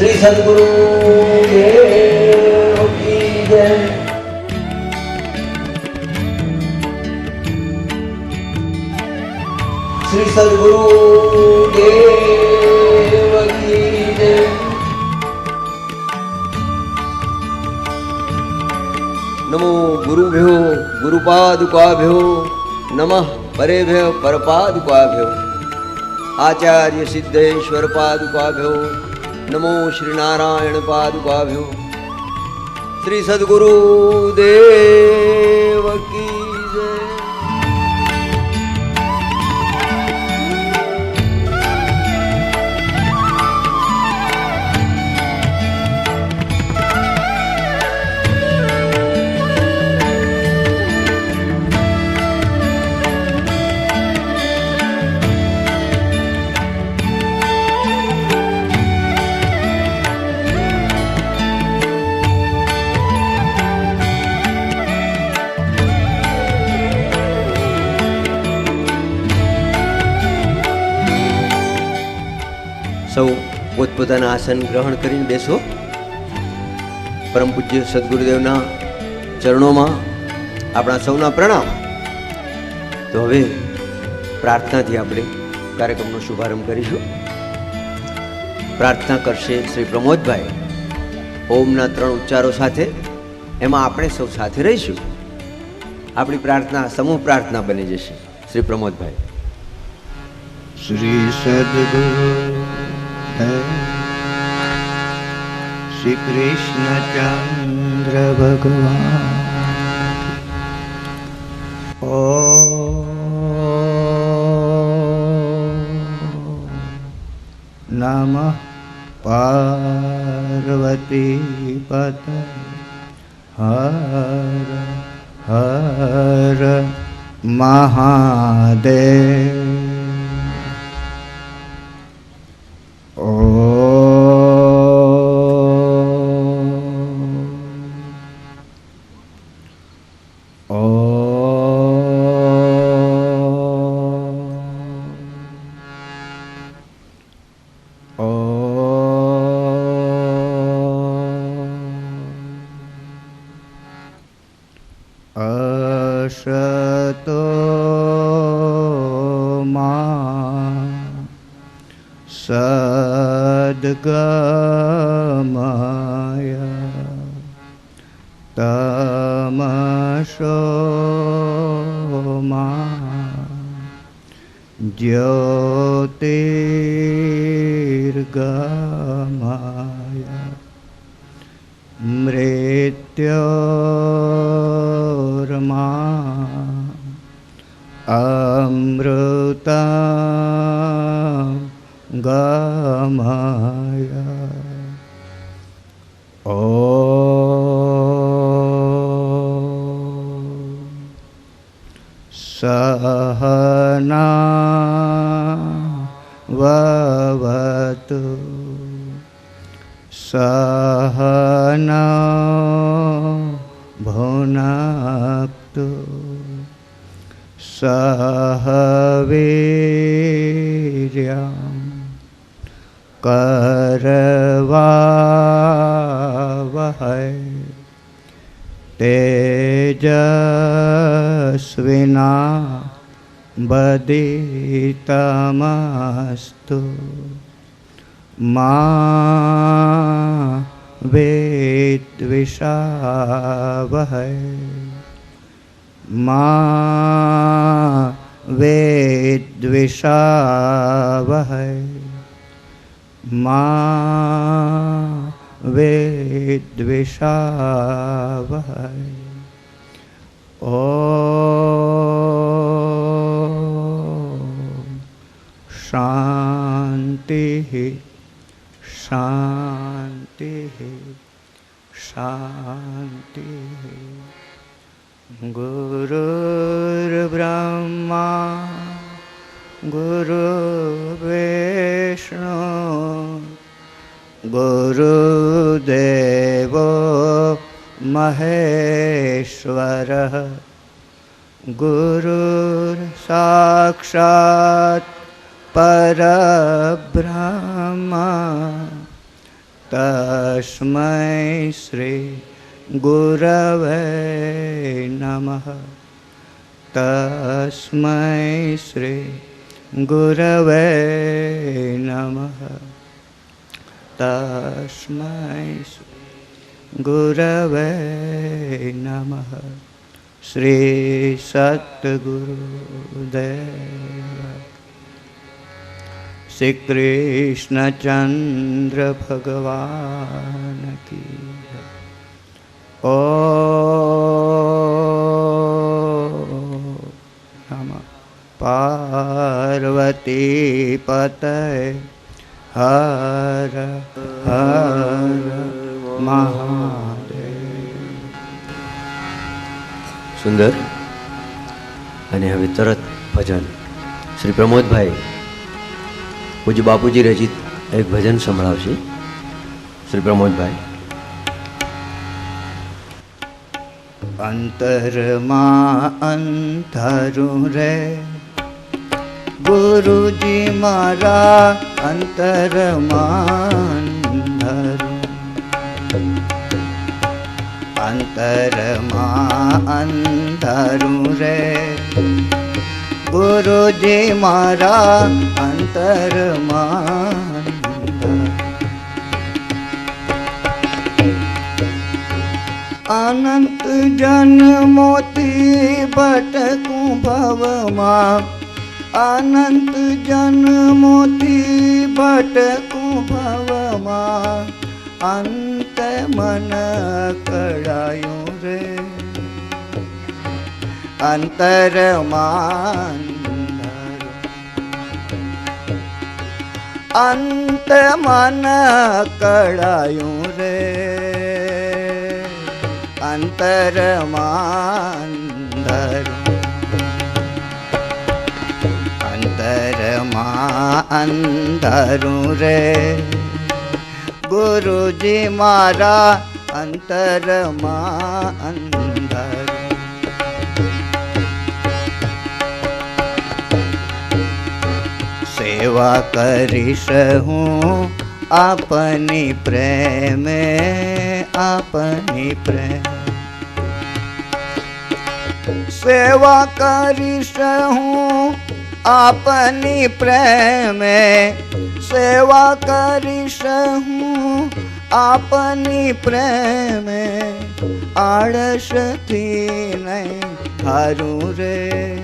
શ્રી સદગુરુ દેવ કી જય. શ્રી સદગુરુ દેવ કી જય. નમો ગુરુભ્યો ગુરુપાદુકાભ્યો નમઃ પરેભ્ય પરપાદુકાભ્યો આચાર્ય સિદ્ધેશ્વર પાદુકાભ્યો નમો શ્રી નારાયણ પાદુકાભ્યો. શ્રી સદગુરુ દેવ કી જય. સૌ પોતપોતાના આસન ગ્રહણ કરીને બેસો. પરમ પૂજ્ય સદગુરુદેવના ચરણોમાં આપણા સૌના પ્રણામ. તો હવે પ્રાર્થનાથી આપણે કાર્યક્રમનો શુભારંભ કરીશું. પ્રાર્થના કરશે શ્રી પ્રમોદભાઈ. ઓમના 3 ઉચ્ચારો સાથે, એમાં આપણે સૌ સાથે રહીશું. આપણી પ્રાર્થના સમૂહ પ્રાર્થના બની જશે. શ્રી પ્રમોદભાઈ. શ્રી સદગુરુ શ્રી કૃષ્ણચંદ્ર ભગવાન ઓ નમઃ પાર્વતી પતય હર હર મહાદેવ. અશતો મા સદ્ગમય તમસો મા જ્યોતિર્ગમય મૃત્યોર્મા અમૃતા ગમય. ઓ સહના વવતુ સહના ભુનક્તુ સહ વીર્યં કરવાવહૈ તેજસ્વિના બદિતમસ્તુ મા વિદ્વિષાવહૈ મા વિદ્વિષાવહૈ મા વિદ્વિષાવહૈ. ઓમ શાંતિ શાંતિ શાંતિ. ગુરુર્બ્રહ્મા ગુરુર્વિષ્ણુ ગુરુદેવો મહેશ્વરઃ ગુરુર સાક્ષાત પરબ્રહ્મ તસ્મૈ શ્રી ગુરવે નમઃ. તસ્મૈ શ્રી ગુરવે નમઃ. તસ્મૈ શ્રી ગુરવે નમઃ. શ્રી સદ્ગુરુદેવ શ્રી કૃષ્ણચંદ્ર ભગવાન કી જય. ઓમ નમઃ પાર્વતી પતય હર હર મહાદેવ. સુંદર. અને હવે તરત ભજન શ્રી પ્રમોદભાઈ પૂજ્ય બાપુજી રચિત એક ભજન સંભળાવશે. શ્રી પ્રમોદભાઈ. અંતરમાં અંધારું રે ગુરુજી મારા, અંતરમાં અંધારું. અંતરમાં અંધારું રે ગુરુજી મારા, અંતરમાં અનંત જન્મોથી ભટકું ભવમાં. અનંત જન્મોથી ભટકું ભવમાં. અંત મન કળાયું રે અંતરમાં. અંત મન કળાયું રે અંતરમાં. અંતરમાં અંધારું રે ગુરુજી મારા, અંતરમાં અંધારું. સેવા કરીશ હું આપની પ્રેમે, આપની પ્રેમ. સેવા કરીશ હું આપની પ્રેમે. સેવા કરીશ હું આપની પ્રેમે. આળસથી નહીં હારું રે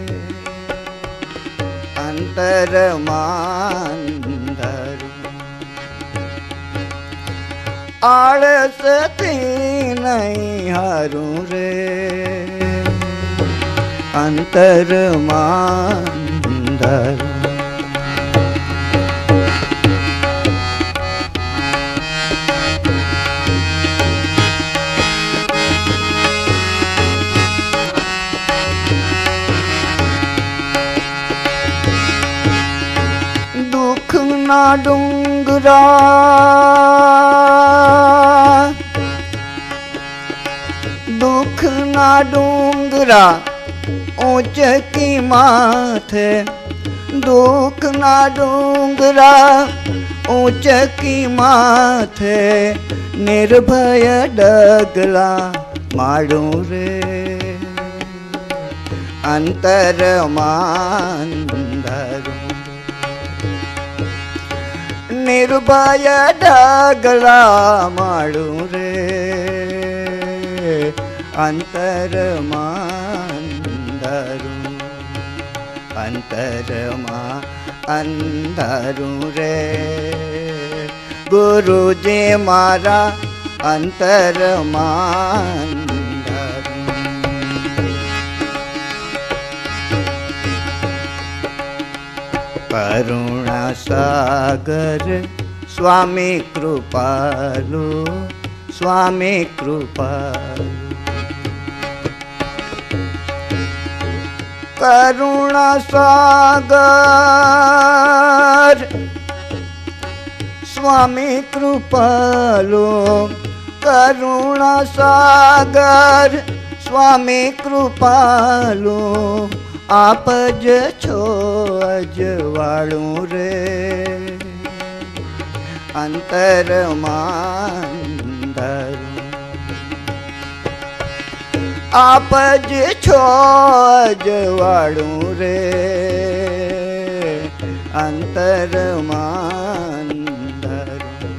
અંતરમાં અંધારું. આળસથી નહીં હારું રે અંતરમાં અંધારું. દુઃખના ડુંગરા, દુઃખના ડુંગરા ઊંચકી માથે. દુઃખના ડુંગરા ઊંચકી માથે. નિર્ભય ડગલા માડું રે અંતરમાં અંધારું. નિર્ભય ડગલા માડું રે અંતરમાં અંધારું. અંતરમાં અંધારું રે ગુરુજી મારા, અંતરમાં અંધારું. કરુણા સાગર સ્વામી કૃપાલુ, સ્વામી કૃપાલુ. કરુણા સાગર સ્વામી કૃપાલુ. કરુણા સાગર સ્વામી કૃપાલુ. આપ જ છો અજવાળું રે અંતરમાં ધરું. આપ જ છો અજવાળું રે અંતરમાં ધરું.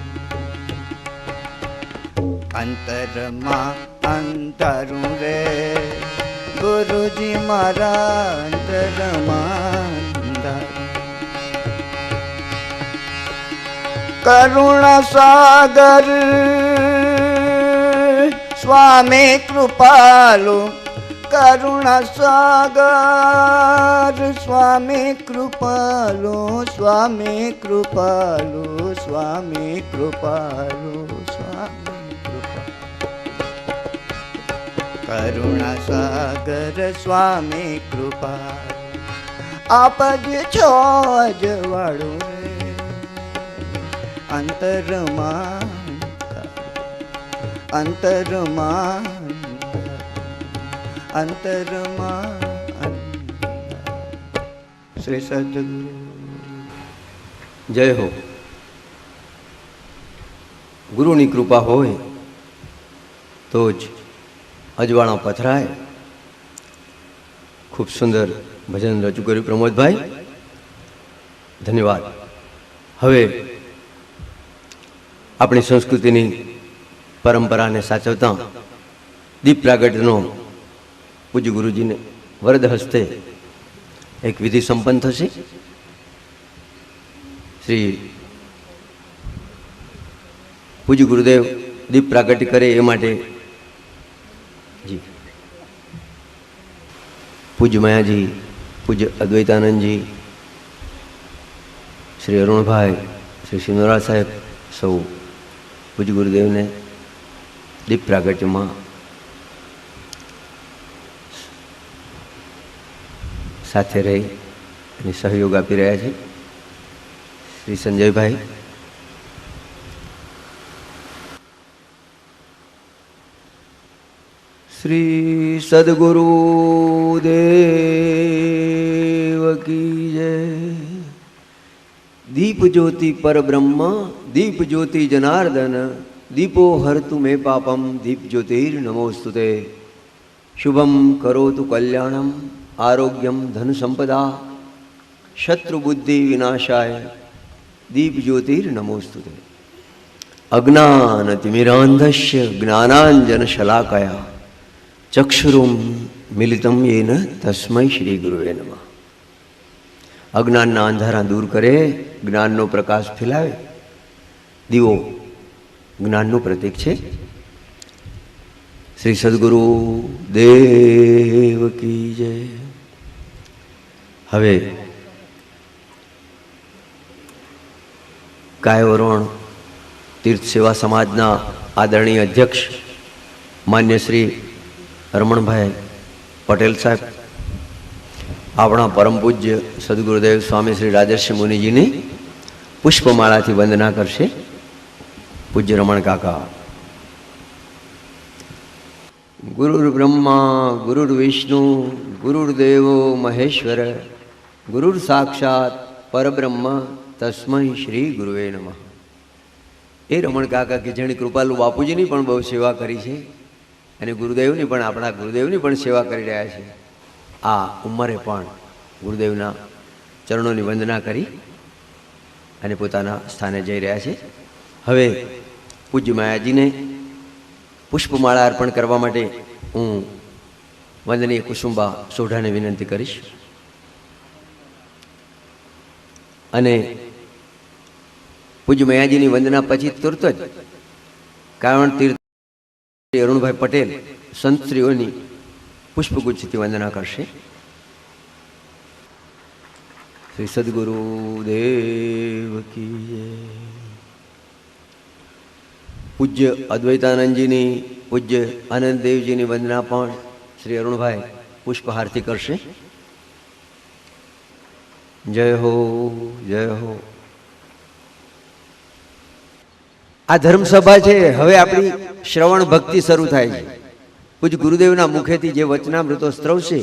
અંતરમાં અંતરું રે ગુરુજી મારા અંતરમાં ધરું. કરુણા સાગર સ્વામી કૃપાલુ. કરુણા સાગર સ્વામી કૃપાલુ. સ્વામી કૃપાલુ. સ્વામી કૃપાલુ. સ્વામી કૃપાલુ. કરુણા સાગર સ્વામી કૃપાલુ. આપ જ છો અજવાળું અંતરમાં અંતરમાં અંતરમાં. શ્રી સદગુરુ જય હો. ગુરુની કૃપા હોય તો જ અજવાળા પથરાય. ખૂબ સુંદર ભજન રજૂ કર્યું પ્રમોદભાઈ, ધન્યવાદ. હવે આપણી સંસ્કૃતિની પરંપરાને સાચવતા દીપ પ્રાગટ્યનો પૂજ્ય ગુરુજીને વરદ હસ્તે એક વિધિ સંપન્ન થશે. શ્રી પૂજ્ય ગુરુદેવ દીપ પ્રાગટ્ય કરે એ માટે જી પૂજ્ય માયાજી, પૂજ્ય અદ્વૈતાનંદજી, શ્રી અરુણભાઈ, શ્રી શિવનરાજ સાહેબ સૌ પૂજ્ય ગુરુદેવને દીપ પ્રાગટ્યમાં સાથે રહી અને સહયોગ આપી રહ્યા છે. શ્રી સંજયભાઈ, શ્રી સદગુરુ દેવ કી જય. દીપ જ્યોતિ પરબ્રહ્મ, દીપ જ્યોતિ જનાર્દન, દીપો હરતુ મે પાપમ, દીપ જ્યોતિર નમોસ્તુતે. શુભમ કરોતુ કલ્યાણમ, આરોગ્યમ ધન સંપદા, શત્રુ બુદ્ધિ વિનાશાય, દીપ જ્યોતિર નમોસ્તુતે. અજ્ઞાનતિમિરાંધસ્ય જ્ઞાનાંજન શલાકયા ચક્ષુરુમ મિલિતમ યેન તસ્મૈ શ્રી ગુરુવે નમઃ. અજ્ઞાનના અંધારા દૂર કરે, જ્ઞાનનો પ્રકાશ ફેલાવે. દીવો જ્ઞાનનું પ્રતીક છે. શ્રી સદગુરુ દેવ કી જય. હવે કાયવરોણ તીર્થ સેવા સમાજના આદરણીય અધ્યક્ષ માન્ય શ્રી રમણભાઈ પટેલ સાહેબ આપણા પરમ પૂજ્ય સદગુરુદેવ સ્વામી શ્રી રાજર્ષિ મુનિજીની પુષ્પમાળાથી વંદના કરશે. પૂજ્ય રમણ કાકા. ગુરુર બ્રહ્મા ગુરુર વિષ્ણુ ગુરુર્દેવો મહેશ્વર ગુરુર સાક્ષાત પરબ્રહ્મ તસ્મૈ શ્રી ગુરુવે નમઃ. એ રમણ કાકા કે જેણે કૃપાલુ બાપુજીની પણ બહુ સેવા કરી છે અને ગુરુદેવની પણ, આપણા ગુરુદેવની પણ સેવા કરી રહ્યા છે. આ ઉંમરે પણ ગુરુદેવના ચરણોની વંદના કરી અને પોતાના સ્થાને જઈ રહ્યા છે. હવે પૂજ્ય માયાજીને પુષ્પમાળા અર્પણ કરવા માટે હું વંદનીય કુસુંબા સોઢાને વિનંતી કરીશ. અને પૂજ્ય માયાજીની વંદના પછી તુરત જ કારણ તીર્થ અરુણભાઈ પટેલ સંતશ્રીઓની પુષ્પગુચ્છથી વંદના કરશે. શ્રી સદગુરુ દેવ કી જય. પૂજ્ય અદ્વૈતાનંદજીની, પૂજ્ય આનંદદેવજીની વંદના પણ શ્રી અરુણભાઈ પુષ્પહારથી કરશે. જય હો, જય હો. આ ધર્મસભા છે, હવે આપણી શ્રવણ ભક્તિ શરૂ થાય છે. પૂજ્ય ગુરુદેવના મુખેથી જે વચનામૃતો સ્ત્રવશે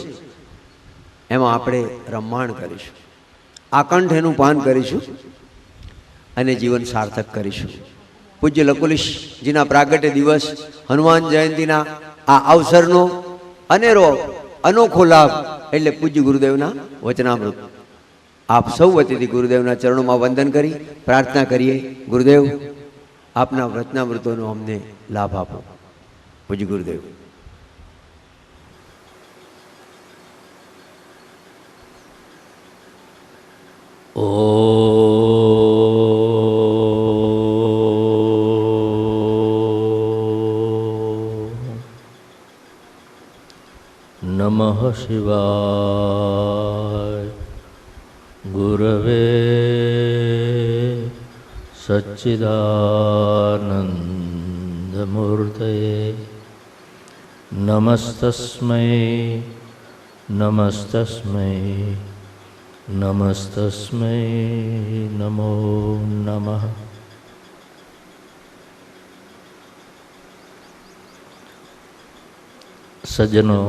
એમાં આપણે રમમાણ કરીશું, આકંઠ એનું પાન કરીશું. અને જીવન સાર્થક કરીશું. પૂજ્ય લકુલિશજીના પ્રાગટ્ય દિવસ હનુમાન જયંતિના આ અવસરનો અનેરો અનોખો લાભ એટલે પૂજ્ય ગુરુદેવના વચનામૃત. આપ સૌ વતીથી ગુરુદેવના ચરણોમાં વંદન કરી પ્રાર્થના કરીએ, ગુરુદેવ આપના વચનામૃતોનો અમને લાભ આપો. પૂજ્ય ગુરુદેવ. ઓ નમઃ શિવાય. ગુરવે સચ્ચિદાનંદમૂર્તયે નમસ્તસ્મૈ નમસ્તસ્મૈ નમસ્તસ્મૈ નમો નમઃ. સજ્જનો,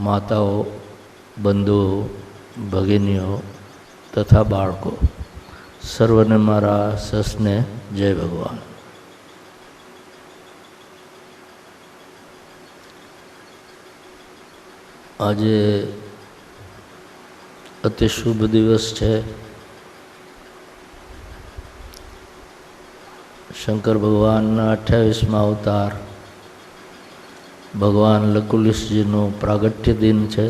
માતાઓ, બંધુઓ, ભગિનીઓ તથા બાળકો, સર્વને મારા સસને જય ભગવાન. આજે અતિ શુભ દિવસ છે. શંકર ભગવાનના 28મા અવતાર ભગવાન લકુલિશજીનું પ્રાગટ્ય દિન છે.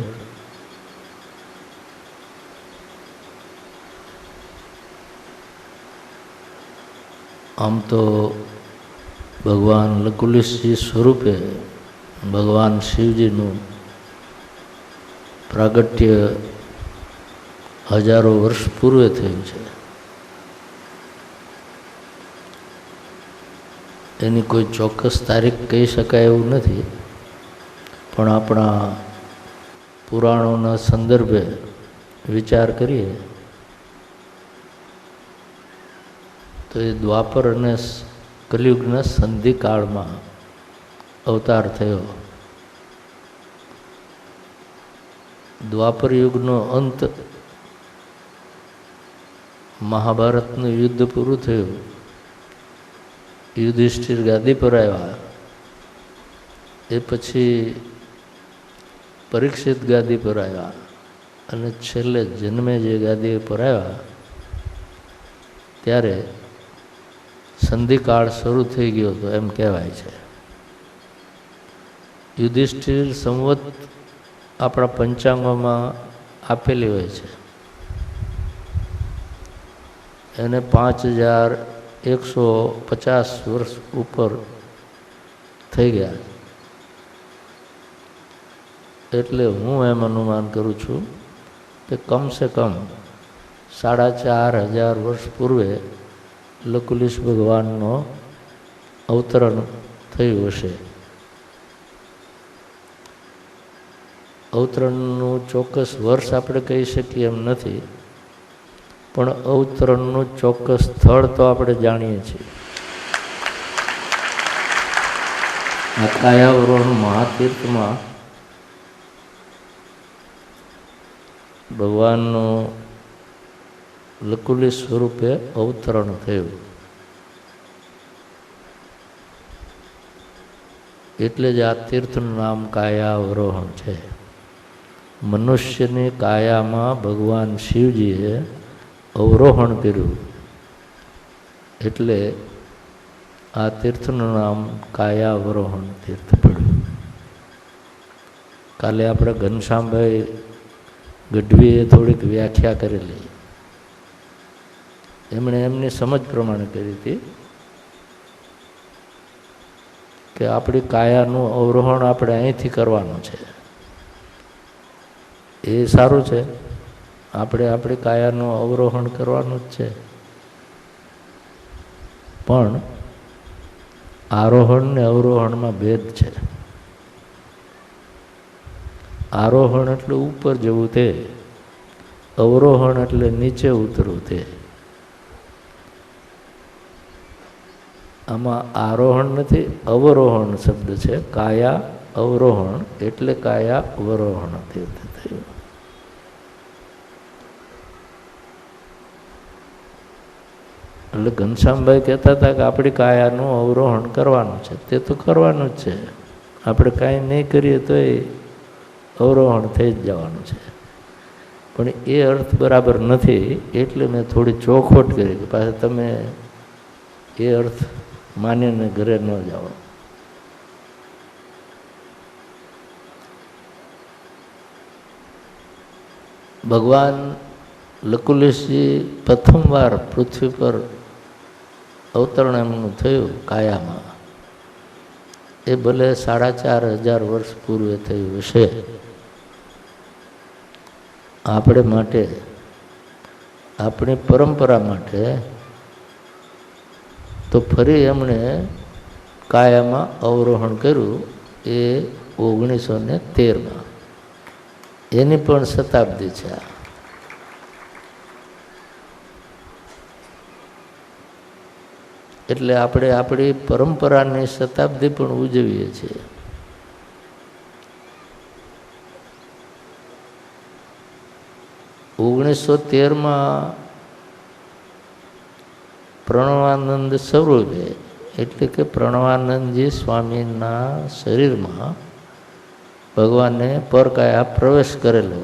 આમ તો ભગવાન લકુલિશજી સ્વરૂપે ભગવાન શિવજીનું પ્રાગટ્ય હજારો વર્ષ પૂર્વે થયું છે. એની કોઈ ચોક્કસ તારીખ કહી શકાય એવું નથી, પણ આપણા પુરાણોના સંદર્ભે વિચાર કરીએ તો એ દ્વાપર અને કલિયુગના સંધિકાળમાં અવતાર થયો. દ્વાપર યુગનો અંત, મહાભારતનું યુદ્ધ પૂરું થયું, યુધિષ્ઠિર ગાદી પર આવ્યા, એ પછી પરીક્ષિત ગાદી પર આવ્યા, અને છેલ્લે જન્મે જે ગાદી પર આવ્યા ત્યારે સંધિકાળ શરૂ થઈ ગયો હતો એમ કહેવાય છે. યુધિષ્ઠિર સંવત આપણા પંચાંગોમાં આપેલી હોય છે. એને 5150 વર્ષ ઉપર થઈ ગયા. એટલે હું એમ અનુમાન કરું છું કે કમસે કમ 4500 વર્ષ પૂર્વે લકુલિશ ભગવાનનો અવતરણ થયું હશે. અવતરણનું ચોક્કસ વર્ષ આપણે કહી શકીએ એમ નથી, પણ અવતરણનું ચોક્કસ સ્થળ તો આપણે જાણીએ છીએ. આ કાયાવરોહણ મહાતીર્થમાં ભગવાનનું લકુલિશ સ્વરૂપે અવતરણ થયું. એટલે જ આ તીર્થનું નામ કાયાવરોહણ છે. મનુષ્યની કાયામાં ભગવાન શિવજીએ અવરોહણ કર્યું, એટલે આ તીર્થનું નામ કાયાવરોહણ તીર્થ પડ્યું. કાલે આપણે ઘનશ્યામભાઈ ગઢવીએ થોડીક વ્યાખ્યા કરેલી. એમણે એમની સમજ પ્રમાણે કરી હતી કે આપણી કાયાનું અવરોહણ આપણે અહીંથી કરવાનું છે. એ સારું છે, આપણે આપણી કાયાનું અવરોહણ કરવાનું જ છે, પણ આરોહણ ને અવરોહણમાં ભેદ છે. આરોહણ એટલે ઉપર જવું તે, અવરોહણ એટલે નીચે ઉતરવું તે. આમાં આરોહણ નથી, અવરોહણ શબ્દ છે. કાયા અવરોહણ એટલે કાયા અવરોહણ તીર્થ થયું. એટલે ઘનશ્યામભાઈ કહેતા હતા કે આપણી કાયાનું અવરોહણ કરવાનું છે. તે તો કરવાનું જ છે, આપણે કાંઈ નહીં કરીએ તો એ અવરોહણ થઈ જ જવાનું છે. પણ એ અર્થ બરાબર નથી, એટલે મેં થોડી ચોખવટ કરી કે પાછા તમે એ અર્થ માનીને ઘરે ન જાઓ. ભગવાન લકુલિશજી પ્રથમવાર પૃથ્વી પર અવતરણ એમનું થયું કાયામાં, એ ભલે 4,500 વર્ષ પૂર્વે થયું હશે. આપણે માટે, આપણી પરંપરા માટે તો ફરી એમણે કાયામાં અવરોહણ કર્યું એ 1913માં. એની પણ શતાબ્દી છે. એટલે આપણે આપણી પરંપરાની શતાબ્દી પણ ઉજવીએ છીએ. ઓગણીસો 13માં પ્રણવાનંદ સ્વરૂપે, એટલે કે પ્રણવાનંદજી સ્વામીના શરીરમાં ભગવાને પરકાયા પ્રવેશ કરેલો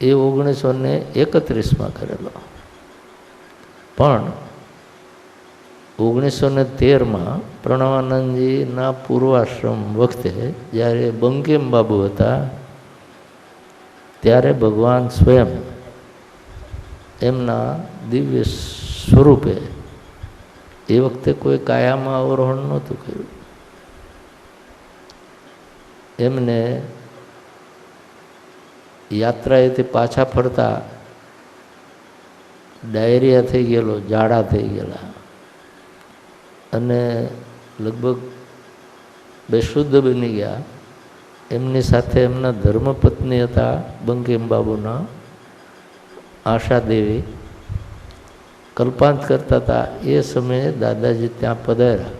એ 1931માં કરેલો. પણ 1913માં પ્રણવાનંદજીના પૂર્વાશ્રમ વખતે જ્યારે બંકિમ બાબુ હતા, ત્યારે ભગવાન સ્વયં એમના દિવ્ય સ્વરૂપે, એ વખતે કોઈ કાયામાં અવરોહણ નહોતું કર્યું, એમને યાત્રાએથી પાછા ફરતા ડાયરિયા થઈ ગયેલો, ઝાડા થઈ ગયેલા, અને લગભગ બેશુદ્ધ બની ગયા. એમની સાથે એમના ધર્મપત્ની હતા બંકિમ બાબુના, આશાદેવી, કલ્પાંત કરતા હતા. એ સમયે દાદાજી ત્યાં પધાર્યા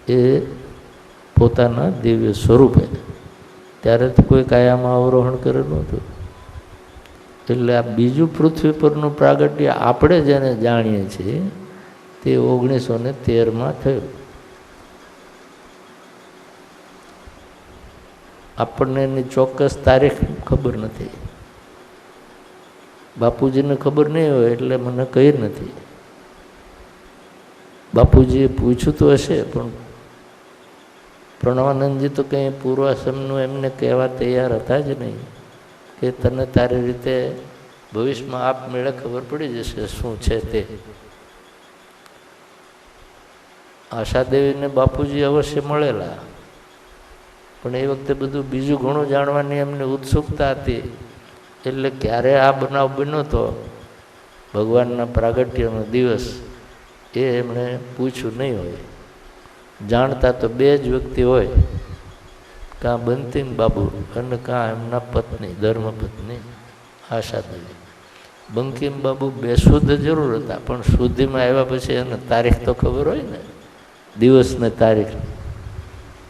એ પોતાના દિવ્ય સ્વરૂપે. ત્યારે તો કોઈ કાયામાં અવરોહણ કરેલું હતું. એટલે આ બીજું પૃથ્વી પરનું પ્રાગટ્ય આપણે જેને જાણીએ છીએ તે 1913માં થયું. આપણને એની ચોક્કસ તારીખ ખબર નથી. બાપુજીને ખબર નહીં હોય એટલે મને કહી નથી. બાપુજીએ પૂછ્યું તો હશે, પણ પ્રણવાનંદજી તો કંઈ પૂર્વાશ્રમનું એમને કહેવા તૈયાર હતા જ નહીં કે તને તારી રીતે ભવિષ્યમાં આપમેળે ખબર પડી જશે શું છે તે. આશાદેવીને બાપુજી અવશ્ય મળેલા, પણ એ વખતે બધું બીજું ઘણું જાણવાની એમને ઉત્સુકતા હતી. એટલે ક્યારે આ બનાવ બન્યો તો ભગવાનના પ્રાગટ્યનો દિવસ, એ એમણે પૂછ્યું નહીં હોય. જાણતા તો બે જ વ્યક્તિ હોય, કાં બંતિમ બાબુ અને કાં એમના પત્ની, ધર્મપત્ની આશાદેવી. બંકિમ બાબુ બેશુદ્ધ જરૂર હતા, પણ શુદ્ધિમાં આવ્યા પછી એને તારીખ તો ખબર હોય ને, દિવસ ને તારીખ.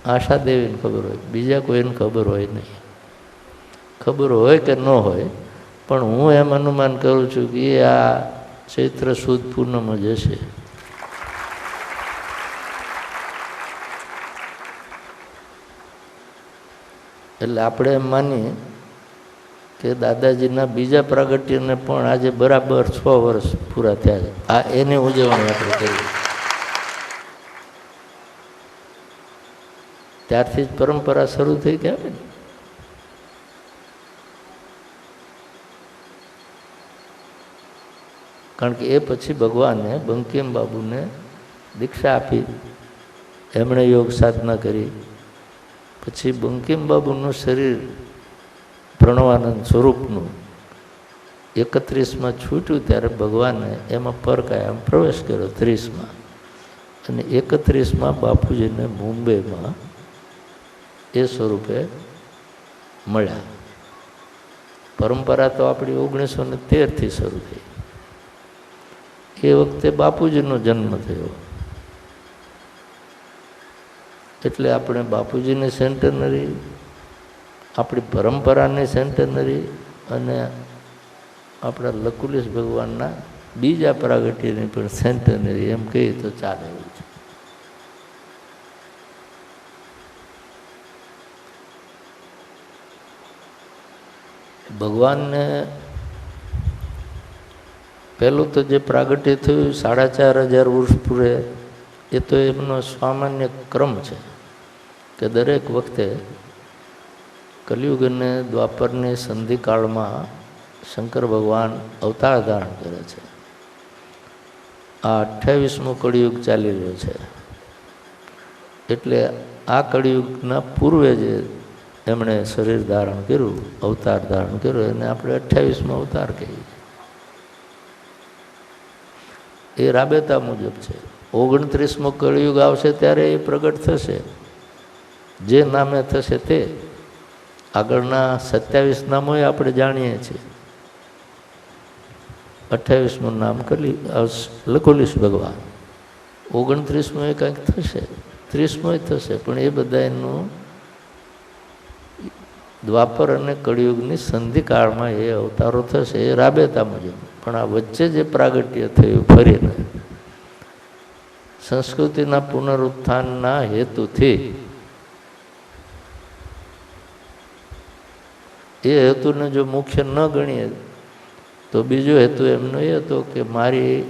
આશાદેવીને ખબર હોય, બીજા કોઈને ખબર હોય નહીં. ખબર હોય કે ન હોય, પણ હું એમ અનુમાન કરું છું કે એ આ ચૈત્ર સુદ પૂનમ જ હશે. એટલે આપણે એમ માનીએ કે દાદાજીના બીજા પ્રાગટ્યને પણ આજે બરાબર 6 વર્ષ પૂરા થયા છે. આ એની ઉજવણી આપણે કરીએ. ત્યારથી જ પરંપરા શરૂ થઈ ગયા ને. કારણ કે એ પછી ભગવાને બંકિમ બાબુને દીક્ષા આપી, એમણે યોગ સાધના કરી. પછી બંકિમ બાબુનું શરીર પ્રણવાનંદ સ્વરૂપનું 31માં છૂટ્યું, ત્યારે ભગવાને એમાં પરકાયામાં પ્રવેશ કર્યો 30માં. અને 31માં બાપુજીને મુંબઈમાં એ સ્વરૂપે મળ્યા. પરંપરા તો આપણી 1913થી શરૂ થઈ. એ વખતે બાપુજીનો જન્મ થયો, એટલે આપણે બાપુજીની સેન્ટનરી, આપણી પરંપરાની સેન્ટનરી અને આપણા લકુલિશ ભગવાનના બીજા પ્રાગટ્યની પણ સેન્ટનરી એમ કહીએ તો ચાલે એવું છે. ભગવાનને પહેલું તો જે પ્રાગટ્ય થયું 4,500 વર્ષ પૂરે, એ તો એમનો સામાન્ય ક્રમ છે કે દરેક વખતે કલિયુગ અને દ્વાપરની સંધિકાળમાં શંકર ભગવાન અવતાર ધારણ કરે છે. આ 28મો કળિયુગ ચાલી રહ્યો છે. એટલે આ કળિયુગના પૂર્વે જે એમણે શરીર ધારણ કર્યું, અવતાર ધારણ કર્યો, એને આપણે 28મો અવતાર કહીએ. એ રાબેતા મુજબ છે. 29મો કળિયુગ આવશે ત્યારે એ પ્રગટ થશે. જે નામે થશે તે આગળના 27 નામો આપણે જાણીએ છીએ. 28મું નામ લકુલિશ ભગવાન, 29મું એ કંઈક થશે, 30મું થશે, પણ એ બધા એનું દ્વાપર અને કળિયુગની સંધિકાળમાં એ અવતારો થશે, એ રાબેતા મુજબ. પણ આ વચ્ચે જે પ્રાગટ્ય થયું ફરીને સંસ્કૃતિના પુનરુત્થાનના હેતુથી, એ હેતુને જો મુખ્ય ન ગણીએ તો બીજો હેતુ એમનો એ હતો કે મારી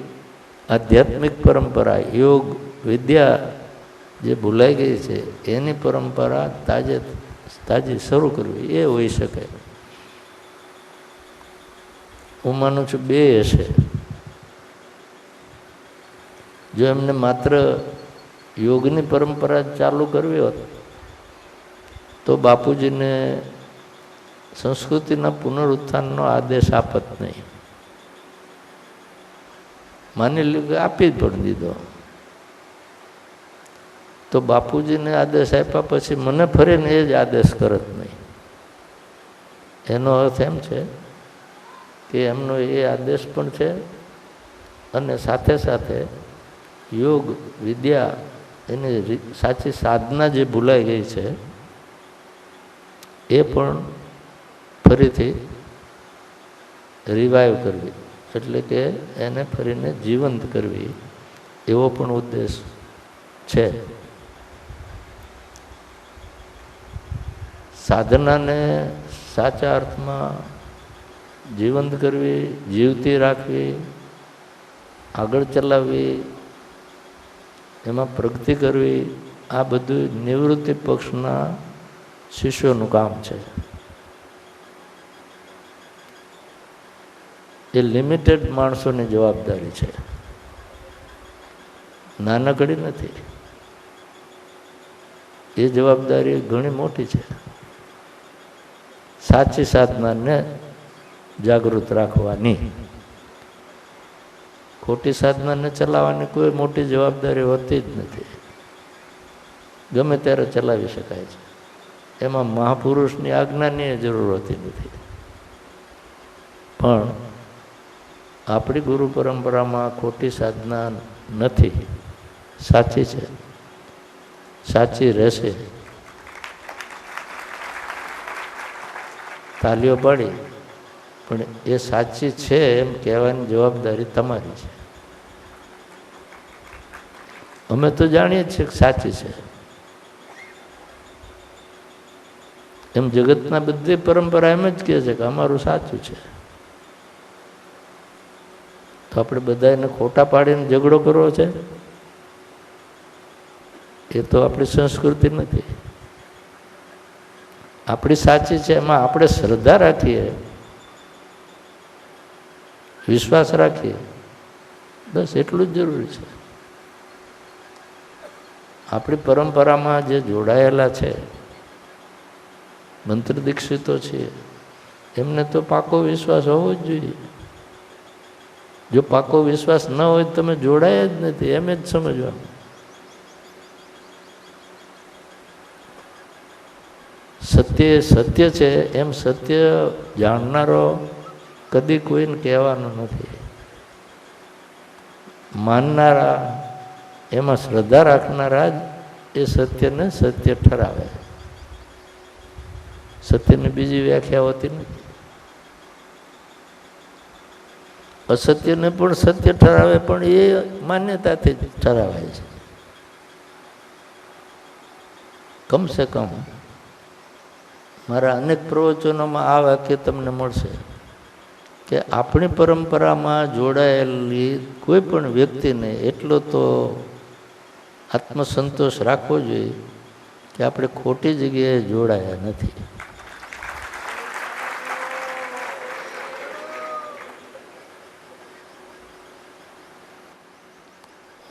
આધ્યાત્મિક પરંપરા, યોગ વિદ્યા જે ભૂલાઈ ગઈ છે એની પરંપરા તાજી શરૂ કરવી. એ હોઈ શકે. હું માનું છું બે હશે. જો એમને માત્ર યોગની પરંપરા ચાલુ કરવી હોત તો બાપુજીને સંસ્કૃતિના પુનરુત્થાનનો આદેશ આપત નહીં. માની લ્યો કે આપી જ પણ દીધો, તો બાપુજીને આદેશ આપ્યા પછી મને ફરીને એ જ આદેશ કરત નહીં. એનો અર્થ એમ છે કે એમનો એ આદેશ પણ છે અને સાથે સાથે યોગ વિદ્યા એની સાચી સાધના જે ભૂલાઈ ગઈ છે એ પણ ફરીથી રિવાઈવ કરવી, એટલે કે એને ફરીને જીવંત કરવી, એવો પણ ઉદ્દેશ છે. સાધનાને સાચા અર્થમાં જીવંત કરવી, જીવતી રાખવી, આગળ ચલાવવી, એમાં પ્રગતિ કરવી, આ બધું નિવૃત્તિ પક્ષના શિષ્યોનું કામ છે. એ લિમિટેડ માણસોની જવાબદારી છે, નાનકડી નથી. એ જવાબદારી ઘણી મોટી છે. સાચી સાધનાને જાગૃત રાખવાની, ખોટી સાધનાને ચલાવવાની કોઈ મોટી જવાબદારી હોતી જ નથી. ગમે ત્યારે ચલાવી શકાય છે. એમાં મહાપુરુષની આજ્ઞાની જરૂર હોતી નથી. પણ આપણી ગુરુ પરંપરામાં ખોટી સાધના નથી, સાચી છે, સાચી રહેશે. તાલીઓ પાડી, પણ એ સાચી છે એમ કહેવાની જવાબદારી તમારી છે. અમે તો જાણીએ છીએ કે સાચી છે. એમ જગતના બધી પરંપરા એમ જ કહે છે કે અમારું સાચું છે. તો આપણે બધા એને ખોટા પાડીને ઝઘડો કરવો છે, એ તો આપણી સંસ્કૃતિ નથી. આપણી સાચી છે એમાં આપણે શ્રદ્ધા રાખીએ, વિશ્વાસ રાખીએ, બસ એટલું જ જરૂરી છે. આપણી પરંપરામાં જે જોડાયેલા છે, મંત્ર દીક્ષિતો છે, એમને તો પાકો વિશ્વાસ હોવો જ જોઈએ. જો પાકો વિશ્વાસ ન હોય તો તમે જોડાયા જ નથી, એમ જ સમજવાનું. સત્ય સત્ય છે એમ સત્ય જાણનારો કદી કોઈને કહેવાનો નથી. માનનારા, એમાં શ્રદ્ધા રાખનારા જ એ સત્યને સત્ય ઠરાવે. સત્યની બીજી વ્યાખ્યા હોતી નથી. અસત્યને પણ સત્ય ઠરાવે, પણ એ માન્યતાથી જ ઠરાવાય છે. કમસે કમ મારા અનેક પ્રવચનોમાં આ વાક્ય તમને મળશે કે આપણી પરંપરામાં જોડાયેલી કોઈ પણ વ્યક્તિને એટલો તો આત્મસંતોષ રાખવો જોઈએ કે આપણે ખોટી જગ્યાએ જોડાયા નથી.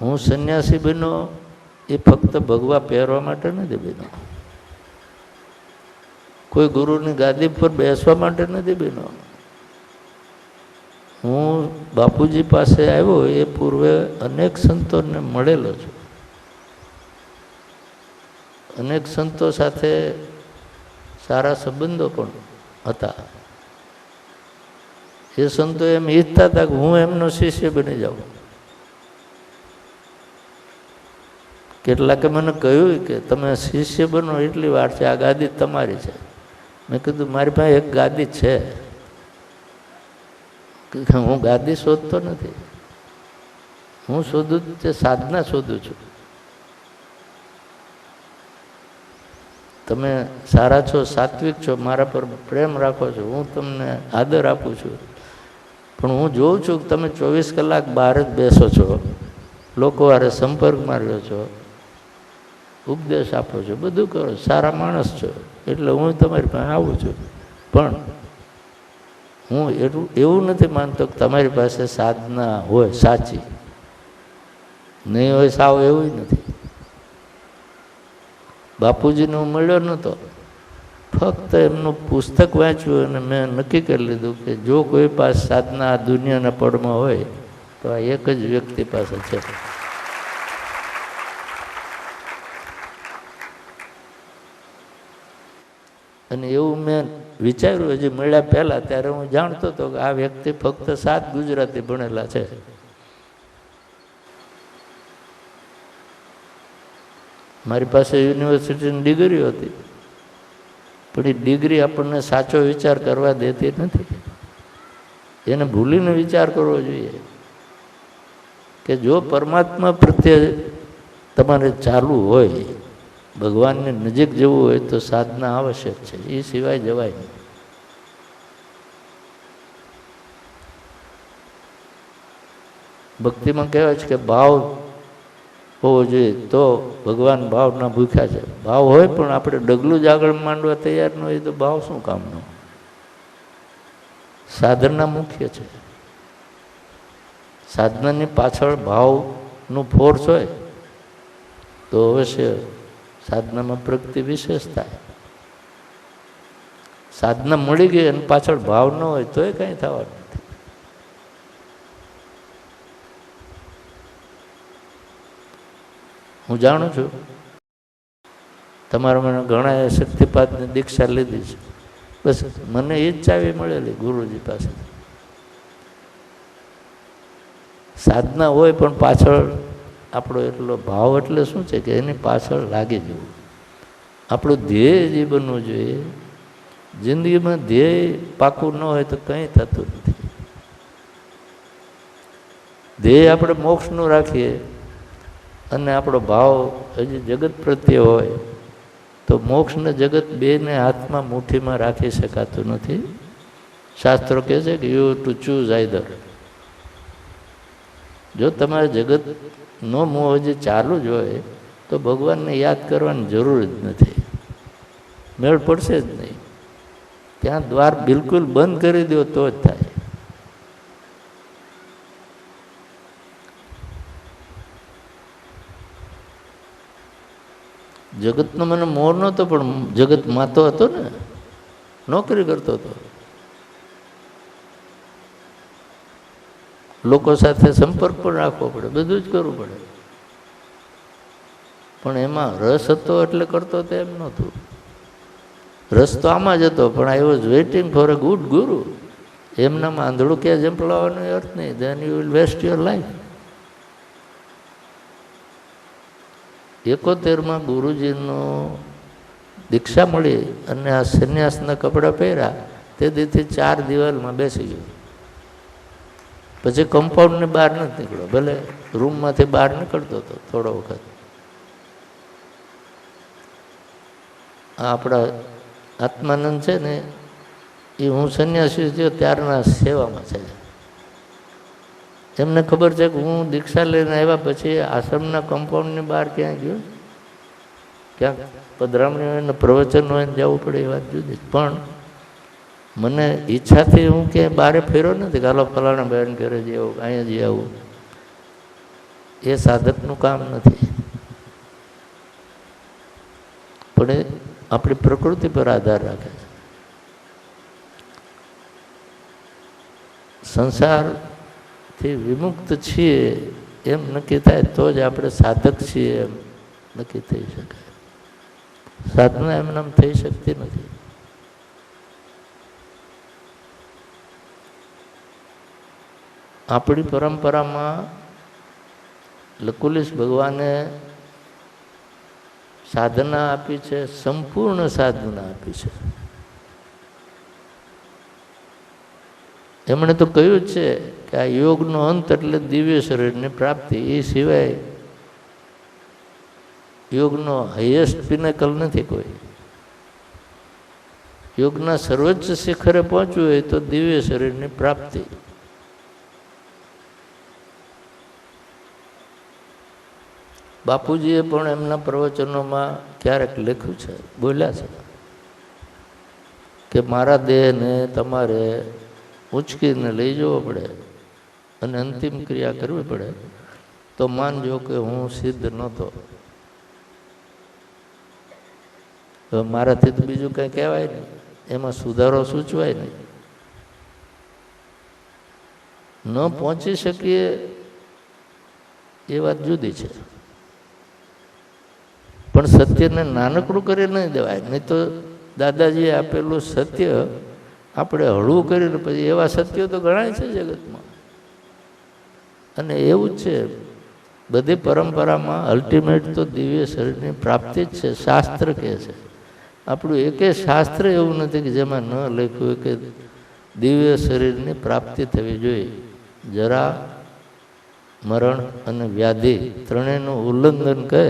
હું સંન્યાસી બન્યો એ ફક્ત ભગવા પહેરવા માટે નથી બન્યો, કોઈ ગુરુની ગાદી પર બેસવા માટે નથી બન્યો. હું બાપુજી પાસે આવ્યો એ પૂર્વે અનેક સંતોને મળેલો છું, અનેક સંતો સાથે સારા સંબંધો પણ હતા. એ સંતો એમ ઈચ્છતા હતા કે હું એમનો શિષ્ય બની જાઉં. કેટલાકે મને કહ્યું કે તમે શિષ્ય બનો એટલી વાર છે, આ ગાદી તમારી છે. મેં કીધું મારી પાસે એક ગાદી છે, હું ગાદી શોધતો નથી, હું શોધું તે સાધના શોધું છું. તમે સારા છો, સાત્વિક છો, મારા પર પ્રેમ રાખો છો, હું તમને આદર આપું છું, પણ હું જોઉં છું કે તમે 24 કલાક બહાર જ બેસો છો, લોકો હારે સંપર્કમાં રહ્યો છો, ઉપદેશ આપો છો, બધું કરો, સારા માણસ છો, એટલે હું તમારી પાસે આવું છું. પણ હું એવું નથી માનતો કે તમારી પાસે સાધના હોય સાચી, નહીં હોય સાવ એવું નથી. બાપુજીને હું મળ્યો નહોતો, ફક્ત એમનું પુસ્તક વાંચ્યું અને મેં નક્કી કરી લીધું કે જો કોઈ પાસે સાધના આ દુનિયાના પડમાં હોય તો આ એક જ વ્યક્તિ પાસે છે. અને એવું મેં વિચાર્યું હજી મળ્યા પહેલાં, ત્યારે હું જાણતો હતો કે આ વ્યક્તિ ફક્ત 7 ગુજરાતી ભણેલા છે. મારી પાસે યુનિવર્સિટીની ડિગ્રી હતી, પણ એ ડિગ્રી આપણને સાચો વિચાર કરવા દેતી નથી. એને ભૂલીને વિચાર કરવો જોઈએ કે જો પરમાત્મા પ્રત્યે તમારે ચાલુ હોય, ભગવાનની નજીક જવું હોય તો સાધના આવશ્યક છે, એ સિવાય જવાય નહીં. ભક્તિમાં કહેવાય છે કે ભાવ હોવો જોઈએ તો ભગવાન ભાવના ભૂખ્યા છે. ભાવ હોય પણ આપણે ડગલું જ આગળ માંડવા તૈયાર ન હોય તો ભાવ શું કામનો? સાધના મુખ્ય છે. સાધનાની પાછળ ભાવનું ફોર્સ હોય તો અવશ્ય સાધનામાં પ્રગતિ વિશેષ થાય. સાધના મળી ગઈ અને પાછળ ભાવ ન હોય તો એ કંઈ થવાનું નથી. હું જાણું છું તમારા મને ઘણા શક્તિપાતની દીક્ષા લીધી છે, બસ મને એ જ ચાવી મળેલી ગુરુજી પાસે. સાધના હોય પણ પાછળ આપણો એટલો ભાવ એટલે શું છે કે એની પાછળ લાગી જવું. આપણું ધ્યેય જે બનવું જોઈએ. જિંદગીમાં ધ્યેય પાકું ન હોય તો કંઈ થતું નથી. ધ્યેય આપણે મોક્ષનું રાખીએ અને આપણો ભાવ હજી જગત પ્રત્યે હોય તો મોક્ષ ને જગત બેને હાથમાં મુઠ્ઠીમાં રાખી શકાતું નથી. શાસ્ત્રો કહે છે કે યુ ટુ ચૂઝ આઈધર. જો તમારે જગતનો મોહ હજી ચાલુ જ હોય તો ભગવાનને યાદ કરવાની જરૂર જ નથી, મેળ પડશે જ નહીં. ત્યાં દ્વાર બિલકુલ બંધ કરી દો તો જ થાય. જગતનો મને મોહ નહોતો, પણ જગત માતો હતો ને, નોકરી કરતો હતો, લોકો સાથે સંપર્ક પણ રાખવો પડે, બધું જ કરવું પડે. પણ એમાં રસ હતો એટલે કરતો તો એમ નહોતું. રસ તો આમાં જ હતો, પણ I was waiting for a good guru. એમનામાં આંધળું ક્યાં જંપલાવાનો અર્થ નહીં. Then you will waste your life. 71માં ગુરુજીનો દીક્ષા મળી અને આ સંન્યાસના કપડાં પહેર્યા તે દીથી 4 દિવાલમાં બેસી ગયું. પછી કમ્પાઉન્ડની બહાર નથી નીકળ્યો, ભલે રૂમમાંથી બહાર નીકળતો હતો થોડો વખત. આપણા આત્માનંદ છે ને, એ હું સંન્યાસી થયો ત્યારના સેવામાં છે. એમને ખબર છે કે હું દીક્ષા લઈને આવ્યા પછી આશ્રમના કમ્પાઉન્ડની બહાર ક્યાં ગયો, ક્યાંક પધરામણી હોય ને પ્રવચન હોય ને જવું પડે એ વાત જુદી. પણ મને ઈચ્છાથી હું ક્યાંય બહાર ફેર્યો નથી કે હાલો ફલાણા બહેન ઘરે જઈ આવું, અહીંયા જઈ આવું. એ સાધકનું કામ નથી. પણ એ આપણી પ્રકૃતિ પર આધાર રાખે છે. સંસારથી વિમુક્ત છીએ એમ નક્કી થાય તો જ આપણે સાધક છીએ એમ નક્કી થઈ શકે. સાધના એમને આમ થઈ શકતી નથી. આપણી પરંપરામાં લકુલિશ ભગવાને સાધના આપી છે, સંપૂર્ણ સાધના આપી છે. એમણે તો કહ્યું જ છે કે આ યોગનો અંત એટલે દિવ્ય શરીરની પ્રાપ્તિ. એ સિવાય યોગનો હાઈએસ્ટ પિનેકલ નથી કોઈ. યોગના સર્વોચ્ચ શિખરે પહોંચવું હોય તો દિવ્ય શરીરની પ્રાપ્તિ. બાપુજીએ પણ એમના પ્રવચનોમાં ક્યારેક લખ્યું છે, બોલ્યા છે કે મારા દેહને તમારે ઉંચકીને લઈ જવો પડે અને અંતિમ ક્રિયા કરવી પડે તો માનજો કે હું સિદ્ધ નહોતો. હવે મારાથી તો બીજું કંઈ કહેવાય નહીં, એમાં સુધારો સૂચવાય નહીં. ન પહોંચી શકીએ એ વાત જુદી છે, પણ સત્યને નાનકડું કરી નહીં દેવાય. નહીં તો દાદાજીએ આપેલું સત્ય આપણે હળવું કરીને પછી એવા સત્યો તો ઘણા છે જગતમાં. અને એવું જ છે બધી પરંપરામાં અલ્ટિમેટ તો દિવ્ય શરીરની પ્રાપ્તિ જ છે. શાસ્ત્ર કહે છે, આપણું એકે શાસ્ત્ર એવું નથી કે જેમાં ન લખ્યું હોય કે દિવ્ય શરીરની પ્રાપ્તિ થવી જોઈએ. જરા, મરણ અને વ્યાધિ ત્રણેયનું ઉલ્લંઘન કહે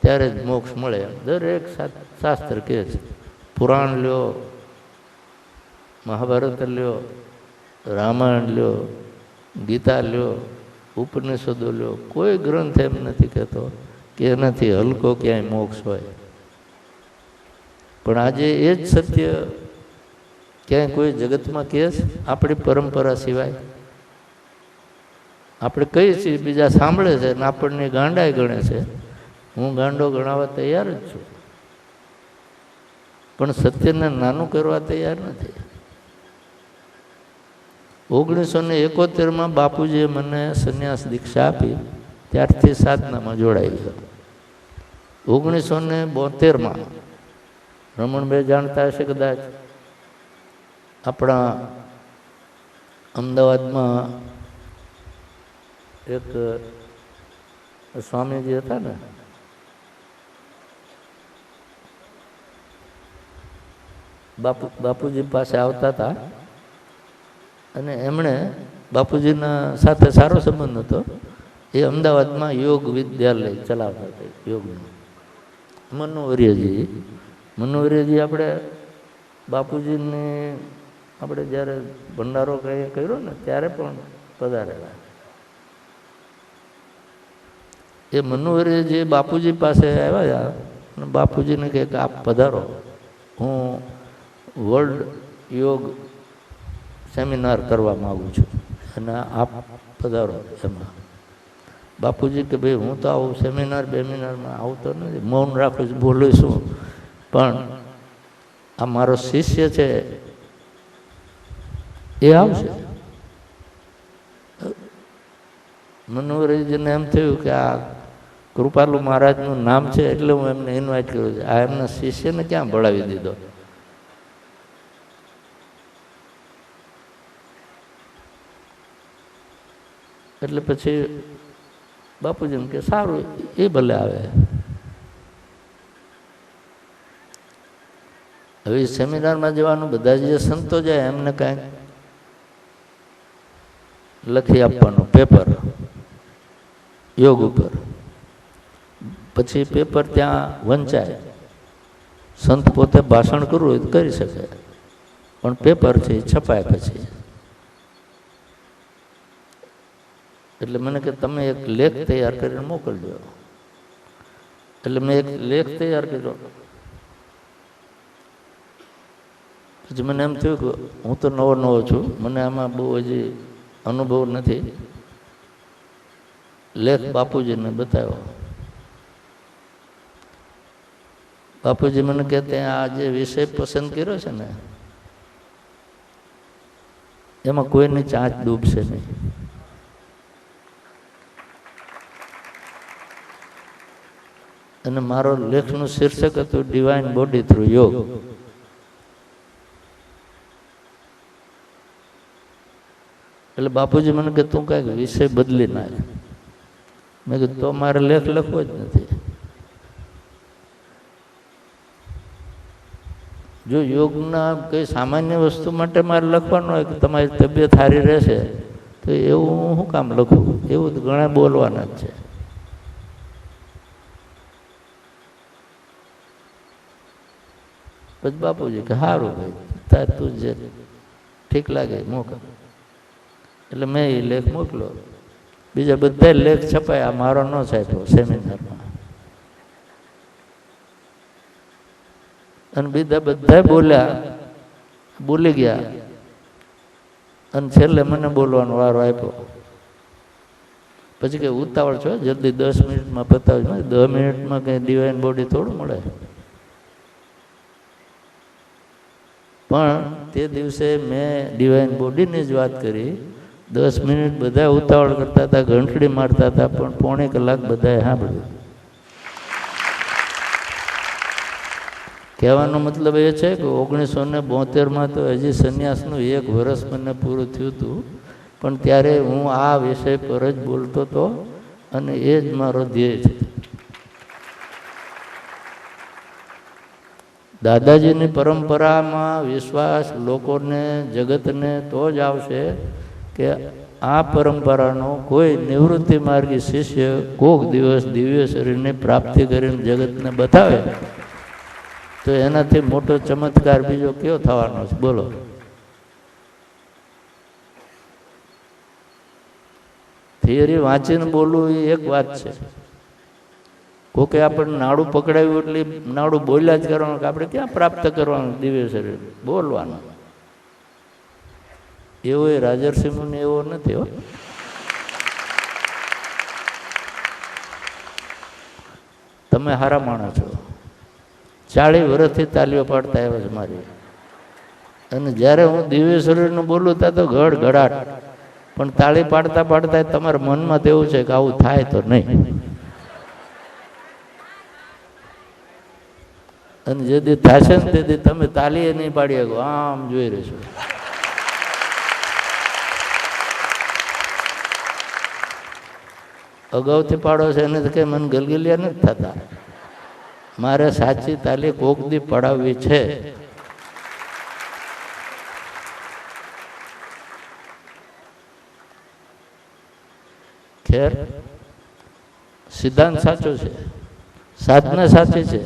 ત્યારે જ મોક્ષ મળે. દરેક શાસ્ત્ર કહે છે. પુરાણ લ્યો, મહાભારત લ્યો, રામાયણ લ્યો, ગીતા લ્યો, ઉપનિષદો લ્યો, કોઈ ગ્રંથ એમ નથી કહેતો કે એનાથી હલકો ક્યાંય મોક્ષ હોય. પણ આજે એ જ સત્ય ક્યાંય કોઈ જગતમાં કહે છે આપણી પરંપરા સિવાય? આપણે કહીએ છીએ, બીજા સાંભળે છે અને આપણને ગાંડાય ગણે છે. હું ગાંડો ગણાવવા તૈયાર જ છું, પણ સત્યને નાનું કરવા તૈયાર નથી. 1971માં બાપુજીએ મને સંન્યાસ દીક્ષા આપી, ત્યારથી સાધનામાં જોડાઈ ગયો. 1972માં રમણભાઈ જાણતા હશે કદાચ, આપણા અમદાવાદમાં એક સ્વામીજી હતા ને, બાપુજી પાસે આવતા હતા અને એમણે બાપુજીના સાથે સારો સંબંધ હતો. એ અમદાવાદમાં યોગ વિદ્યાલય ચલાવતા હતા, યોગનું. મનોહરીજી આપણે બાપુજીને આપણે જ્યારે ભંડારો કર્યો ને ત્યારે પણ પધારેલા. એ મનોહરીજી બાપુજી પાસે આવ્યા અને બાપુજીને કહે કે આપ પધારો, હું વર્લ્ડ યોગ સેમિનાર કરવા માગું છું અને આપ પધારો. એમાં બાપુજી કે ભાઈ હું તો આવું સેમિનારમાં આવતો નથી, મૌન રાખું છું, બોલું છું, પણ આ મારો શિષ્ય છે એ આવશે. મનોહરીજીને એમ થયું કે આ કૃપાલુ મહારાજનું નામ છે એટલે હું એમને ઇન્વાઇટ કરું છું. આ એમના શિષ્યને ક્યાં ભળાવી દીધો? એટલે પછી બાપુજી એમ કે સારું, એ ભલે આવે. હવે સેમિનારમાં જવાનું બધા જે સંતો જાય એમને કાંઈક લખી આપવાનું પેપર યોગ ઉપર. પછી પેપર ત્યાં વંચાય. સંત પોતે ભાષણ કરવું હોય તો કરી શકે, પણ પેપર છે એ છપાય પછી. એટલે મને કે તમે એક લેખ તૈયાર કરીને મોકલજો. એટલે મેં એક લેખ તૈયાર કર્યો. પછી મને એમ થયું કે હું તો નવો છું, મને આમાં બહુ હજી અનુભવ નથી. લેખ બાપુજીને બતાવ્યો. બાપુજી મને કહે આ જે વિષય પસંદ કર્યો છે ને એમાં કોઈની ચાંચ ડૂબશે નહીં. અને મારો લેખનું શીર્ષક હતું ડિવાઇન બોડી થ્રુ યોગ. એટલે બાપુજી મને કે તું કઈક વિષય બદલી નાખ. મેં કીધું તો મારે લેખ લખવો જ નથી. જો યોગના કઈ સામાન્ય વસ્તુ માટે મારે લખવાનું હોય કે તમારી તબિયત સારી રહેશે તો એવું હું શું કામ લખું? એવું તો ઘણા બોલવાના જ છે. પછી બાપુજી કે સારું ભાઈ તાર તું જે ઠીક લાગે મોકલ. એટલે મેં એ લેખ મોકલ્યો. બીજા બધા લેખ છપાયા, મારો ન છાપ્યો સેમિનારમાં. અને બીજા બધા બોલી ગયા. અને છેલ્લે મને બોલવાનો વારો આપ્યો. પછી કે ઉતાવળ છો, જલ્દી 10 મિનિટમાં પતાવજો. 10 મિનિટમાં કંઈ ડિવાઇન બોડી થોડું મળે. પણ તે દિવસે મેં ડિવાઇન બોડીની જ વાત કરી. 10 મિનિટ બધા ઉતાવળ કરતા હતા, ઘંટડી મારતા હતા, પણ પોણી કલાક બધાએ સાંભળ્યું. કહેવાનો મતલબ એ છે કે 1972માં તો હજી સંન્યાસનું 1 વર્ષ મને પૂરું થયું હતું, પણ ત્યારે હું આ વિષય પર જ બોલતો હતો અને એ જ મારો ધ્યેય છે. દાદાજીની પરંપરામાં વિશ્વાસ લોકોને, જગતને તો જ આવશે કે આ પરંપરાનો કોઈ નિવૃત્તિ માર્ગી શિષ્ય કોક દિવસ દિવ્ય શરીરની પ્રાપ્તિ કરીને જગતને બતાવે તો એનાથી મોટો ચમત્કાર બીજો કયો થવાનો છે? બોલો. થિયરી વાંચીને બોલવું એ એક વાત છે. કોકે આપણને નાડું પકડાવ્યું એટલે નાડું બોલ્યા જ કરવાનું કે આપણે ક્યાં પ્રાપ્ત કરવાનું દિવ્ય શરીર? બોલવાનું. એવો એ રાજર્ષિ મુનિ એવો નથી હો. તમે હારા માણસ છો. 40 વર્ષથી તાલીઓ પાડતા આવ્યા છે મારી. અને જ્યારે હું દિવ્ય શરીરનું બોલું ત્યાં તો ગડગડાટ, પણ તાળી પાડતા પાડતા તમારા મનમાં તો એવું છે કે આવું થાય તો નહીં. અને જે દી થશે ને તે દી તમે તાલીએ નહીં પાડી શકો, આમ જોઈ રહેશો. અગાઉથી પાડો છે એને તો કઈ મન ગલગલિયા નથી થતા. મારે સાચી તાલી કોક દી પડાવવી છે. ખેર સિદ્ધાંત સાચો છે, સાધના સાચી છે.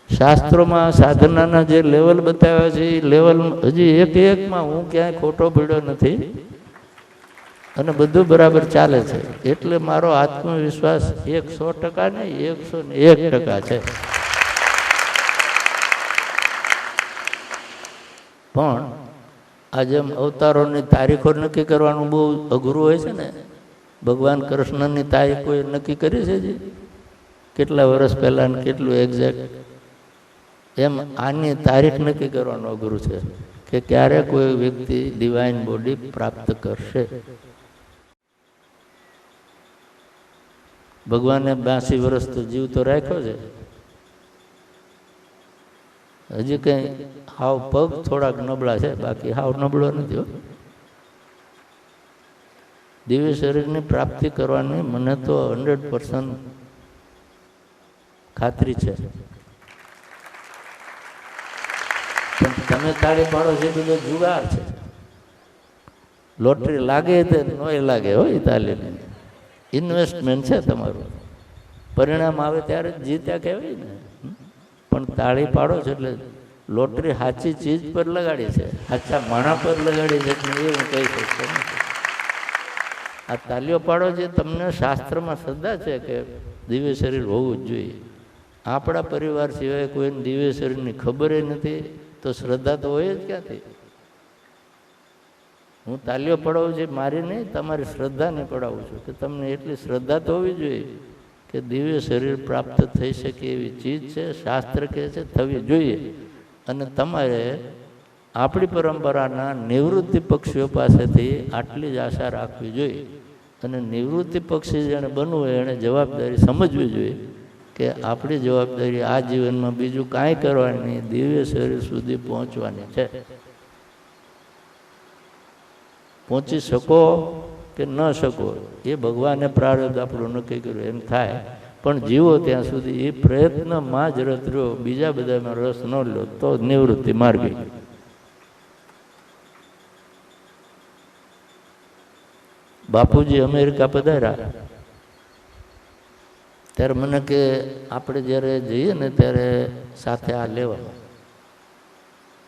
શાસ્ત્રોમાં સાધનાના જે લેવલ બતાવ્યા છે એ લેવલ હજી એકમાં હું ક્યાંય ખોટો ભીડ્યો નથી અને બધું બરાબર ચાલે છે. એટલે મારો આત્મવિશ્વાસ 100% નહીં, 101% છે. પણ આ જેમ અવતારોની તારીખો નક્કી કરવાનું બહુ અઘરું હોય છે ને, ભગવાન કૃષ્ણની તારીખ કોઈ નક્કી કરી છે જી કેટલા વર્ષ પહેલા ને કેટલું એક્ઝેક્ટ, એમ આની તારીખ નક્કી કરવાનું અઘરું છે કે ક્યારે કોઈ વ્યક્તિ ડિવાઇન બોડી પ્રાપ્ત કરશે. ભગવાને 82 વર્ષ તો જીવ તો રાખ્યો છે. હજી કઈ હાવ પગ થોડાક નબળા છે, બાકી હાવ નબળો નથી. દિવ્ય શરીરની પ્રાપ્તિ કરવાની મને તો 100% ખાતરી છે. તમે તાળી પાડો છે બધો જુગાર છે. લોટરી લાગે તો નોય લાગે હોય તાલીમ ઇન્વેસ્ટમેન્ટ છે તમારું, પરિણામ આવે ત્યારે જ જીત્યા કહેવાય ને. પણ તાળી પાડો છો એટલે લોટરી સાચી ચીજ પર લગાડી છે, સાચા માણા પર લગાડી છે એટલે એ હું કહી શકતો નથી. આ તાલીઓ પાડો જે તમને શાસ્ત્રમાં શ્રદ્ધા છે કે દિવ્ય શરીર હોવું જ જોઈએ. આપણા પરિવાર સિવાય કોઈને દિવ્ય શરીરની ખબર નથી તો શ્રદ્ધા તો હોય જ ક્યાંથી. હું તાલીઓ પડાવું છું મારી નહીં, તમારી શ્રદ્ધાને પડાવું છું કે તમને એટલી શ્રદ્ધા તો હોવી જોઈએ કે દિવ્ય શરીર પ્રાપ્ત થઈ શકે એવી ચીજ છે, શાસ્ત્ર કહે છે થવી જોઈએ. અને તમારે આપણી પરંપરાના નિવૃત્તિ પક્ષીઓ પાસેથી આટલી જ આશા રાખવી જોઈએ. અને નિવૃત્તિ પક્ષી જેણે બનવું હોય એણે જવાબદારી સમજવી જોઈએ કે આપણી જવાબદારી આ જીવનમાં બીજું કાંઈ કરવાની નહીં, દિવ્ય શરીર સુધી પહોંચવાની છે. પહોંચી શકો કે ન શકો એ ભગવાને પ્રારબ્ધ આપણું નક્કી કર્યું એમ થાય, પણ જીવો ત્યાં સુધી એ પ્રયત્નમાં જ રત રહ્યો, બીજા બધામાં રસ ન લો તો નિવૃત્તિ માર્ગી. બાપુજી અમેરિકા પધાર્યા ત્યારે મને કે આપણે જ્યારે જઈએ ને ત્યારે સાથે આ લેવાનું.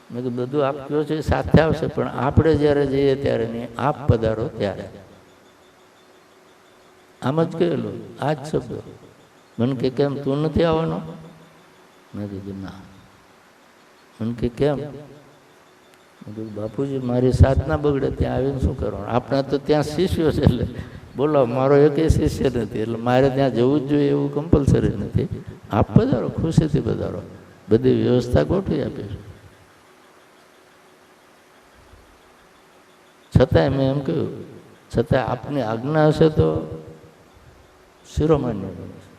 મેં કીધું બધું આપ કહો છો સાથે આવશે, પણ આપણે જ્યારે જઈએ ત્યારે નહીં, આપ પધારો ત્યારે. આમ જ કહેલું, આ જ શબ્દો. મને કે કેમ તું નથી આવવાનો? મેં કીધું ના. મને કે કેમ? મેં કીધું બાપુજી મારી સાધના બગડે, ત્યાં આવીને શું કરવાનું? આપણા તો ત્યાં શિષ્યો છે એટલે બોલો, મારો એકેય શિષ્ય નથી એટલે મારે ત્યાં જવું જ જોઈએ એવું કમ્પલસરી નથી. આપ પધારો, ખુશીથી પધારો, બધી વ્યવસ્થા ગોઠવી આપીશું. છતાંય મેં એમ કહ્યું, છતાં આપની આજ્ઞા હશે તો શિરોમાન્ય બનશે.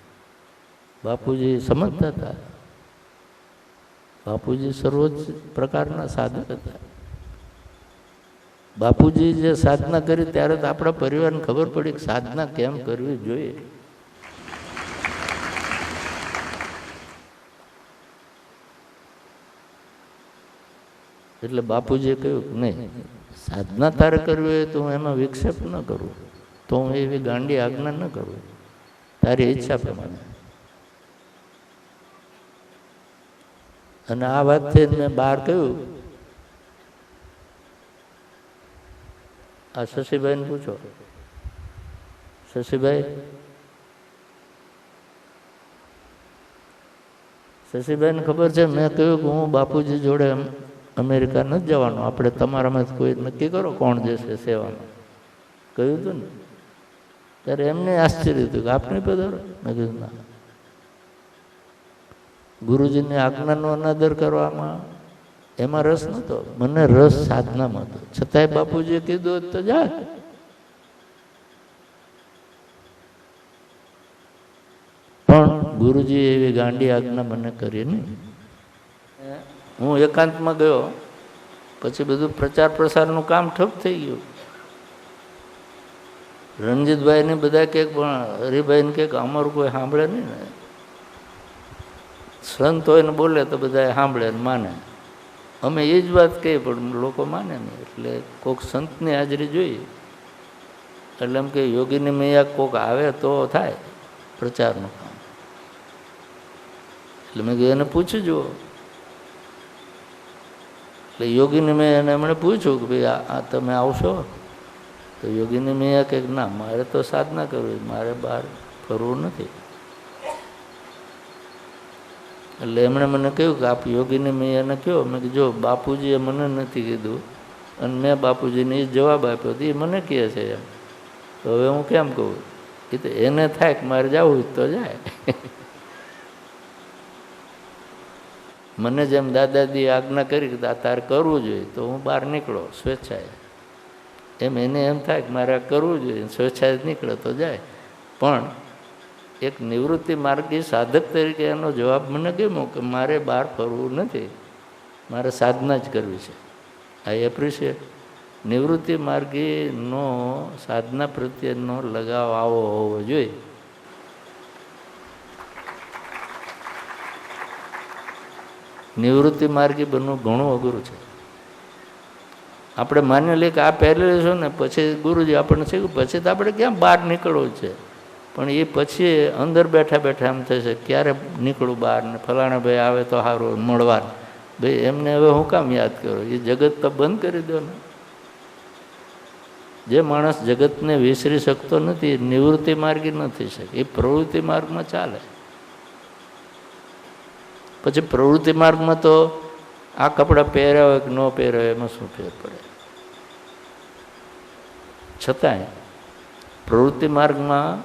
બાપુજી સમજતા હતા. બાપુજી સર્વોચ્ચ પ્રકારના સાધક હતા. બાપુજી જે સાધના કરી ત્યારે તો આપણા પરિવારને ખબર પડી કે સાધના કેમ કરવી જોઈએ. એટલે બાપુજીએ કહ્યું કે નહીં, સાધના તારે કરવી હોય તો હું એમાં વિક્ષેપ ન કરું, તો હું એવી ગાંડી આજ્ઞા ન કરું, તારી ઈચ્છા પ્રમાણે. અને આ વાતથી મેં બહાર કહ્યું, આ શશીભાઈને પૂછો. શશીભાઈને ખબર છે મેં કહ્યું કે હું બાપુજી જોડે અમેરિકા નથી જવાનું, આપણે તમારામાં કોઈ નક્કી કરો કોણ જશે સેવામાં. કહ્યું હતું ને ત્યારે એમને આશ્ચર્ય હતું કે આપને પધારો. મેં કીધું ના, ગુરુજીની આજ્ઞાનો અનાદર કરવામાં એમાં રસ નહોતો, મને રસ સાધનામાં હતો. છતાંય બાપુજીએ કીધું તો જા. પણ ગુરુજી એવી ગાંડી આજ્ઞા મને કરી નહીં. હું એકાંતમાં ગયો, પછી બધું પ્રચાર પ્રસારનું કામ ઠપ થઈ ગયું. રણજીતભાઈને બધા કે હરિભાઈને કે અમારું કોઈ સાંભળે નહીં ને, સંત હોય ને બોલે તો બધા સાંભળે ને માને. અમે એ જ વાત કહીએ પણ લોકો માને નહીં. એટલે કોઈક સંતની હાજરી જોઈએ. એટલે એમ કે યોગીની મૈયા કોઈક આવે તો થાય પ્રચારનું કામ. એટલે મેં કીધું એને પૂછી જુઓ. એટલે યોગીને મેં એને એમણે પૂછ્યું કે ભાઈ આ તમે આવશો? તો યોગીને મેં કે ના, મારે તો સાધના કરવી, મારે બહાર ફરવું નથી. એટલે એમણે મને કહ્યું કે આપ યોગીને મેં એને કહ્યું. મેં કીધું જો બાપુજીએ મને નથી કીધું અને મેં બાપુજીને એ જવાબ આપ્યો તો એ મને કહે છે એમ, તો હવે હું કેમ કહું? એ તો એને થાય કે મારે જવું તો જાય. મને જેમ દાદાજીએ આજ્ઞા કરી કે તારે કરવું જોઈએ તો હું બહાર નીકળો સ્વેચ્છાએ, એમ એને એમ થાય કે મારે આ કરવું જોઈએ, સ્વેચ્છાએ નીકળે તો જાય. પણ એક નિવૃત્તિ માર્ગી સાધક તરીકે એનો જવાબ મને ગમ્યો કે મારે બહાર ફરવું નથી, મારે સાધના જ કરવી છે. આઈ એપ્રિશિએટ. નિવૃત્તિ માર્ગીનો સાધના પ્રત્યેનો લગાવ આવો હોવો જોઈએ. નિવૃત્તિ માર્ગી બનવું ઘણું અઘરું છે. આપણે માની લઈએ કે આ પહેરેલું છે ને, પછી ગુરુજી આપણને શીખ્યું, પછી તો આપણે ક્યાં બહાર નીકળવું છે. પણ એ પછી અંદર બેઠા બેઠા એમ થશે ક્યારે નીકળું બહાર, ને ફલાણા ભાઈ આવે તો સારું મળવાનું. ભાઈ એમને હવે હું કામ યાદ કરો, એ જગત તો બંધ કરી દો ને. જે માણસ જગતને વિસરી શકતો નથી એ નિવૃત્તિ માર્ગી નથી શકે, એ પ્રવૃત્તિ માર્ગમાં ચાલે. પછી પ્રવૃત્તિ માર્ગમાં તો આ કપડાં પહેર્યા હોય કે ન પહેર્યા હોય એમાં શું ફેર પડે. છતાંય પ્રવૃત્તિ માર્ગમાં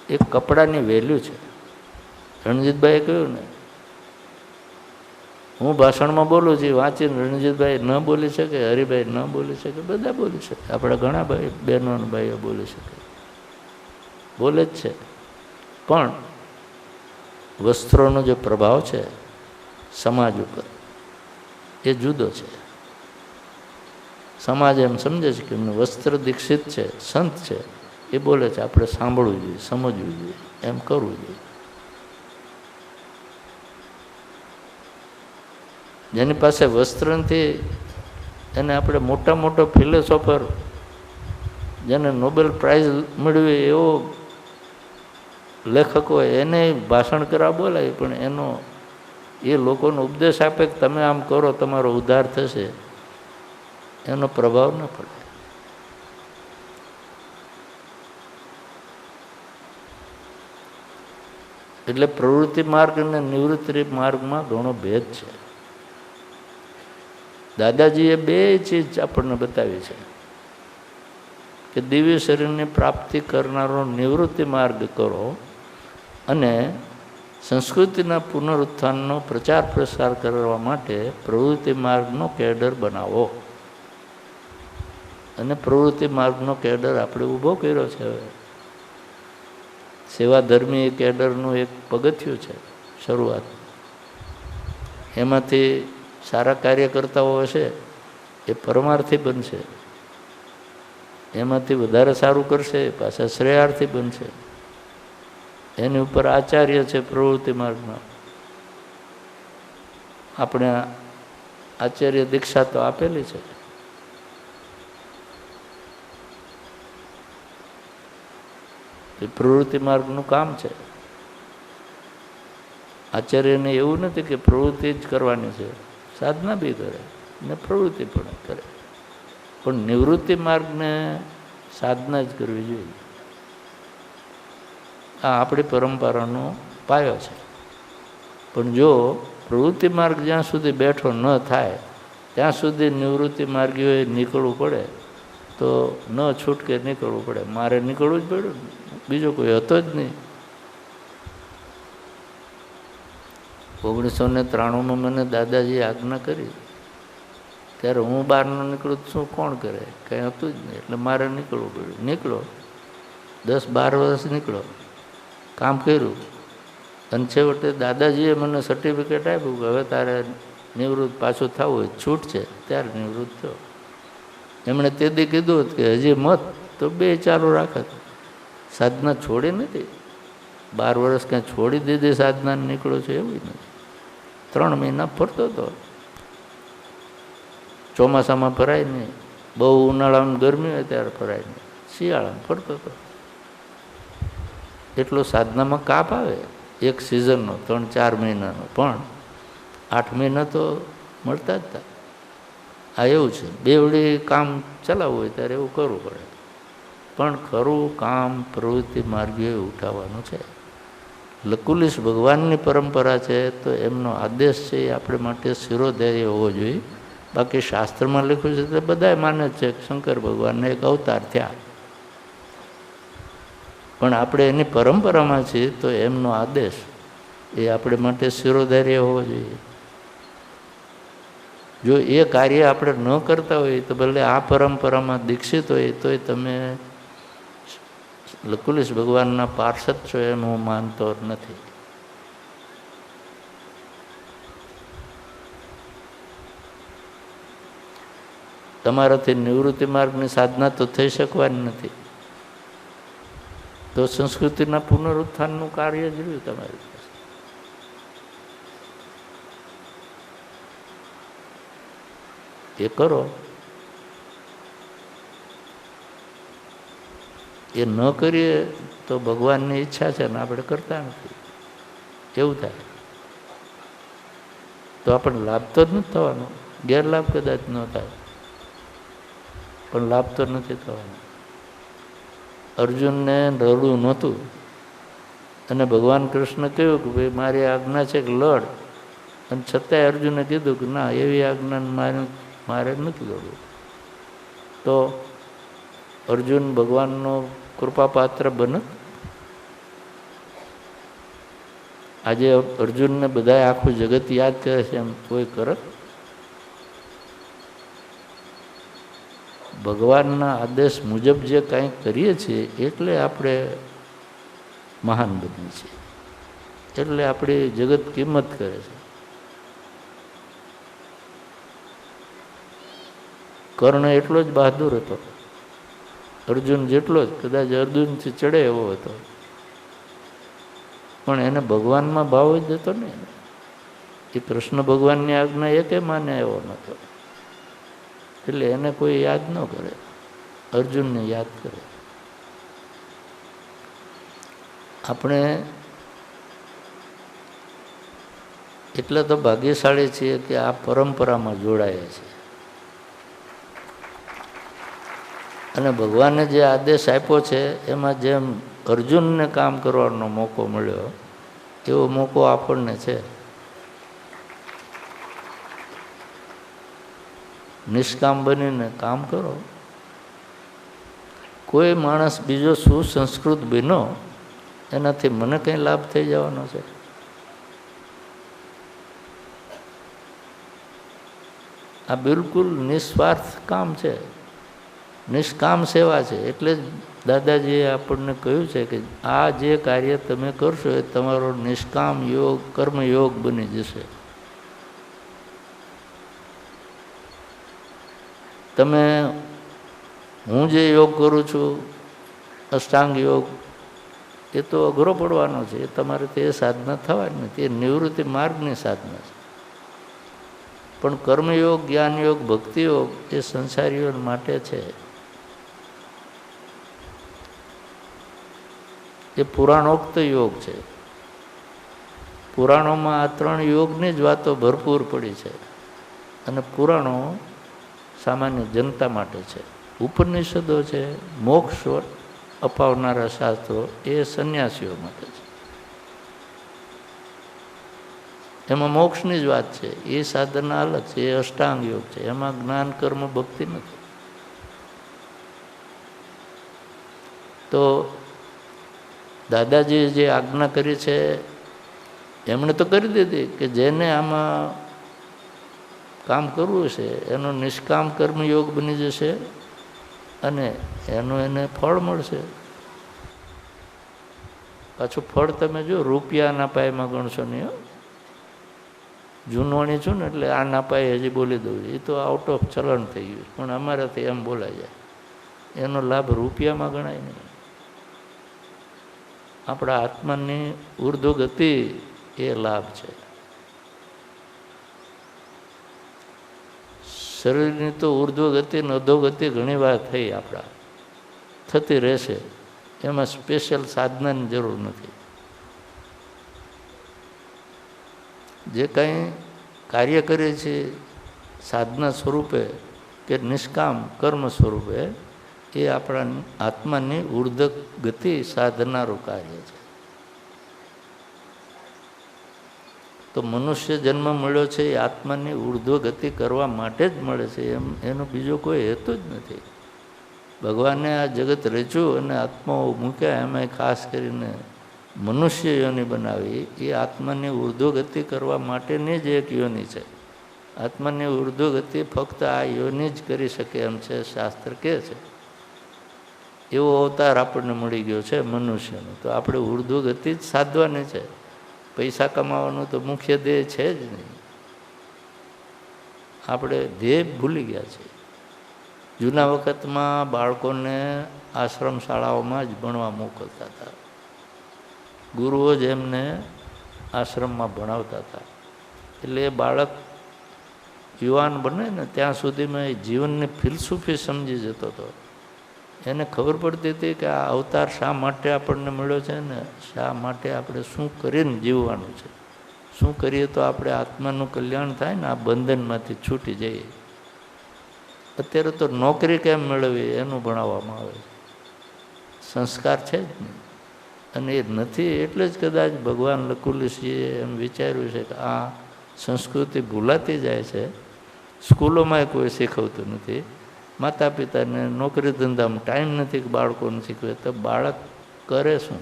એક કપડાની વેલ્યુ છે. રણજીતભાઈએ કહ્યું ને, હું ભાષણમાં બોલું છું, વાંચીને રણજીતભાઈ ન બોલી શકે, હરિભાઈ ન બોલી શકે, બધા બોલી શકે, આપણા ઘણા ભાઈ બહેનો અને ભાઈઓ બોલી શકે, બોલે જ છે. પણ વસ્ત્રોનો જે પ્રભાવ છે સમાજ ઉપર એ જુદો છે. સમાજ એમ સમજે છે કે એમને વસ્ત્ર દીક્ષિત છે, સંત છે, એ બોલે છે, આપણે સાંભળવું જોઈએ, સમજવું જોઈએ, એમ કરવું જોઈએ. જેની પાસે વસ્ત્ર નથી એને આપણે મોટા મોટો ફિલોસોફર જેને નોબેલ પ્રાઇઝ મળ્યું એવો લેખક હોય એને ભાષણ કરવા બોલાય, પણ એનો એ લોકોનો ઉપદેશ આપે કે તમે આમ કરો તમારો ઉદ્ધાર થશે, એનો પ્રભાવ ન પડે. એટલે પ્રવૃત્તિ માર્ગ અને નિવૃત્તિ માર્ગમાં ઘણો ભેદ છે. દાદાજીએ બે ચીજ આપણને બતાવી છે કે દિવ્ય શરીરની પ્રાપ્તિ કરનારો નિવૃત્તિ માર્ગ કરો અને સંસ્કૃતિના પુનરુત્થાનનો પ્રચાર પ્રસાર કરવા માટે પ્રવૃત્તિ માર્ગનો કેડર બનાવો. અને પ્રવૃત્તિ માર્ગનો કેડર આપણે ઊભો કર્યો છે. હવે સેવાધર્મી કેડરનું એક પગથિયું છે શરૂઆત. એમાંથી સારા કાર્યકર્તાઓ હશે એ પરમાર્થી બનશે, એમાંથી વધારે સારું કરશે પાછા શ્રેયાર્થી બનશે. એની ઉપર આચાર્ય છે પ્રવૃત્તિ માર્ગમાં. આપણે આચાર્ય દીક્ષા તો આપેલી છે. એ પ્રવૃત્તિ માર્ગનું કામ છે. આચાર્યને એવું નથી કે પ્રવૃત્તિ જ કરવાની છે, સાધના બી કરે ને પ્રવૃત્તિ પણ કરે, પણ નિવૃત્તિ માર્ગને સાધના જ કરવી જોઈએ. આ આપણી પરંપરાનો પાયો છે. પણ જો પ્રવૃત્તિ માર્ગ જ્યાં સુધી બેઠો ન થાય ત્યાં સુધી નિવૃત્તિ માર્ગીઓએ નીકળવું પડે તો ન છૂટકે નીકળવું પડે. મારે નીકળવું જ પડ્યું, બીજો કોઈ હતો જ નહીં. 1993માં મને દાદાજીએ આજ્ઞા કરી, ત્યારે હું બહાર ન નીકળું શું કોણ કરે, કંઈ હતું જ નહીં. એટલે મારે નીકળવું પડ્યું. નીકળો, 10-12 વર્ષ નીકળો, કામ કર્યું, અને છેવટે દાદાજીએ મને સર્ટિફિકેટ આપ્યું કે હવે તારે નિવૃત્ત પાછું થવું હોય, છૂટ છે, ત્યારે નિવૃત્ત થયો. એમણે તે દી કીધું કે હજી મત તો 2 ચાલુ રાખત, સાધના છોડી નથી. 12 વર્ષ કાંઈ છોડી દીધી સાધનાને નીકળો છે એવું નથી. 3 મહિના ફરતો હતો. ચોમાસામાં ફરાય નહીં, બહુ ઉનાળામાં ગરમી હોય ત્યારે ફરાય નહીં, શિયાળામાં ફરતો હતો. એટલો સાધનામાં કાપ આવે એક સિઝનનો, 3-4 મહિનાનો, પણ 8 મહિના તો મળતા જ હતા. આ એવું છે, બેવડી કામ ચલાવવું હોય ત્યારે એવું કરવું પડે. પણ ખરું કામ પ્રવૃત્તિ માર્ગીએ ઉઠાવવાનું છે. લકુલિશ ભગવાનની પરંપરા છે તો એમનો આદેશ છે એ આપણે માટે શિરોધેર્ય હોવો જોઈએ. બાકી શાસ્ત્રમાં લખ્યું છે તો બધાએ માને જ છે કે શંકર ભગવાનને એક અવતાર થયા, પણ આપણે એની પરંપરામાં છીએ તો એમનો આદેશ એ આપણે માટે શિરોધેર્ય હોવો જોઈએ. જો એ કાર્ય આપણે ન કરતા હોઈએ તો ભલે આ પરંપરામાં દીક્ષિત હોય તોય તમે લકુલિશ ભગવાનના પાર્ષદ છો એમ હું માનતો નથી. તમારાથી નિવૃત્તિ માર્ગની સાધના તો થઈ શકવાની નથી, તો સંસ્કૃતિના પુનરુત્થાનનું કાર્ય જ રહ્યું તમારી પાસે. એ કરો એ ન કરીએ તો ભગવાનની ઈચ્છા છે ને આપણે કરતા નથી, એવું થાય તો આપણને લાભ તો જ નથી થવાનો. ગેરલાભ કદાચ ન થાય પણ લાભ તો નથી થવાનો. અર્જુનને રડવું નહોતું અને ભગવાન કૃષ્ણ કહ્યું કે ભાઈ મારી આજ્ઞા છે કે લડ, અને છતાંય અર્જુને કીધું કે ના, એવી આજ્ઞા મારે નથી લડવું. તો અર્જુન ભગવાનનો કૃપાપાત્ર બને. આજે અર્જુનને બધા આખું જગત યાદ કરે છે, એમ કોઈ કરે? ભગવાનના આદેશ મુજબ જે કાંઈ કરીએ છીએ એટલે આપણે મહાન બનીએ છીએ, એટલે આપણી જગત કિંમત કરે છે. કર્ણ એટલો જ બહાદુર હતો, અર્જુન જેટલો જ, કદાચ અર્જુનથી ચડે એવો હતો, પણ એને ભગવાનમાં ભાવ જ હતો ને. એ કૃષ્ણ ભગવાનની આજ્ઞા એકે માને એવો નહોતો, એટલે એને કોઈ યાદ ન કરે, અર્જુનને યાદ કરે. આપણે એટલે તો ભાગ્યશાળી છીએ કે આ પરંપરામાં જોડાયા છીએ, અને ભગવાને જે આદેશ આપ્યો છે એમાં જેમ અર્જુનને કામ કરવાનો મોકો મળ્યો એવો મોકો આપણને છે. નિષ્કામ બનીને કામ કરો. કોઈ માણસ બીજો સુસંસ્કૃત બન્યો એનાથી મને કંઈ લાભ થઈ જવાનો છે? આ બિલકુલ નિસ્વાર્થ કામ છે, નિષ્કામ સેવા છે. એટલે જ દાદાજીએ આપણને કહ્યું છે કે આ જે કાર્ય તમે કરશો એ તમારો નિષ્કામ યોગ, કર્મયોગ બની જશે. તમે, હું જે યોગ કરું છું, અષ્ટાંગ યોગ, એ તો અઘરો પડવાનો છે, એ તમારે તે સાધના થવાની નથી, એ નિવૃત્તિ માર્ગની સાધના છે. પણ કર્મયોગ, જ્ઞાનયોગ, ભક્તિયોગ એ સંસારીઓ માટે છે. એ પુરાણોક્ત યોગ છે. પુરાણોમાં આ 3 યોગની જ વાતો ભરપૂર પડી છે, અને પુરાણો સામાન્ય જનતા માટે છે. ઉપનિષદો છે, મોક્ષ અપાવનારા શાસ્ત્રો, એ સંન્યાસીઓ માટે છે. એમાં મોક્ષની જ વાત છે, એ સાધના અલગ છે, એ અષ્ટાંગ યોગ છે, એમાં જ્ઞાન, કર્મ, ભક્તિ નથી. તો દાદાજીએ જે આજ્ઞા કરી છે એમણે તો કરી દીધી કે જેને આમાં કામ કરવું છે એનો નિષ્કામ કર્મયોગ બની જશે અને એનું એને ફળ મળશે. પાછું ફળ તમે જો રૂપિયાના પાયમાં ગણશો નહીં. જૂનવાણી છું ને એટલે આ ના પાયે હજી બોલી દઉં છું, એ તો આઉટ ઓફ ચલણ થઈ ગયું, પણ અમારાથી એમ બોલાય જાય. એનો લાભ રૂપિયામાં ગણાય નહીં. આપણા આત્માની ઉર્ધ્વ ગતિ એ લાભ છે. શરીરની તો ઉર્ધ્વ ગતિ ને અધોગતિ ઘણી વાર થઈ, આપણા થતી રહેશે, એમાં સ્પેશિયલ સાધનાની જરૂર નથી. જે કંઈ કાર્ય કરીએ છીએ સાધના સ્વરૂપે કે નિષ્કામ કર્મ સ્વરૂપે, એ આપણા આત્માની ઉર્ધ્વ ગતિ સાધનારું કાર્ય છે. તો મનુષ્ય જન્મ મળ્યો છે એ આત્માની ઉર્ધ્વ ગતિ કરવા માટે જ મળે છે, એનો બીજો કોઈ હેતુ જ નથી. ભગવાને આ જગત રચ્યું અને આત્માઓ મૂક્યા, એમાં ખાસ કરીને મનુષ્ય યોનિ બનાવી, એ આત્માની ઉર્ધ્વ ગતિ કરવા માટેની જ એક યોનિ છે. આત્માની ઉર્ધ્વ ગતિ ફક્ત આ યોનિ જ કરી શકે એમ છે, શાસ્ત્ર કહે છે. એવો અવતાર આપણને મળી ગયો છે મનુષ્યનો, તો આપણે ઉર્ધ્વ ગતિ જ સાધવાની છે. પૈસા કમાવાનું તો મુખ્ય ધ્યેય છે જ નહીં. આપણે ધ્યેય ભૂલી ગયા છીએ. જૂના વખતમાં બાળકોને આશ્રમ શાળાઓમાં જ ભણવા મોકલતા હતા. ગુરુઓ જ એમને આશ્રમમાં ભણાવતા હતા. એટલે એ બાળક યુવાન બને ને ત્યાં સુધીમાં એ જીવનની ફિલસૂફી સમજી જતો હતો. એને ખબર પડતી હતી કે આ અવતાર શા માટે આપણને મળ્યો છે ને શા માટે આપણે શું કરીને જીવવાનું છે, શું કરીએ તો આપણે આત્માનું કલ્યાણ થાય ને આ બંધનમાંથી છૂટી જઈએ. અત્યારે તો નોકરી કેમ મેળવવી એનું ભણાવવામાં આવે છે. સંસ્કાર છે જ નહીં. અને એ નથી એટલે જ કદાચ ભગવાન લકુલિશજીએ એમ વિચાર્યું છે કે આ સંસ્કૃતિ ભૂલાતી જાય છે, સ્કૂલોમાં કોઈ શીખવતું નથી, માતા પિતાને નોકરી ધંધામાં ટાઈમ નથી કે બાળકોને શીખવે, તો બાળક કરે શું?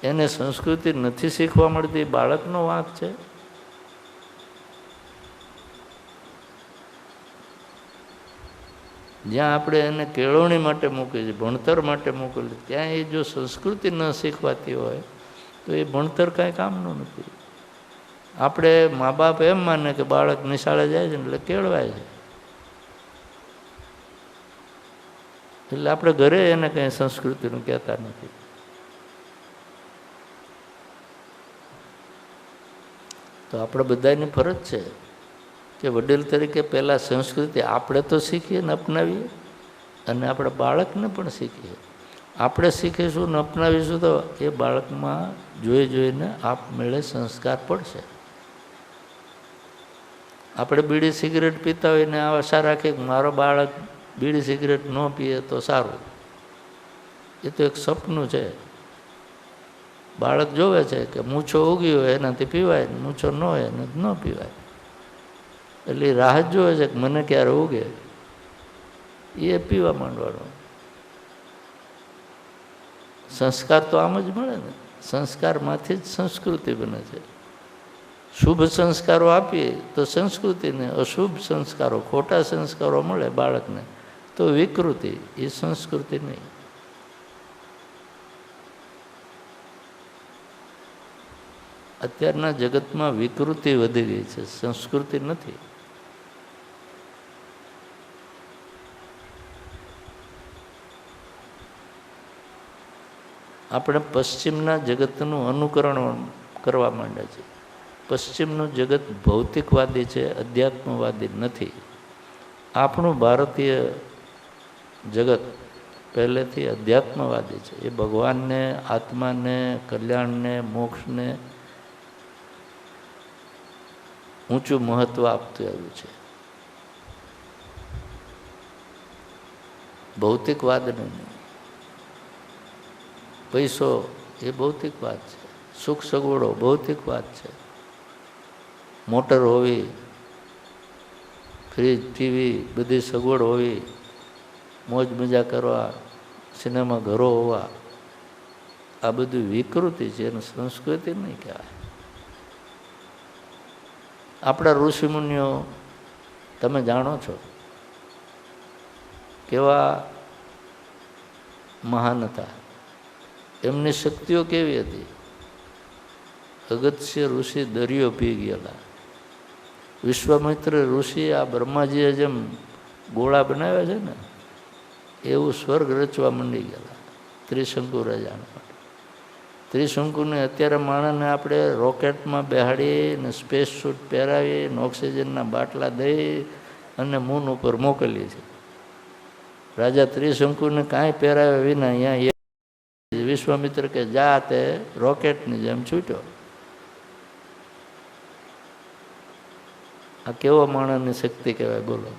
એને સંસ્કૃતિ નથી શીખવા મળતી, બાળકનો વાંક છે. જ્યાં આપણે એને કેળવણી માટે મૂકી છે, ભણતર માટે મોકલી, ત્યાં એ જો સંસ્કૃતિ ન શીખવાતી હોય તો એ ભણતર કાંઈ કામનું નથી. આપણે મા બાપ એમ માને કે બાળક નિશાળે જાય છે એટલે કેળવાય છે, એટલે આપણે ઘરે એને કંઈ સંસ્કૃતિનું કહેતા નથી. તો આપણે બધાની ફરજ છે કે વડીલ તરીકે પહેલાં સંસ્કૃતિ આપણે તો શીખીએ ને અપનાવીએ, અને આપણે બાળકને પણ શીખીએ. આપણે શીખીશું ને અપનાવીશું તો એ બાળકમાં જોઈ જોઈને આપમેળે સંસ્કાર પડશે. આપણે બીડી સિગરેટ પીતા હોય ને આશા રાખીએ કે મારો બાળક બીડી સિગરેટ ન પીએ તો સારું, એ તો એક સપનું છે. બાળક જોવે છે કે મૂછો ઉગી હોય એનાથી પીવાય, મૂછો ન હોય એને ન પીવાય, એટલે એ રાહ જ જોવે છે કે મને ક્યારે ઉગે એ પીવા માંડવાનો. સંસ્કાર તો આમ જ મળે ને, સંસ્કારમાંથી જ સંસ્કૃતિ બને છે. શુભ સંસ્કારો આપીએ તો સંસ્કૃતિને, અશુભ સંસ્કારો ખોટા સંસ્કારો મળે બાળકને તો વિકૃતિ, એ સંસ્કૃતિ નહીં. અત્યારના જગતમાં વિકૃતિ વધી ગઈ છે, સંસ્કૃતિ નથી. આપણે પશ્ચિમના જગતનું અનુકરણ કરવા માંડ્યા છે. પશ્ચિમનું જગત ભૌતિકવાદી છે, અધ્યાત્મવાદી નથી. આપણું ભારતીય જગત પહેલેથી અધ્યાત્મવાદી છે. એ ભગવાનને, આત્માને, કલ્યાણને, મોક્ષને ઊંચું મહત્વ આપતું આવ્યું છે, ભૌતિકવાદને નહીં. પૈસો એ ભૌતિકવાદ છે, સુખ સગવડો ભૌતિકવાદ છે. મોટર હોવી, ફ્રીજ, ટીવી, બધી સગવડ હોવી, મોજ મજા કરવા, સિનેમા ઘરો હોવા, આ બધું વિકૃતિ છે, એનું સંસ્કૃતિ નહીં કહેવાય. આપણા ઋષિમુનિઓ તમે જાણો છો કેવા મહાન હતા, એમની શક્તિઓ કેવી હતી. અગત્ય ઋષિ દરિયો પી ગયેલા. વિશ્વામિત્ર ઋષિ આ બ્રહ્માજીએ જેમ ગોળા બનાવ્યા છે ને એવું સ્વર્ગ રચવા માંડી ગયેલા ત્રિશંકુ રાજાને માટે. ત્રિશંકુને અત્યારે માણસને આપણે રોકેટમાં બેહાડી ને સ્પેસ સૂટ પહેરાવી ને ઓક્સિજનના બાટલા દઈ અને મૂન ઉપર મોકલીએ છીએ. રાજા ત્રિશંકુને કાંઈ પહેરાવ્યા વિના અહીંયા વિશ્વામિત્ર કે જા તે રોકેટની જેમ છૂટ્યો. આ કેવો માણસની શક્તિ કહેવાય બોલો.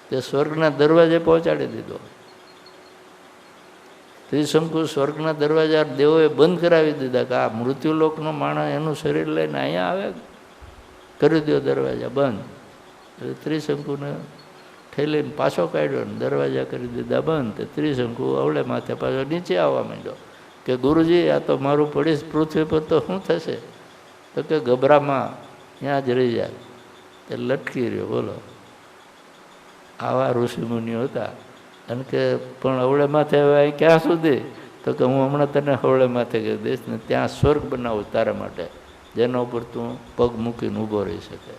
તે સ્વર્ગના દરવાજે પહોંચાડી દીધો. ત્રિશંકુ સ્વર્ગના દરવાજા દેવોએ બંધ કરાવી દીધા કે આ મૃત્યુલોકનો માણસ એનું શરીર લઈને અહીંયા આવે, કરી દો દરવાજા બંધ. એટલે ત્રિશંકુને ઠેલીને પાછો કાઢ્યો ને દરવાજા કરી દીધા બંધ. તે ત્રિશંકુ અવળે માથે પાછો નીચે આવવા માંડ્યો કે ગુરુજી આ તો મારું પડીશ પૃથ્વી પર તો શું થશે? તો કે ગભરામાં ત્યાં જ રહી જાય. તે લટકી રહ્યો બોલો. આવા ઋષિમુનિઓ હતા. અને કે પણ હવળે માથે હવે ક્યાં સુધી? તો કે હું હમણાં તને હવળે માથે કહી દઈશ ને ત્યાં સ્વર્ગ બનાવું તારા માટે, જેના ઉપર તું પગ મૂકીને ઊભો રહી શકે.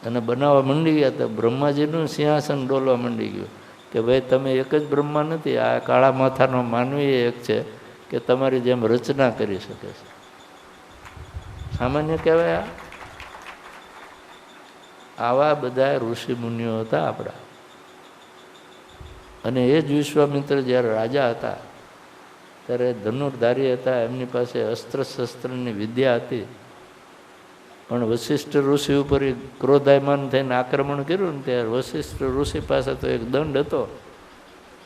અને બનાવવા માંડી ગયા તો બ્રહ્માજીનું સિંહાસન ડોલવા માંડી ગયું કે ભાઈ તમે એક જ બ્રહ્મા નથી, આ કાળા માથાનો માનવી એક છે કે તમારી જેમ રચના કરી શકે છે. સામાન્ય કહેવાય આવા બધા ઋષિ મુનિઓ હતા આપણા. અને એ જ વિશ્વામિત્ર જ્યારે રાજા હતા ત્યારે ધનુર્ધારી હતા, એમની પાસે અસ્ત્ર શસ્ત્રની વિદ્યા હતી. પણ વશિષ્ઠ ઋષિ ઉપર ક્રોધાયમાન થઈને આક્રમણ કર્યું ને ત્યારે વશિષ્ઠ ઋષિ પાસે તો એક દંડ હતો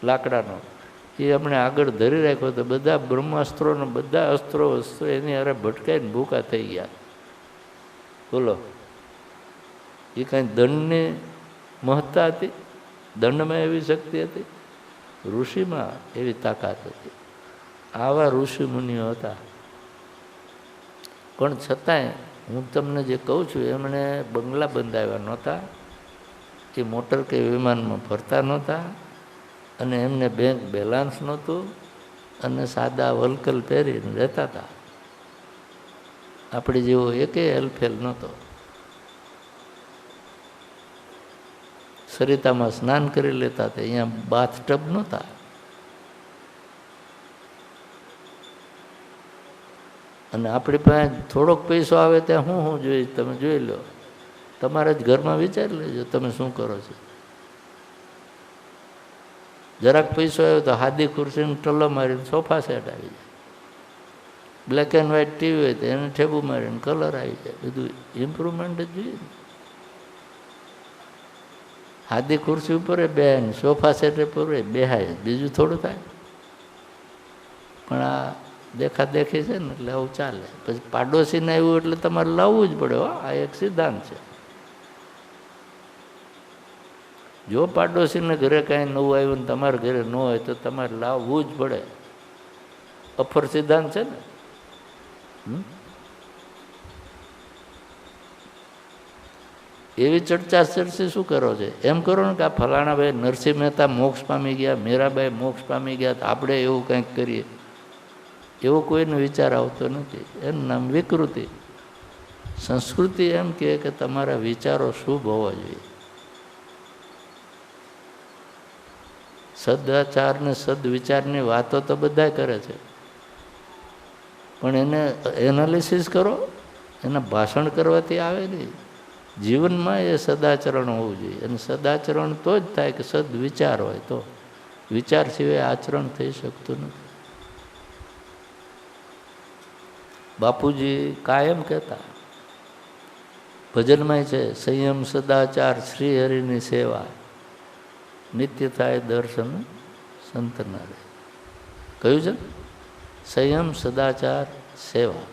લાકડાનો, એ આપણે આગળ ધરી રાખ્યો તો બધા બ્રહ્માસ્ત્રોને બધા અસ્ત્રો એની હારે ભટકાઈને ભૂકા થઈ ગયા. બોલો, એ કાંઈ દંડની મહત્તા હતી? દંડમાં એવી શક્તિ હતી? ઋષિમાં એવી તાકાત હતી. આવા ઋષિ મુનિઓ હતા. પણ છતાંય હું તમને જે કહું છું, એમણે બંગલા બંધાવ્યા નહોતા, એ મોટર કે વિમાનમાં ફરતા નહોતા, અને એમને બેંક બેલેન્સ નહોતું, અને સાદા વલકલ પહેરીને રહેતા હતા. આપણે જેવો એકેય હેલફેલ નહોતો. સરિતામાં સ્નાન કરી લેતા હતા, અહીંયા બાથટબ નહોતા. અને આપણી પાસે થોડોક પૈસો આવે ત્યાં હું જોઈએ તમે જોઈ લો. તમારા જ ઘરમાં વિચારી લેજો તમે શું કરો છો. જરાક પૈસો આવ્યો તો હાદી ખુરશીને ટલ્લો મારીને સોફા સેટ આવી જાય. બ્લેક એન્ડ વ્હાઇટ ટીવી હોય તો એને ઠેબુ મારીને કલર આવી જાય. બધું ઇમ્પ્રુવમેન્ટ જ જોઈએ ને. હાદી ખુરશી ઉપર બેન, સોફા સેટ ઉપર બેહાય, બીજું થોડું થાય. પણ આ દેખાદેખી છે ને એટલે આવું ચાલે. પછી પાડોશીને આવ્યું એટલે તમારે લાવવું જ પડે. આ એક સિદ્ધાંત છે. જો પાડોશીને ઘરે કાંઈ નવું આવ્યું ને તમારા ઘરે ન હોય તો તમારે લાવવું જ પડે. અફર સિદ્ધાંત છે ને. એવી ચર્ચા ચર્ચી શું કરો છે? એમ કરો ને કે આ ફલાણા ભાઈ નરસિંહ મહેતા મોક્ષ પામી ગયા, મીરાબાઈ મોક્ષ પામી ગયા, તો આપણે એવું કંઈક કરીએ. એવો કોઈનો વિચાર આવતો નથી. એનું નામ વિકૃતિ. સંસ્કૃતિ એમ કહે કે તમારા વિચારો શુભ હોવા જોઈએ. સદાચાર ને સદવિચારની વાતો તો બધા કરે છે, પણ એને એનાલિસિસ કરો. એના ભાષણ કરવાથી આવે નહીં. જીવનમાં એ સદાચરણ હોવું જોઈએ. અને સદાચરણ તો જ થાય કે સદવિચાર હોય તો. વિચાર સિવાય આચરણ થઈ શકતું નથી. બાપુજી કાયમ કહેતા, ભજનમાં છે, સંયમ સદાચાર શ્રી હરિની સેવા, નિત્ય થાય દર્શન સંતના રે. કહ્યું છે સંયમ સદાચાર સેવા.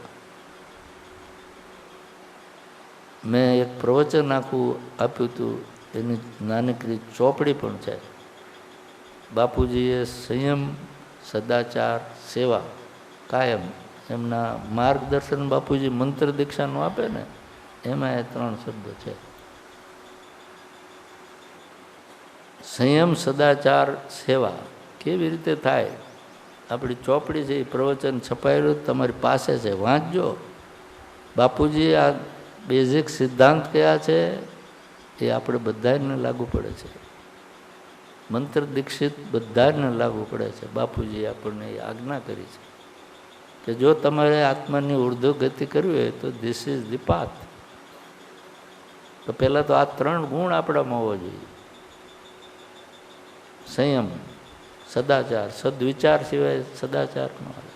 મેં એક પ્રવચન આખું આપ્યું હતું, એની નાનકડી ચોપડી પણ છે. બાપુજીએ સંયમ સદાચાર સેવા કાયમ, એમના માર્ગદર્શન બાપુજી મંત્ર દીક્ષાનું આપે ને, એમાં એ 3 શબ્દ છે. સંયમ સદાચાર સેવા કેવી રીતે થાય? આપણી ચોપડી છે, એ પ્રવચન છપાયેલું તમારી પાસે છે, વાંચજો. બાપુજી આ બેઝિક સિદ્ધાંત કયા છે એ આપણે બધાને લાગુ પડે છે. મંત્ર દીક્ષિત બધાને લાગુ પડે છે. બાપુજીએ આપણને એ આજ્ઞા કરી છે કે જો તમારે આત્માની ઉર્ધ્વ ગતિ કરવી હોય તો ધીસ ઇઝ ધી પાથ. તો પહેલાં તો આ 3 ગુણ આપણામાં હોવો જોઈએ. સંયમ, સદાચાર, સદવિચાર સિવાય સદાચાર ન આવે,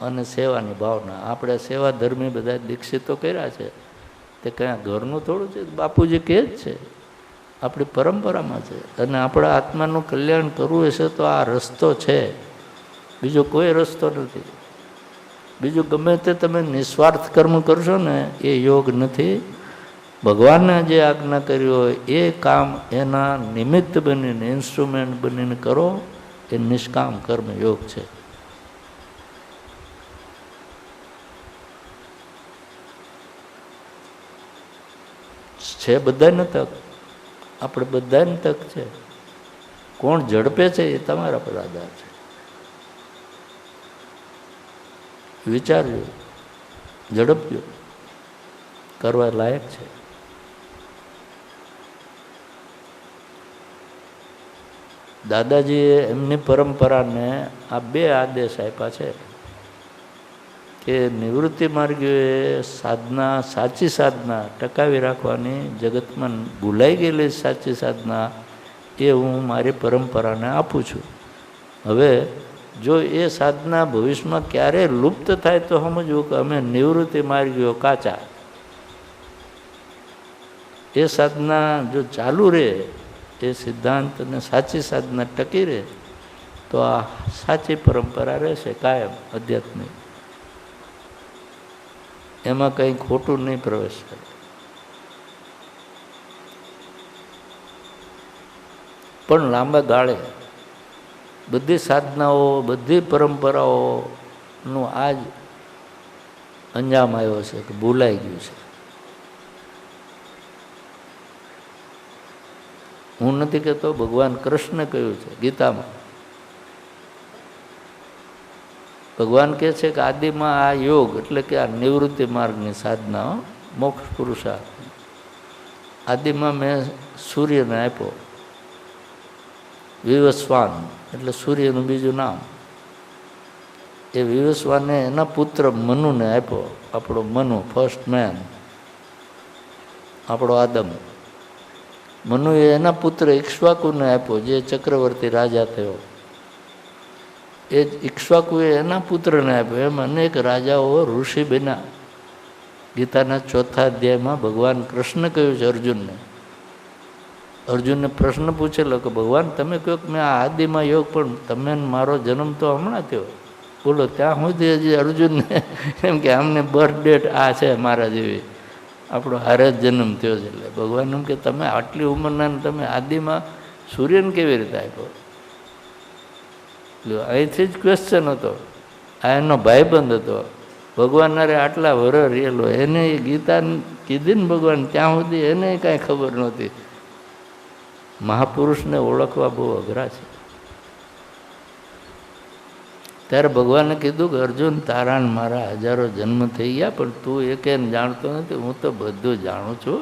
અને સેવાની ભાવના. આપણે સેવા ધર્મી બધા દીક્ષિતો કર્યા છે, તે કયા ઘરનું થોડું છે. બાપુજી કહે જ છે, આપણી પરંપરામાં છે. અને આપણા આત્માનું કલ્યાણ કરવું હશે તો આ રસ્તો છે, બીજો કોઈ રસ્તો નથી. બીજું ગમે તે તમે નિસ્વાર્થ કર્મ કરશો ને એ યોગ નથી. ભગવાનને જે આજ્ઞા કરી હોય એ કામ એના નિમિત્ત બનીને, ઇન્સ્ટ્રુમેન્ટ બનીને કરો, એ નિષ્કામ કર્મ યોગ છે. છે બધાને તક, આપણે બધાને તક છે. કોણ ઝડપે છે એ તમારા પર આધાર છે. વિચારજો, ઝડપજો, કરવા લાયક છે. દાદાજીએ એમની પરંપરાને આ 2 આદેશ આપ્યા છે કે નિવૃત્તિ માર્ગીઓએ સાધના, સાચી સાધના ટકાવી રાખવાની, જગતમાં ભૂલાઈ ગયેલી સાચી સાધના એ હું મારી પરંપરાને આપું છું. હવે જો એ સાધના ભવિષ્યમાં ક્યારે લુપ્ત થાય તો સમજવું કે અમે નિવૃત્તિ માર્ગીઓ કાચા. એ સાધના જો ચાલુ રહે, એ સિદ્ધાંત અને સાચી સાધના ટકી રહે તો આ સાચી પરંપરા રહેશે કાયમ અધ્યાત્મિક. એમાં કંઈ ખોટું નહીં પ્રવેશ કરે. પણ લાંબા ગાળે બધી સાધનાઓ, બધી પરંપરાઓનું આ જ અંજામ આવ્યો છે કે ભૂલાઈ ગયું છે. હું નથી કહેતો, ભગવાન કૃષ્ણ કહ્યું છે ગીતામાં. ભગવાન કહે છે કે આદિમાં આ યોગ એટલે કે આ નિવૃત્તિ માર્ગની સાધના, મોક્ષ પુરુષાર્થ, આદિમાં મેં સૂર્યને આપ્યો. વિવસ્વાન એટલે સૂર્યનું બીજું નામ. એ વિવસ્વાને એના પુત્ર મનુને આપ્યો. આપણો મનુ, ફર્સ્ટ મેન, આપણો આદમ. મનુએ એના પુત્ર ઇક્ષ્વાકુને આપ્યો, જે ચક્રવર્તી રાજા થયો. એ જ ઇક્ષ્વાકુએ એના પુત્રને આપ્યો. એમ અનેક રાજાઓ, ઋષિ બન્યા. ગીતાના 4થા અધ્યાયમાં ભગવાન કૃષ્ણ કહ્યું છે અર્જુનને. અર્જુનને પ્રશ્ન પૂછેલો કે ભગવાન તમે કહો કે મેં આ આદિમાં યોગ, પણ તમે મારો જન્મ તો હમણાં થયો. બોલો ત્યાં સુધી હજી અર્જુનને એમ કે આમને બર્થ ડેટ આ છે મારા જેવી, આપણો હારે જ જન્મ થયો છે. એટલે ભગવાન એમ કે તમે આટલી ઉંમરના તમે આદિમાં સૂર્યને કેવી રીતે આપ્યો? અહીંથી જ ક્વેશ્ચન હતો. આ એનો ભાઈબંધ હતો. ભગવાન અરે આટલા વર રહેલો, એને ગીતા કીધી ને ભગવાન, ત્યાં સુધી એને કાંઈ ખબર નહોતી. મહાપુરુષને ઓળખવા બહુ અઘરા છે. ત્યારે ભગવાને કીધું કે અર્જુન, તારા ને મારા હજારો જન્મ થઈ ગયા, પણ તું એકેને જાણતો નથી. હું તો બધું જાણું છું.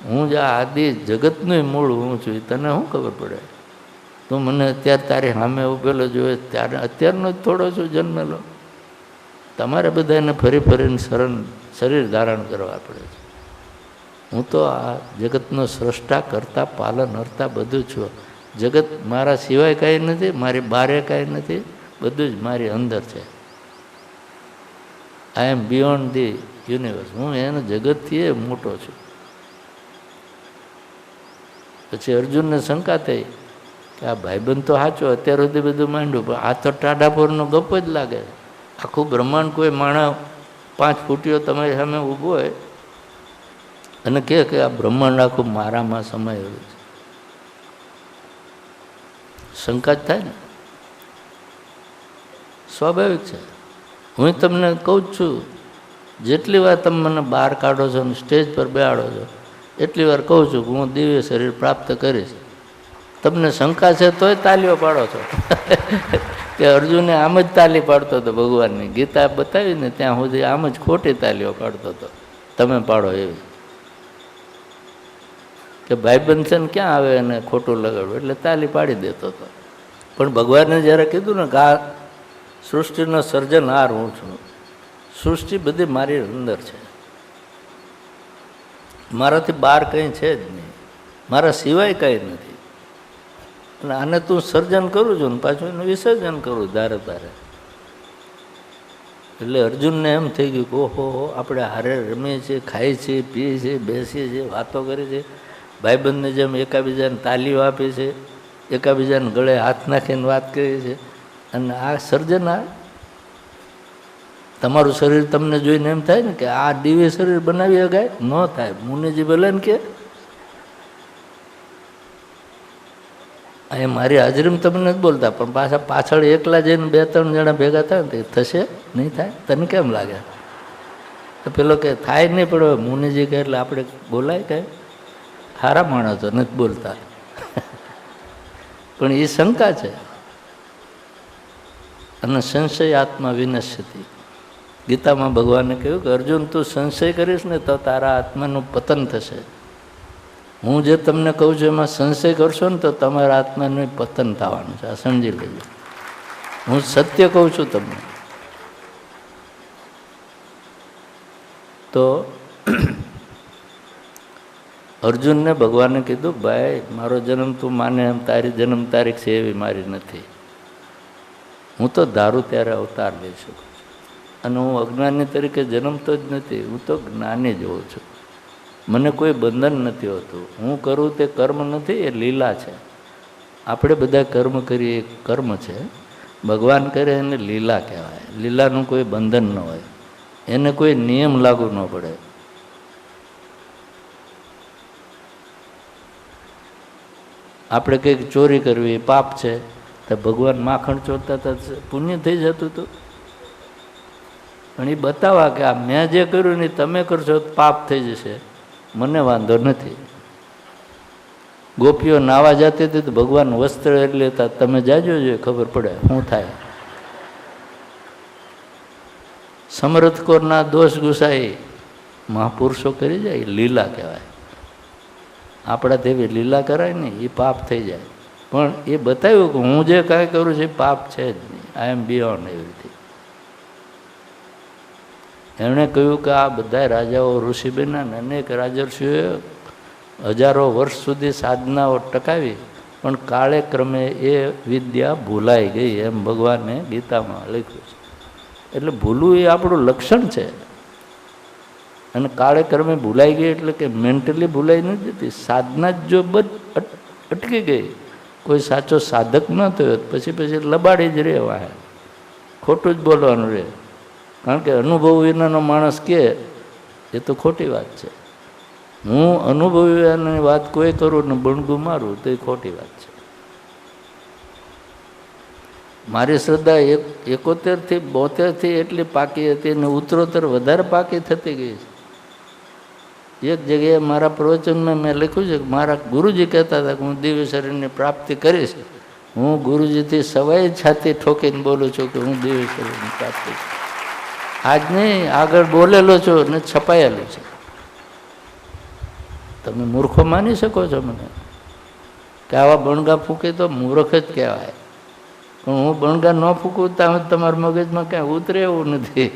હું જ આ આદિ જગતનું મૂળ હું છું. તને શું ખબર પડે? તું મને અત્યારે તારી સામે ઉભેલો જોઈએ, ત્યારે અત્યારનો જ થોડો છું જન્મેલો. તમારે બધાને ફરી ફરીને શરીર ધારણ કરવા પડે છે. હું તો આ જગતનો સ્રષ્ટા, કરતા, પાલન, હર્તા બધું છું. જગત મારા સિવાય કાંઈ નથી, મારી બારે કાંઈ નથી, બધું જ મારી અંદર છે. આઈ એમ બિયોન્ડ ધી યુનિવર્સ. હું એનો જગતથી મોટો છું. પછી અર્જુનને શંકા થઈ કે આ ભાઈબંધ તો સાચો, અત્યાર સુધી બધું માંડ્યું, પણ આ તો ટાઢાપોરનો ગપ જ લાગે. આખું બ્રહ્માંડ કોઈ માણસ 5 ફૂટીઓ તમારી સામે ઊભો હોય અને કહે કે આ બ્રહ્માંડ આખું મારામાં સમાયેલું છે. શંકા જ થાય ને, સ્વાભાવિક છે. હું તમને કહું જ છું, જેટલી વાર તમે મને બહાર કાઢો છો અને સ્ટેજ પર બેહાડો છો, એટલી વાર કહું છું કે હું દિવ્ય શરીર પ્રાપ્ત કરીશ. તમને શંકા છે તોય તાલીઓ પાડો છો. કે અર્જુને આમ જ તાલી પાડતો હતો ભગવાનની. ગીતા બતાવીને ત્યાં સુધી આમ જ ખોટી તાલીઓ પાડતો હતો. તમે પાડો એવી કે ભાઈબંધ છે ને ક્યાં આવે અને ખોટું લગાડવું, એટલે તાલી પાડી દેતો હતો. પણ ભગવાને જ્યારે કીધું ને કે આ સૃષ્ટિનો સર્જનહાર હું છું, સૃષ્ટિ બધી મારી અંદર છે, મારાથી બહાર કંઈ છે જ નહીં, મારા સિવાય કંઈ નથી. અને આને તું સર્જન કરું છું ને પાછું એનું વિસર્જન કરું ધારે તારે. એટલે અર્જુનને એમ થઈ ગયું કે ઓહો, આપણે હારે રમીએ છીએ, ખાઈએ છીએ, પીએ છીએ, બેસીએ છીએ, વાતો કરીએ છીએ, ભાઈબંધને જેમ એકાબીજાને તાલીઓ આપીએ છીએ, એકાબીજાને ગળે હાથ નાખીને વાત કરીએ છીએ. અને આ સર્જનહાર, તમારું શરીર તમને જોઈને એમ થાય ને કે આ દિવ્ય શરીર બનાવી શકાય? ન થાય. મુનિજી ભલે ને કે અહીંયા મારી હાજરીમાં તમને નથી બોલતા, પણ પાછળ એકલા જઈને 2-3 જણા ભેગા થાય ને થશે નહીં થાય? તને કેમ લાગે? તો પેલો કે થાય નહીં, પણ મુનિજી કહે એટલે આપણે બોલાય કાંઈ? સારા માણસો નથી બોલતા. પણ એ શંકા છે. અને સંશય આત્મા વિનશ્યતિ. ગીતામાં ભગવાને કહ્યું કે અર્જુન, તું સંશય કરીશ ને તો તારા આત્માનું પતન થશે. હું જે તમને કહું છું એમાં સંશય કરશો ને તો તમારા આત્માનું પતન થવાનું છે. આ સમજી લેજો. હું સત્ય કહું છું તમને. તો અર્જુનને ભગવાને કીધું, ભાઈ મારો જન્મ તું માને એમ તારી જન્મ તારીખ છે એવી મારી નથી. હું તો ધારું ત્યારે અવતાર લઈ શકું છું, અને હું અજ્ઞાની તરીકે જન્મતો જ નથી. હું તો જ્ઞાની જ હોઉં છું. મને કોઈ બંધન નથી હોતું. હું કરું તે કર્મ નથી, એ લીલા છે. આપણે બધા કર્મ કરીએ એ કર્મ છે. ભગવાન કરે એને લીલા કહેવાય. લીલાનું કોઈ બંધન ન હોય, એને કોઈ નિયમ લાગુ ન પડે. આપણે કંઈક ચોરી કરવી એ પાપ છે, તો ભગવાન માખણ ચોરતા હતા પુણ્ય થઈ જતું હતું. પણ એ બતાવવા કે આ મેં જે કર્યું ને તમે કરશો તો પાપ થઈ જશે, મને વાંધો નથી. ગોપીઓ નાવા જતી હતી તો ભગવાન વસ્ત્ર એટલે લેતા, તમે જાજો જોઈએ ખબર પડે શું થાય. સમરથકોરના દોષ ગુસાઈ મહાપુરુષો કરી જાય, લીલા કહેવાય. આપણા તેવી લીલા કરાય ને એ પાપ થઈ જાય. પણ એ બતાવ્યું કે હું જે કાંઈ કરું છું એ પાપ છે જ નહીં. આઈ એમ બિયોન્ડ એવરીથિંગ. એમણે કહ્યું કે આ બધા રાજાઓ ઋષિ બન્યા, અનેક રાજર્ષિઓએ હજારો વર્ષ સુધી સાધનાઓ ટકાવી, પણ કાળે ક્રમે એ વિદ્યા ભૂલાઈ ગઈ, એમ ભગવાને ગીતામાં લખ્યું છે. એટલે ભૂલવું એ આપણું લક્ષણ છે. અને કાળે ક્રમે ભૂલાઈ ગઈ એટલે કે મેન્ટલી ભૂલાઈ નથી જતી. સાધના જ જો અટકી ગઈ, કોઈ સાચો સાધક ન થયો પછી લબાડી જ રહેવા, ખોટું જ બોલવાનું રહે. કારણ કે અનુભવ વિનાનો માણસ કહે એ તો ખોટી વાત છે. હું અનુભવી વિનાની વાત કોઈ કરું ને બણગું મારું તો એ ખોટી વાત છે. મારી શ્રદ્ધા 71થી 72થી એટલી પાકી હતી અને ઉત્તરોત્તર વધારે પાકી થતી ગઈ છે. એક જગ્યાએ મારા પ્રવચનમાં મેં લખ્યું છે કે મારા ગુરુજી કહેતા હતા કે હું દિવ્ય શરીરની પ્રાપ્તિ કરીશ. હું ગુરુજીથી સવાઈ છાતી ઠોકીને બોલું છું કે હું દિવ્ય શરીરની પ્રાપ્તિ આજ નહીં આગળ બોલેલો છું ને છપાયેલું છે. તમે મૂર્ખો માની શકો છો મને કે આવા બણગા ફૂંકે તો મૂર્ખ જ કહેવાય. પણ હું બણગા ન ફૂંકું તો તમારા મગજમાં કાંઈ ઉતરે એવું નથી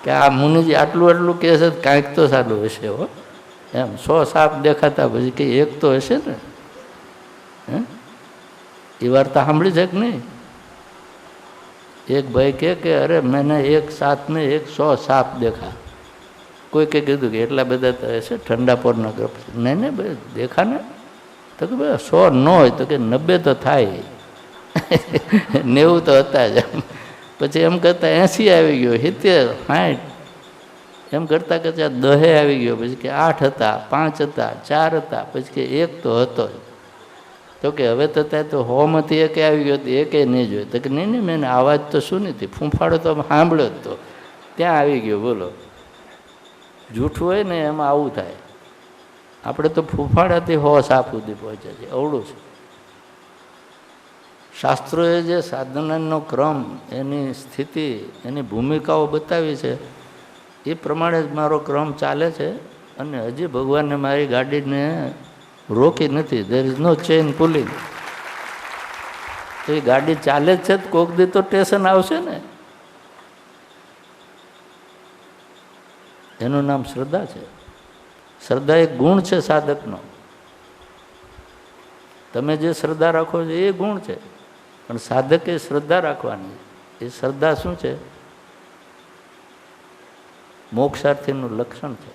કે આ મુનિજી આટલું કહે છે કાંઈક તો સારું હશે. હો એમ 100 સાપ દેખાતા પછી કે એક તો હશે ને. એ વાર્તા સાંભળી છે કે નહીં? એક ભાઈ કે અરે મેને એક સાથ ને 100 સાપ દેખા. કોઈ કે કીધું કે એટલા બધા તો હશે ઠંડા પોરના ગ્રપ. નહીં ને ભાઈ દેખા ને તો કે ભાઈ 100 ન હોય તો કે 90 તો થાય, 90 તો હતા જ. પછી એમ કરતાં 80 આવી ગયો, 70, 60 એમ કરતાં કરતાં 10 આવી ગયો. પછી કે 8 હતા, 5 હતા, 4 હતા, પછી કે એક તો હતો. તો કે હવે તો ત્યાં તો 100માંથી એક આવી ગયો તો એકે નહીં જોયો. તો કે નહીં મેં અવાજ તો શું નથી ફૂંફાડો તો સાંભળ્યો જ તો ત્યાં આવી ગયો. બોલો જૂઠું હોય ને એમાં આવું થાય. આપણે તો ફૂંફાડાથી 100 સાપ સુધી પહોંચ્યા છે, અવળું છે. શાસ્ત્રોએ જે સાધનાનો ક્રમ, એની સ્થિતિ, એની ભૂમિકાઓ બતાવી છે એ પ્રમાણે જ મારો ક્રમ ચાલે છે. અને હજી ભગવાનને મારી ગાડીને રોકી નથી. There is no chain pulling. તો એ ગાડી ચાલે જ છે તો કોક દી તો સ્ટેશન આવશે ને. એનું નામ શ્રદ્ધા છે. શ્રદ્ધા એક ગુણ છે સાધકનો. તમે જે શ્રદ્ધા રાખો છો એ ગુણ છે, પણ સાધકે શ્રદ્ધા રાખવાની. એ શ્રદ્ધા શું છે? મોક્ષાર્થીનું લક્ષણ છે.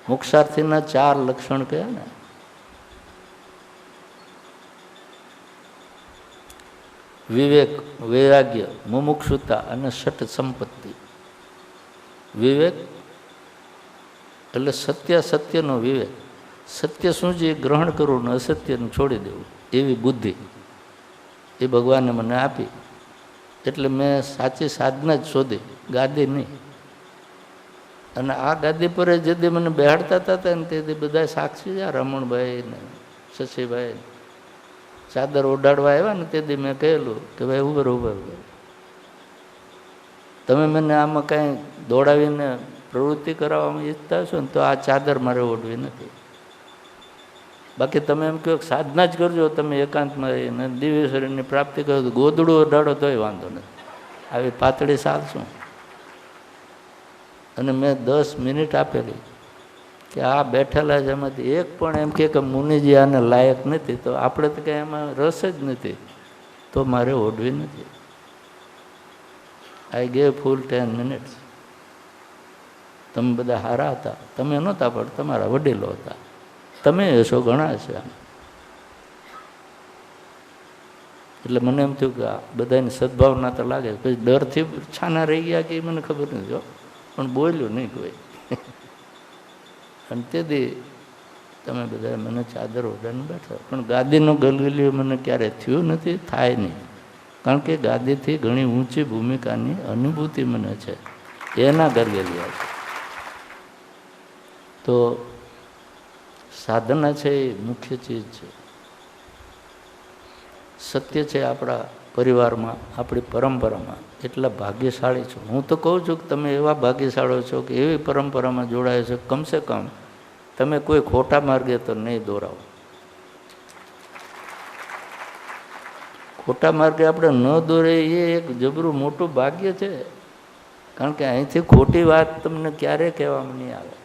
મોક્ષાર્થીના 4 લક્ષણ કયા ને? વિવેક, વૈરાગ્ય, મુમુક્ષુતા અને ષટ સંપત્તિ. વિવેક એટલે સત્યનો વિવેક. સત્ય શું છે એ ગ્રહણ કરવું ને અસત્યને છોડી દેવું, એવી બુદ્ધિ એ ભગવાને મને આપી. એટલે મેં સાચી સાધના જ શોધી, ગાદી નહીં. અને આ ગાદી પર જેથી મને બેહાડતા હતા ને તેથી બધા સાક્ષી છે. રમણભાઈ ને શશીભાઈ ચાદર ઓઢાડવા આવ્યા ને તેથી મેં કહેલું કે ભાઈ ઉભર તમે મને આમાં કાંઈ દોડાવીને પ્રવૃત્તિ કરાવવામાં ઈચ્છતા છો ને તો આ ચાદર મારે ઓઢવી નથી. બાકી તમે એમ કહો સાધના જ કરજો, તમે એકાંતમાં રહીને દિવ્ય શરીરની પ્રાપ્તિ કરો તો ગોદડું ઓઢાડો તોય વાંધો નથી. આવી પાતળી સાલ શું? અને મેં 10 મિનિટ આપેલી કે આ બેઠેલા જ એમાંથી એક પણ એમ કે મુનિજી આને લાયક નથી, તો આપણે તો કંઈ એમાં રસ જ નથી, તો મારે ઓઢવી નથી. I gave full 10 minutes. તમે બધા સારા હતા, તમે નહોતા, પણ તમારા વડીલો હતા, તમે હશો ઘણા છે. એટલે મને એમ થયું કે બધાની સદભાવના તો લાગે. પછી ડરથી છાના રહી ગયા કે મને ખબર નથી, પણ બોલ્યું નહીં કોઈ. અને તેથી તમે બધા મને ચાદર ઓઢાને બેઠા, પણ ગાદીનો ગલગલિયો મને ક્યારેય થયું નથી, થાય નહીં. કારણ કે ગાદીથી ઘણી ઊંચી ભૂમિકાની અનુભૂતિ મને છે, એના ગલગલિયા છે. તો સાધના છે એ મુખ્ય ચીજ છે. સત્ય છે આપણા પરિવારમાં, આપણી પરંપરામાં. એટલા ભાગ્યશાળી છો. હું તો કહું છું કે તમે એવા ભાગ્યશાળી છો કે એવી પરંપરામાં જોડાય છે, કમસે કમ તમે કોઈ ખોટા માર્ગે તો નહીં દોરાવો. ખોટા માર્ગે આપણે ન દોરે એ એક જબરું મોટું ભાગ્ય છે. કારણ કે અહીંથી ખોટી વાત તમને ક્યારેય કહેવામાં નહીં આવે,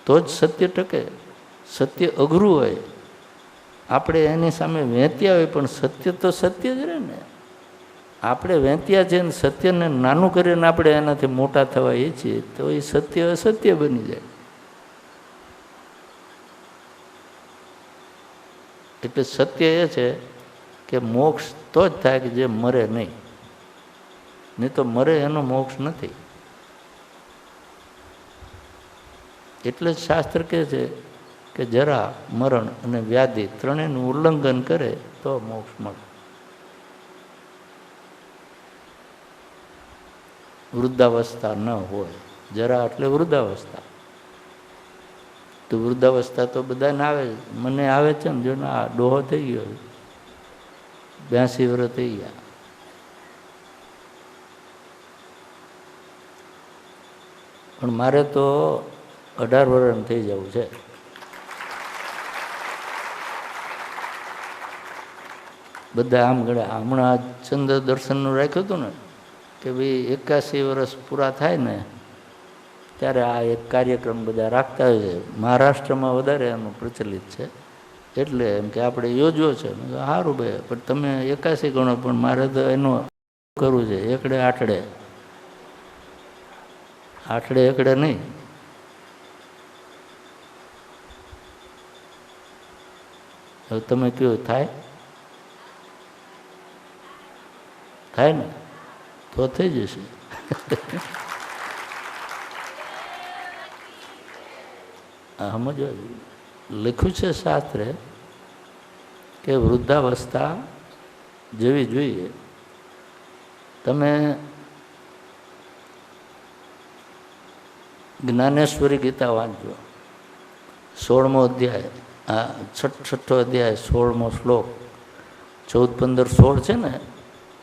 તો જ સત્ય ટકે. સત્ય અઘરું હોય, આપણે એની સામે વેંત્યા હોય, પણ સત્ય તો સત્ય જ રહે ને. આપણે વેંત્યા છે ને સત્યને નાનું કરીને આપણે એનાથી મોટા થવા ઈચ્છીએ તો એ સત્ય અસત્ય બની જાય. એટલે સત્ય એ છે કે મોક્ષ તો જ થાય કે જે મરે નહીં, નહીં તો મરે એનો મોક્ષ નથી. એટલે જ શાસ્ત્ર કહે છે કે જરા, મરણ અને વ્યાધિ ત્રણેયનું ઉલ્લંઘન કરે તો મોક્ષ મળે. વૃદ્ધાવસ્થા ન હોય. જરા એટલે વૃદ્ધાવસ્થા. તો વૃદ્ધાવસ્થા તો બધાને આવે, મને આવે છે ને. જો ને આ ડોહો થઈ ગયો, 82 વર્ષ થઈ ગયા. પણ મારે તો 18 વર્ષ થઈ જવું છે. બધા આમ ગણ્યા. હમણાં ચંદ્ર દર્શનનું રાખ્યું હતું ને કે ભાઈ 81 વર્ષ પૂરા થાય ને ત્યારે આ એક કાર્યક્રમ બધા રાખતા હોય છે. મહારાષ્ટ્રમાં વધારે એનું પ્રચલિત છે. એટલે એમ કે આપણે યોજવો છે. સારું ભાઈ, પણ તમે 81 ગણો, પણ મારે તો એનું કરવું છે એકડે આઠડે. આઠડે એકડે નહીં. હવે તમે કયો થાય? થાય ને તો થઈ જશે. સમજો, લખ્યું છે શાસ્ત્રે કે વૃદ્ધાવસ્થા જેવી જોઈએ. તમે જ્ઞાનેશ્વરી ગીતા વાંચજો, 16મો અધ્યાય, 6ઠ્ઠો અધ્યાય, 16મો શ્લોક, 14, 15, 16 છે ને,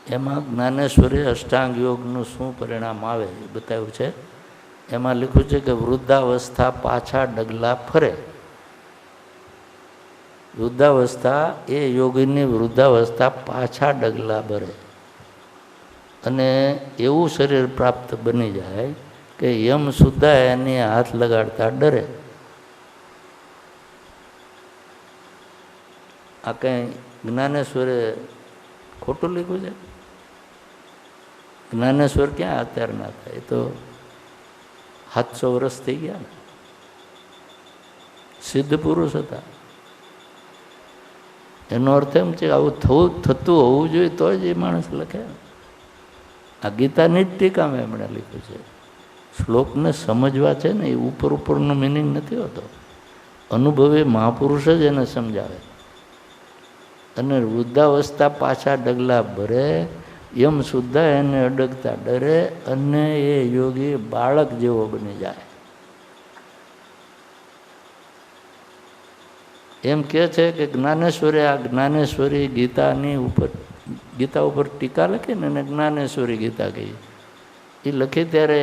એમાં જ્ઞાનેશ્વરી અષ્ટાંગ યોગનું શું પરિણામ આવે એ બતાવ્યું છે. એમાં લખ્યું છે કે વૃદ્ધાવસ્થા પાછા ડગલા ફરે. વૃદ્ધાવસ્થા એ યોગીની વૃદ્ધાવસ્થા પાછા ડગલા ભરે અને એવું શરીર પ્રાપ્ત બની જાય કે યમ સુદ્ધા એની હાથ લગાડતા ડરે. આ કંઈ જ્ઞાનેશ્વરે ખોટું લખ્યું છે? જ્ઞાનેશ્વર ક્યાં અત્યારે ના થાય? એ તો 700 વર્ષ થઈ ગયા ને, સિદ્ધ પુરુષ હતા. એનો અર્થ એમ છે આવું થતું હોવું જોઈએ તો જ એ માણસ લખે. આ ગીતાની જ ટીકામાં એમણે લખ્યું છે. શ્લોકને સમજવા છે ને એ ઉપર ઉપરનો મિનિંગ નથી હોતો. અનુભવી મહાપુરુષ જ એને સમજાવે. અને વૃદ્ધાવસ્થા પાછા ડગલા ભરે, યમ સુદ્ધા એને અડગતા ડરે, અને એ યોગી બાળક જેવો બની જાય. એમ કહે છે કે જ્ઞાનેશ્વરી, આ જ્ઞાનેશ્વરી ગીતા ઉપર ટીકા લખી ને એને જ્ઞાનેશ્વરી ગીતા કહી. એ લખી ત્યારે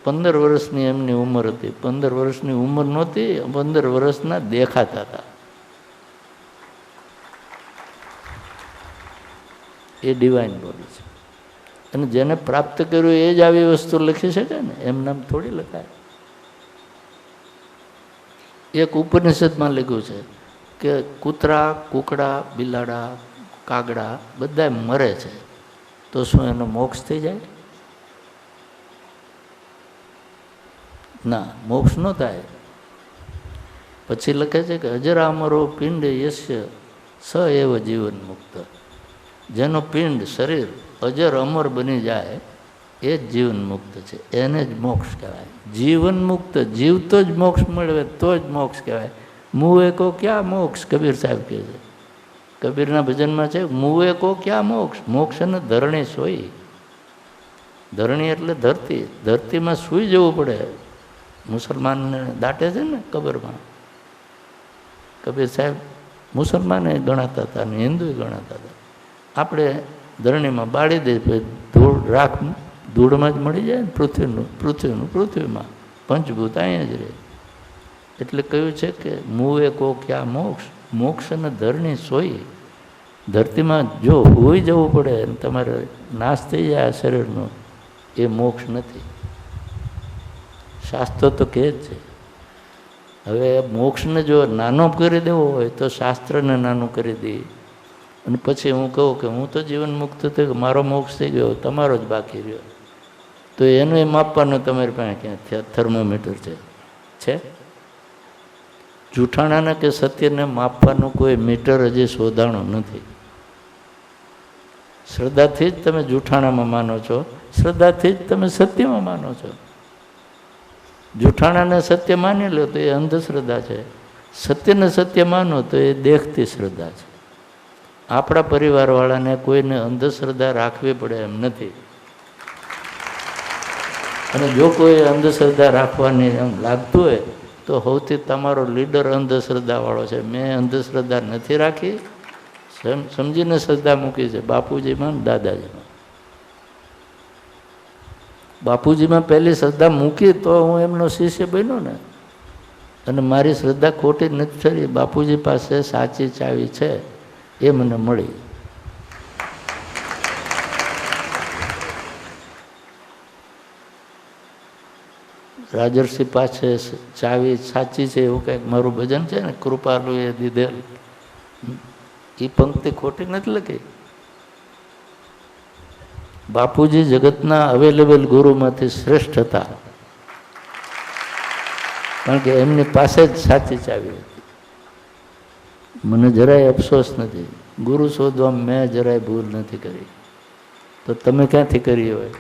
15 વર્ષની એમની ઉંમર હતી. 15 વર્ષની ઉંમર નહોતી, 15 વર્ષના દેખાતા હતા. એ ડિવાઇન બોડી છે. અને જેને પ્રાપ્ત કર્યું એ જ આવી વસ્તુ લખી શકે ને, એમ નામ થોડી લખાય. એક ઉપનિષદમાં લખ્યું છે કે કૂતરા, કૂકડા, બિલાડા, કાગડા બધા મરે છે, તો શું એનો મોક્ષ થઈ જાય? ના, મોક્ષ ન થાય. પછી લખે છે કે અજરામરો પિંડ યસ્ય સ એવ જીવન મુક્ત. જેનો પિંડ શરીર અજર અમર બની જાય એ જ જીવન મુક્ત છે, એને જ મોક્ષ કહેવાય. જીવન મુક્ત, જીવતો જ મોક્ષ મળે તો જ મોક્ષ કહેવાય. મુએ કો ક્યાં મોક્ષ, કબીર સાહેબ કહે છે. કબીરના ભજનમાં છે મુએ કો ક્યાં મોક્ષ, મોક્ષ એને ધરણી સોઈ. ધરણી એટલે ધરતી, ધરતીમાં સૂઈ જવું પડે. મુસલમાનને દાટે છે ને કબરમાં. કબીર સાહેબ મુસલમાને ગણાતા હતા અને હિન્દુ ગણાતા હતા. આપણે ધરણીમાં બાળી દે, ધૂળ રાખ ધૂળમાં જ મળી જાય ને, પૃથ્વીમાં પંચભૂત અહીંયા જ રહે. એટલે કહ્યું છે કે મુએ કો ક્યાં મોક્ષ, મોક્ષ અને ધરણી સોઈ. ધરતીમાં જો હોઈ જવું પડે અને તમારે નાશ થઈ જાય આ શરીરનો, એ મોક્ષ નથી. શાસ્ત્રો તો કહે જ છે. હવે મોક્ષને જો નાનો કરી દેવો હોય તો શાસ્ત્રને નાનું કરી દે, અને પછી હું કહું કે હું તો જીવન મુક્ત થયો, મારો મોક્ષ થઈ ગયો, તમારો જ બાકી રહ્યો, તો એનું એ માપવાનું તમારી પાસે ક્યાં થર્મોમીટર છે? જૂઠાણાને કે સત્યને માપવાનું કોઈ મીટર હજી શોધાણું નથી. શ્રદ્ધાથી જ તમે જૂઠાણામાં માનો છો, શ્રદ્ધાથી જ તમે સત્યમાં માનો છો. જૂઠાણાને સત્ય માની લો તો એ અંધશ્રદ્ધા છે, સત્યને સત્ય માનો તો એ દેખતી શ્રદ્ધા છે. આપણા પરિવારવાળાને કોઈને અંધશ્રદ્ધા રાખવી પડે એમ નથી. અને જો કોઈ અંધશ્રદ્ધા રાખવાની એમ લાગતું હોય તો સૌથી તમારો લીડર અંધશ્રદ્ધાવાળો છે. મેં અંધશ્રદ્ધા નથી રાખી, સમજીને શ્રદ્ધા મૂકી છે બાપુજીમાં, દાદાજીમાં. બાપુજીમાં પહેલી શ્રદ્ધા મૂકી તો હું એમનો શિષ્ય બન્યો ને, અને મારી શ્રદ્ધા ખોટી નથી થઈ. બાપુજી પાસે સાચી ચાવી છે એ મને મળી. રાજર્ષિ પાસે ચાવી સાચી છે એવું કંઈક મારું ભજન છે ને, કૃપાલુ એ દીધેલ, એ પંક્તિ ખોટી નથી લખી. બાપુજી જગતના અવેલેબલ ગુરુમાંથી શ્રેષ્ઠ હતા, કારણ કે એમની પાસે જ સાચી ચાવી હતી. મને જરાય અફસોસ નથી, ગુરુ શોધવામાં મેં જરાય ભૂલ નથી કરી, તો તમે ક્યાંથી કરી હોય?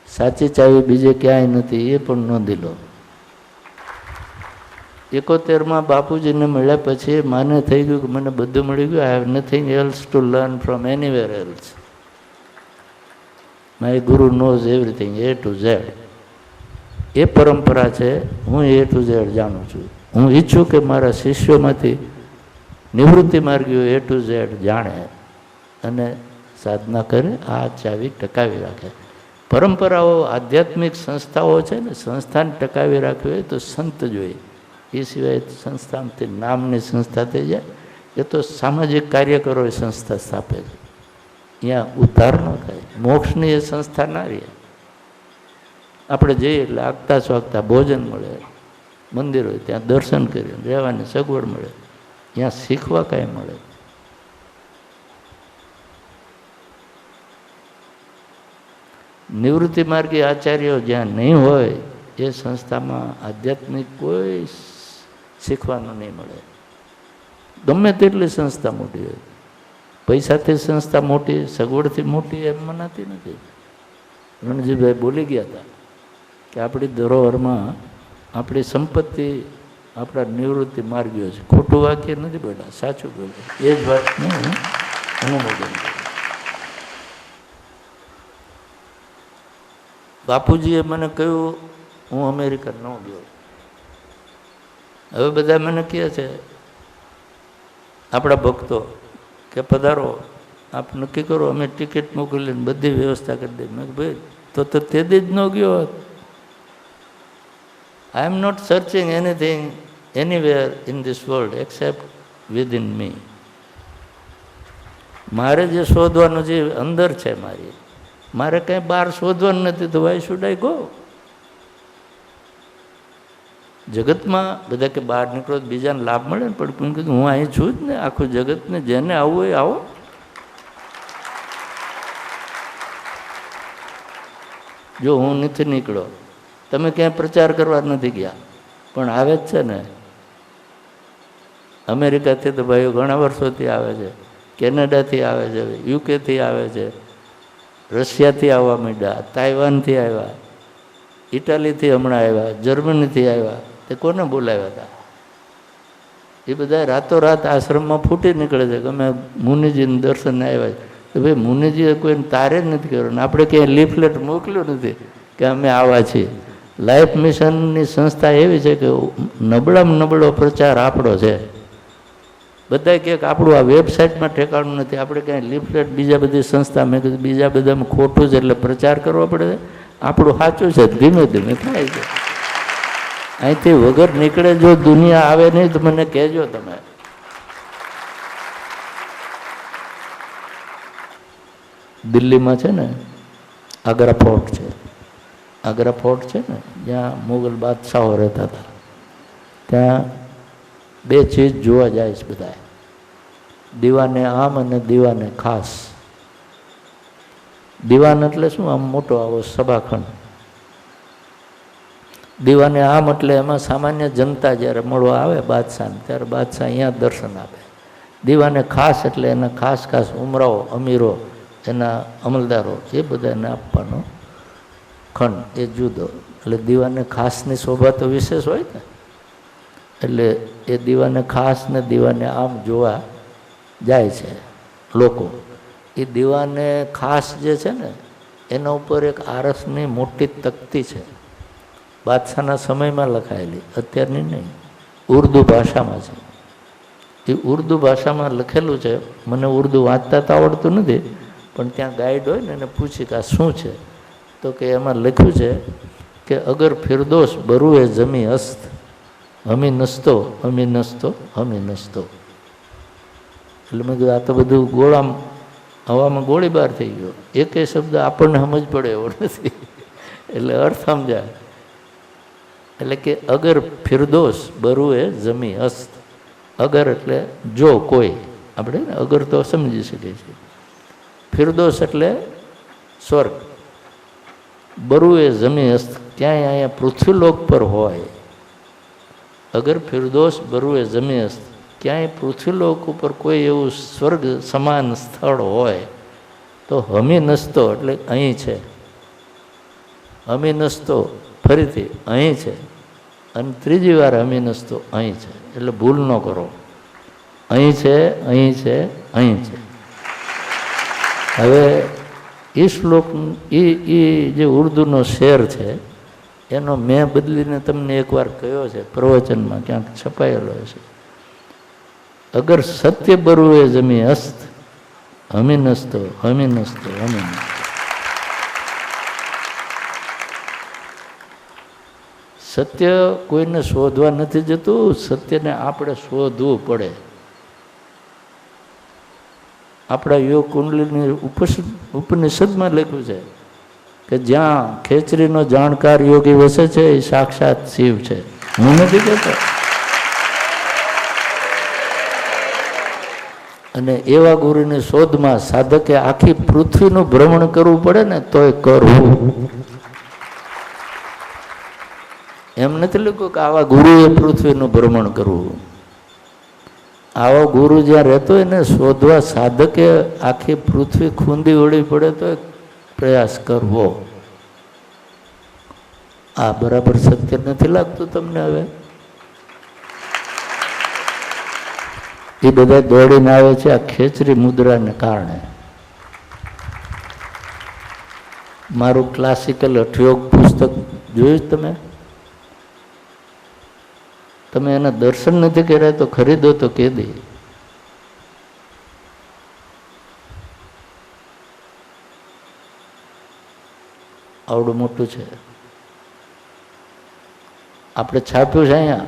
સાચી ચાવી બીજે ક્યાંય નથી, એ પણ નોંધી લો. 71માં બાપુજીને મળ્યા પછી માને થઈ ગયું કે મને બધું મળી ગયું. I have nothing else to learn from anywhere else. My guru knows everything A to Z. એ પરંપરા છે, હું A to Z જાણું છું. હું ઈચ્છું કે મારા શિષ્યોમાંથી નિવૃત્તિ માર્ગીઓ A to Z જાણે અને સાધના કરે, આ ચાવી ટકાવી રાખે. પરંપરાઓ, આધ્યાત્મિક સંસ્થાઓ છે ને, સંસ્થાને ટકાવી રાખવી હોય તો સંત જોઈએ. એ સિવાય સંસ્થાથી નામની સંસ્થા થઈ જાય. એ તો સામાજિક કાર્યકરોએ સંસ્થા સ્થાપે છે, ત્યાં ઉદ્ધાર ન થાય. મોક્ષની એ સંસ્થા ના રહે. આપણે જઈએ એટલે આગતા સ્વાગતા ભોજન મળે, મંદિર હોય ત્યાં દર્શન કરીએ, રહેવાની સગવડ મળે, ત્યાં શીખવા કાંઈ મળે. નિવૃત્તિ માર્ગી આચાર્યો જ્યાં નહીં હોય એ સંસ્થામાં આધ્યાત્મિક કોઈ શીખવાનું નહીં મળે. ગમે તેટલી સંસ્થા મોટી હોય, પૈસાથી સંસ્થા મોટી, સગવડથી મોટી એમ મનાતી નથી. રણજીભાઈ બોલી ગયા હતા કે આપણી ધરોહરમાં આપણી સંપત્તિ આપણા નિવૃત્તિ માર્ગીઓ છે. ખોટું વાક્ય નથી બોલ્યા, સાચું બોલ્યા. એ જ વાતને હું અનુમોદન કરું. બાપુજીએ મને કહ્યું, હું અમેરિકા ન ગયો. હવે બધા મને કહે છે આપણા ભક્તો કે પધારો, આપ નક્કી કરો, અમે ટિકિટ મોકલીને બધી વ્યવસ્થા કરી દઈએ. મેં ભાઈ તો તે દી જ ન ગયો. I am not searching anything anywhere in this world except within me. મારે જે શોધવાનું જે અંદર છે મારે કંઈ બહાર શોધવાનું નથી, તો વાય શુડ આઈ ગો? જગતમાં બધા કે બહાર નીકળો તો બીજાને લાભ મળે ને, પણ કીધું હું અહીં છું જ ને, આખું જગતને જેને આવવું હોય આવો. જો હું નથી નીકળ્યો, તમે ક્યાંય પ્રચાર કરવા નથી ગયા, પણ આવે જ છે ને. અમેરિકાથી તો ભાઈઓ ઘણા વર્ષોથી આવે છે, કેનેડાથી આવે છે, યુકેથી આવે છે, રશિયાથી આવવા માંડ્યા, તાઇવાનથી આવ્યા, ઇટાલીથી હમણાં આવ્યા, જર્મનીથી આવ્યા. તે કોને બોલાવ્યા હતા? એ બધા રાતોરાત આશ્રમમાં ફૂટી નીકળે છે કે અમે મુનિજીને દર્શનને આવ્યા છે. ભાઈ મુનિજીએ કોઈને તારે જ નથી કર્યો ને આપણે ક્યાંય લીફલેટ મોકલ્યું નથી કે અમે આવા છીએ. લાઈફ મિશનની સંસ્થા એવી છે કે નબળામાં નબળો પ્રચાર આપણો છે. બધા કહે કે આપણું આ વેબસાઇટમાં ઠેકાણું નથી, આપણે ક્યાંય લીફલેટ બીજા બધી સંસ્થા, મેં કીધું બીજા બધામાં ખોટું છે એટલે પ્રચાર કરવો પડે. આપણું સાચું છે, ધીમે ધીમે થાય છે. અહીંથી વગર નીકળે જો દુનિયા આવે નહીં તો મને કહેજો તમે. દિલ્હીમાં છે ને આગ્રા ફોર્ટ છે, આગ્રા ફોર્ટ છે ને જ્યાં મુગલ બાદશાહો રહેતા હતા, ત્યાં બે ચીજ જોવા જાય છે બધા, દીવાને આમ અને દીવાને ખાસ. દીવાન એટલે શું? આમ મોટો આવો સભાખંડ. દીવાને આમ એટલે એમાં સામાન્ય જનતા જ્યારે મળવા આવે બાદશાહને, ત્યારે બાદશાહ અહીંયા દર્શન આપે. દીવાને ખાસ એટલે એના ખાસ ખાસ ઉમરાઓ, અમીરો, એના અમલદારો, એ બધાને આપવાનો ખંડ એ જુદો. એટલે દીવાને ખાસની શોભા તો વિશેષ હોય ને, એટલે એ દીવાને ખાસ ને દીવાને આમ જોવા જાય છે લોકો. એ દીવાને ખાસ જે છે ને એના ઉપર એક આરસની મોટી તકતી છે, બાદશાહના સમયમાં લખાયેલી, અત્યારની નહીં, ઉર્દુ ભાષામાં છે. એ ઉર્દુ ભાષામાં લખેલું છે. મને ઉર્દુ વાંચતા તો આવડતું નથી, પણ ત્યાં ગાઈડ હોય ને એને પૂછી કે આ શું છે, તો કે એમાં લખ્યું છે કે અગર ફિરદોસ બરુએ જમી અસ્ત હમી નસતો હમી નસતો હમી નસતો. એટલે મેં કીધું આ તો બધું હવામાં ગોળીબાર થઈ ગયો, એકે શબ્દ આપણને સમજ પડે એવો નથી. એટલે અર્થ સમજાય. એટલે કે અગર ફિરદોસ બરુએ જમી અસ્ત, અગર એટલે જો કોઈ, આપણે ને અગર તો સમજી શકીએ છીએ. ફિરદોસ એટલે સ્વર્ગ, બરુએ જમી અસ્ત ક્યાંય અહીંયા પૃથ્વીલોક પર હોય. અગર ફિરદોસ બરુએ જમી અસ્ત ક્યાંય પૃથ્વીલોક ઉપર કોઈ એવું સ્વર્ગ સમાન સ્થળ હોય તો હમી નસતો એટલે અહીં છે, હમી નસતો ફરીથી અહીં છે, અને ત્રીજી વાર હમી નસતો અહીં છે. એટલે ભૂલ ન કરો, અહીં છે, અહીં છે, અહીં છે. હવે એ શ્લોક એ જે ઉર્દુનો શેર છે એનો મેં બદલીને તમને એકવાર કહ્યો છે પ્રવચનમાં, ક્યાંક છપાયેલો છે. અગર સત્ય બરુએ જમી અસ્ત હમી નસતો હમી નસતો હમી નસતો. સત્ય કોઈને શોધવા નથી જતું, સત્યને આપણે શોધવું પડે. આપણા યોગ કુંડલીની ઉપનિષદમાં લખ્યું છે કે જ્યાં ખેચરીનો જાણકાર યોગી વસે છે એ સાક્ષાત શિવ છે. હું નથી કહેતો. અને એવા ગુરુની શોધમાં સાધકે આખી પૃથ્વીનું ભ્રમણ કરવું પડે ને તોય કરવું. એમ નથી લખ્યું કે આવા ગુરુએ પૃથ્વીનું ભ્રમણ કરવું. આવો ગુરુ જ્યાં રહેતો હોય ને શોધવા સાધકે આખી પૃથ્વી ખૂંદી વળવી પડે તો પ્રયાસ કરવો. આ બરાબર સત્ય નથી લાગતું તમને? હવે એ બધા દોડીને આવે છે આ ખેચરી મુદ્રાને કારણે. મારું ક્લાસિકલ હઠયોગ પુસ્તક જોયું તમે? તમે એના દર્શન નથી કર્યા તો ખરીદો તો કહી દે. આવડું મોટું છે, આપણે છાપ્યું છે અહીંયા.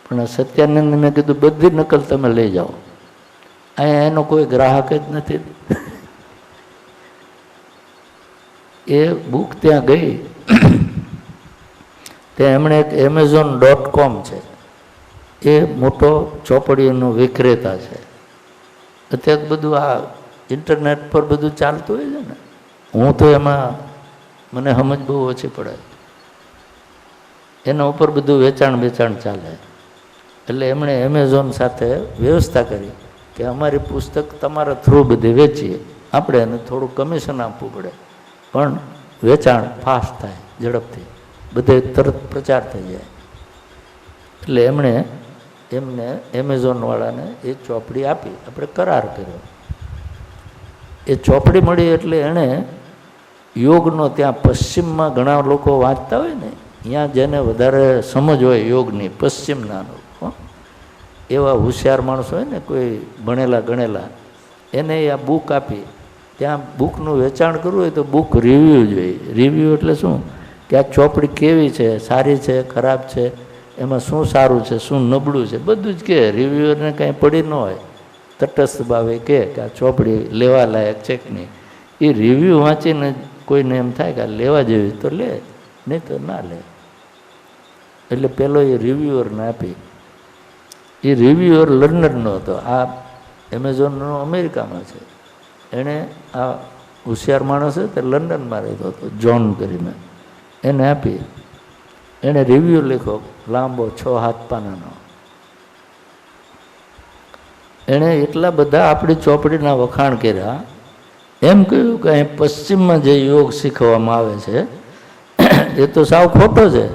પણ સત્યાનંદ મેં કીધું બધી નકલ તમે લઈ જાઓ. અહીંયા એનો કોઈ ગ્રાહક જ નથી. એ બુક ત્યાં ગઈ, ત્યાં એમણે એક Amazon.com છે, એ મોટો ચોપડીઓનો વિક્રેતા છે. અત્યારે બધું આ ઇન્ટરનેટ પર બધું ચાલતું હોય છે ને, હું તો એમાં મને સમજ બહુ ઓછી પડે. એના ઉપર બધું વેચાણ ચાલે. એટલે એમણે Amazon સાથે વ્યવસ્થા કરી કે અમારી પુસ્તક તમારા થ્રુ બધી વેચીએ, આપણે એને થોડું કમિશન આપવું પડે, પણ વેચાણ ફાસ્ટ થાય, ઝડપથી બધે તરત પ્રચાર થઈ જાય. એટલે એમણે Amazonવાળાને એ ચોપડી આપી, આપણે કરાર કર્યો. એ ચોપડી મળી એટલે એણે યોગનો, ત્યાં પશ્ચિમમાં ઘણા લોકો વાંચતા હોય ને, ત્યાં જેને વધારે સમજ હોય યોગની, પશ્ચિમના લોકો, એવા હોશિયાર માણસો હોય ને, કોઈ ભણેલા ગણેલા, એને આ બુક આપી. ત્યાં બુકનું વેચાણ કરવું હોય તો બુક રિવ્યૂ જોઈએ. રિવ્યૂ એટલે શું કે આ ચોપડી કેવી છે, સારી છે, ખરાબ છે, એમાં શું સારું છે, શું નબળું છે, બધું જ કહે. રિવ્યુઅરને કાંઈ પડી ન હોય, તટસ્થ ભાવે કહે કે આ ચોપડી લેવા લાયક છે કે નહીં. એ રિવ્યૂ વાંચીને કોઈને એમ થાય કે આ લેવા જેવી તો લે, નહીં તો ના લે. એટલે પેલો એ રિવ્યુઅરને આપી. એ રિવ્યુઅર લંડનનો હતો, આ Amazonનો અમેરિકામાં છે. એણે આ હોશિયાર માણસ છે તે લંડનમાં રહેતો હતો, જોન કરીને, એને આપી. એણે રિવ્યૂ લખ્યો લાંબો 6-7 પાનાનો. એણે એટલા બધા આપણી ચોપડીના વખાણ કર્યા. એમ કહ્યું કે અહીં પશ્ચિમમાં જે યોગ શીખવવામાં આવે છે એ તો સાવ ખોટો છે.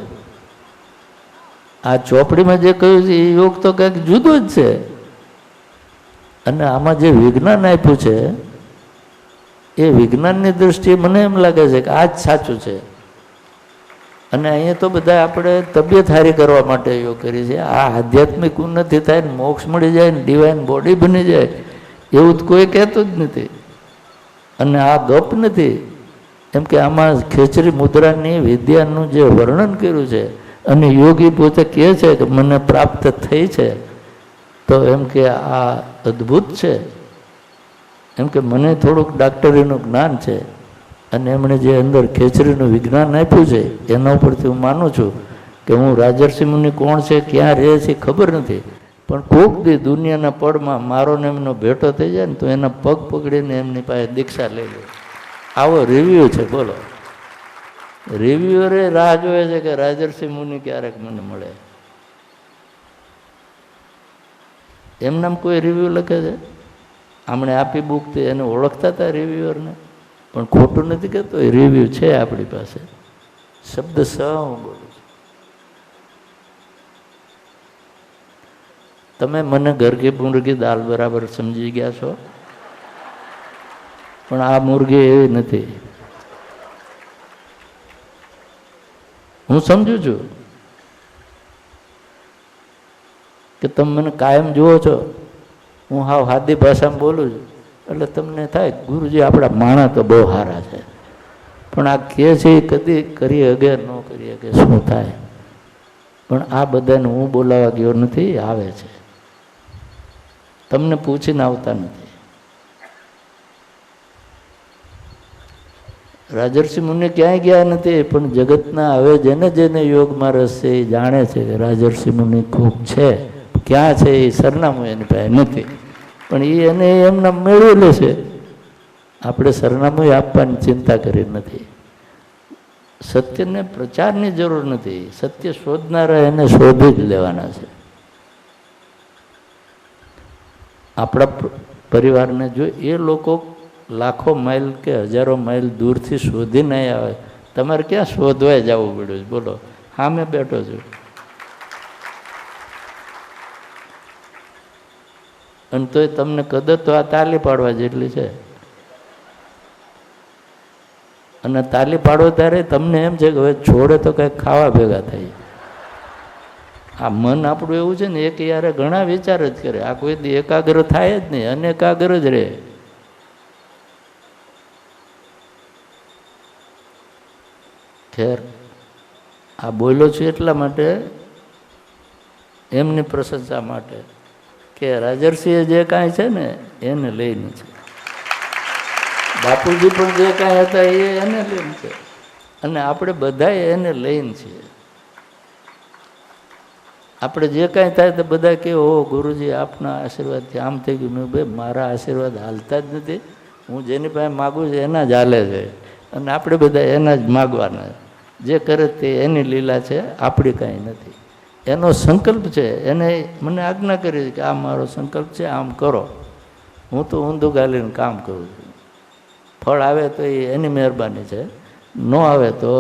આ ચોપડીમાં જે કહ્યું છે એ યોગ તો કંઈક જુદો જ છે. અને આમાં જે વિજ્ઞાન આપ્યું છે એ વિજ્ઞાનની દૃષ્ટિએ મને એમ લાગે છે કે આ જ સાચું છે. અને અહીંયા તો બધા આપણે તબિયત સારી કરવા માટે યોગ કરીએ છીએ. આ આધ્યાત્મિક ઉન્નતિ થાય ને મોક્ષ મળી જાય ને ડિવાઇન બોડી બની જાય એવું તો કોઈ કહેતું જ નથી. અને આ ગપ નથી. એમ કે આમાં ખેચરી મુદ્રાની વિદ્યાનું જે વર્ણન કર્યું છે, અને યોગી પોતે કહે છે કે મને પ્રાપ્ત થઈ છે, તો એમ કે આ અદ્ભુત છે. એમ કે મને થોડુંક ડાક્ટરીનું જ્ઞાન છે, અને એમણે જે અંદર ખેચરીનું વિજ્ઞાન આપ્યું છે એના ઉપરથી હું માનું છું કે હું રાજર્ષિ મુનિ કોણ છે, ક્યાં રહે છે ખબર નથી, પણ કોક દી દુનિયાના પડમાં મારો ને એમનો ભેટો થઈ જાય ને તો એના પગ પકડીને એમની પાસે દીક્ષા લઈ લે. આવો રિવ્યૂ છે. બોલો, રિવ્યુઅરે રાહ જોવે છે કે રાજર્ષિ મુનિ ક્યારેક મને મળે. એમનામ કોઈ રિવ્યૂ લખે છે. આમણે આપી બુક તે એને ઓળખતા હતા રિવ્યુઅરને, પણ ખોટું નથી કહેતો. એ રિવ્યૂ છે આપણી પાસે. શબ્દ સ હું બોલું છું. તમે મને ઘરકી મુર્ગી દાલ બરાબર સમજી ગયા છો, પણ આ મુર્ગી એવી નથી. હું સમજુ છું કે તમે મને કાયમ જુઓ છો, હું હાવ સાદી ભાષામાં બોલું છું, એટલે તમને થાય ગુરુજી આપણા માણસ તો બહુ સારા છે, પણ આ કહે છે એ કદી કરી હગે ન કરી હગે શું થાય. પણ આ બધાને હું બોલાવા ગયો નથી, આવે છે. તમને પૂછીને આવતા નથી. રાજર્ષિ મુનિ ક્યાંય ગયા નથી, પણ જગતના હવે જેને જેને યોગમાં રસ છે એ જાણે છે કે રાજર્ષિ મુનિ ખૂબ છે. ક્યાં છે એ સરનામું એની પાસે નથી, પણ એ એને એમના મેળવી લે છે. આપણે સરનામું આપવાની ચિંતા કરી નથી. સત્યને પ્રચારની જરૂર નથી. સત્ય શોધનારા એને શોધી જ લેવાના છે. આપણા પરિવારને જો એ લોકો લાખો માઇલ કે હજારો માઇલ દૂરથી શોધી નહીં આવે, તમારે ક્યાં શોધવા જવું પડ્યું છે? બોલો, સામે બેઠો છું. અને તોય તમને કદર તો આ તાલી પાડવા જેટલી છે. અને તાલી પાડો ત્યારે તમને એમ છે કે હવે છોડે તો કંઈક ખાવા ભેગા થાય. આ મન આપણું એવું છે ને, એક યારે ઘણા વિચાર જ કરે. આ કોઈ દી એકાગ્ર થાય જ નહીં, અનેકાગ્ર જ રહે. ખેર, આ બોલ્યો છું એટલા માટે, એમની પ્રશંસા માટે કે કે રાજર્ષિએ જે કાંઈ છે ને એને લઈને છે, બાપુજી પણ જે કાંઈ હતા એ એને લઈને છે, અને આપણે બધા એને લઈને છીએ. આપણે જે કાંઈ થાય તો બધા કહે ઓ ગુરુજી આપના આશીર્વાદથી આમ થઈ ગયું. મેં ભાઈ મારા આશીર્વાદ હાલતા જ નથી, હું જેની પાસે માગું છું એના જ હાલે છે, અને આપણે બધા એના જ માગવાના. જે કરે તે એની લીલા છે, આપણી કાંઈ નથી. એનો સંકલ્પ છે, એને મને આજ્ઞા કરી કે આ મારો સંકલ્પ છે, આમ કરો. હું તો ઊંધું ગાલીને કામ કરું છું. ફળ આવે તો એ એની મહેરબાની છે, ન આવે તો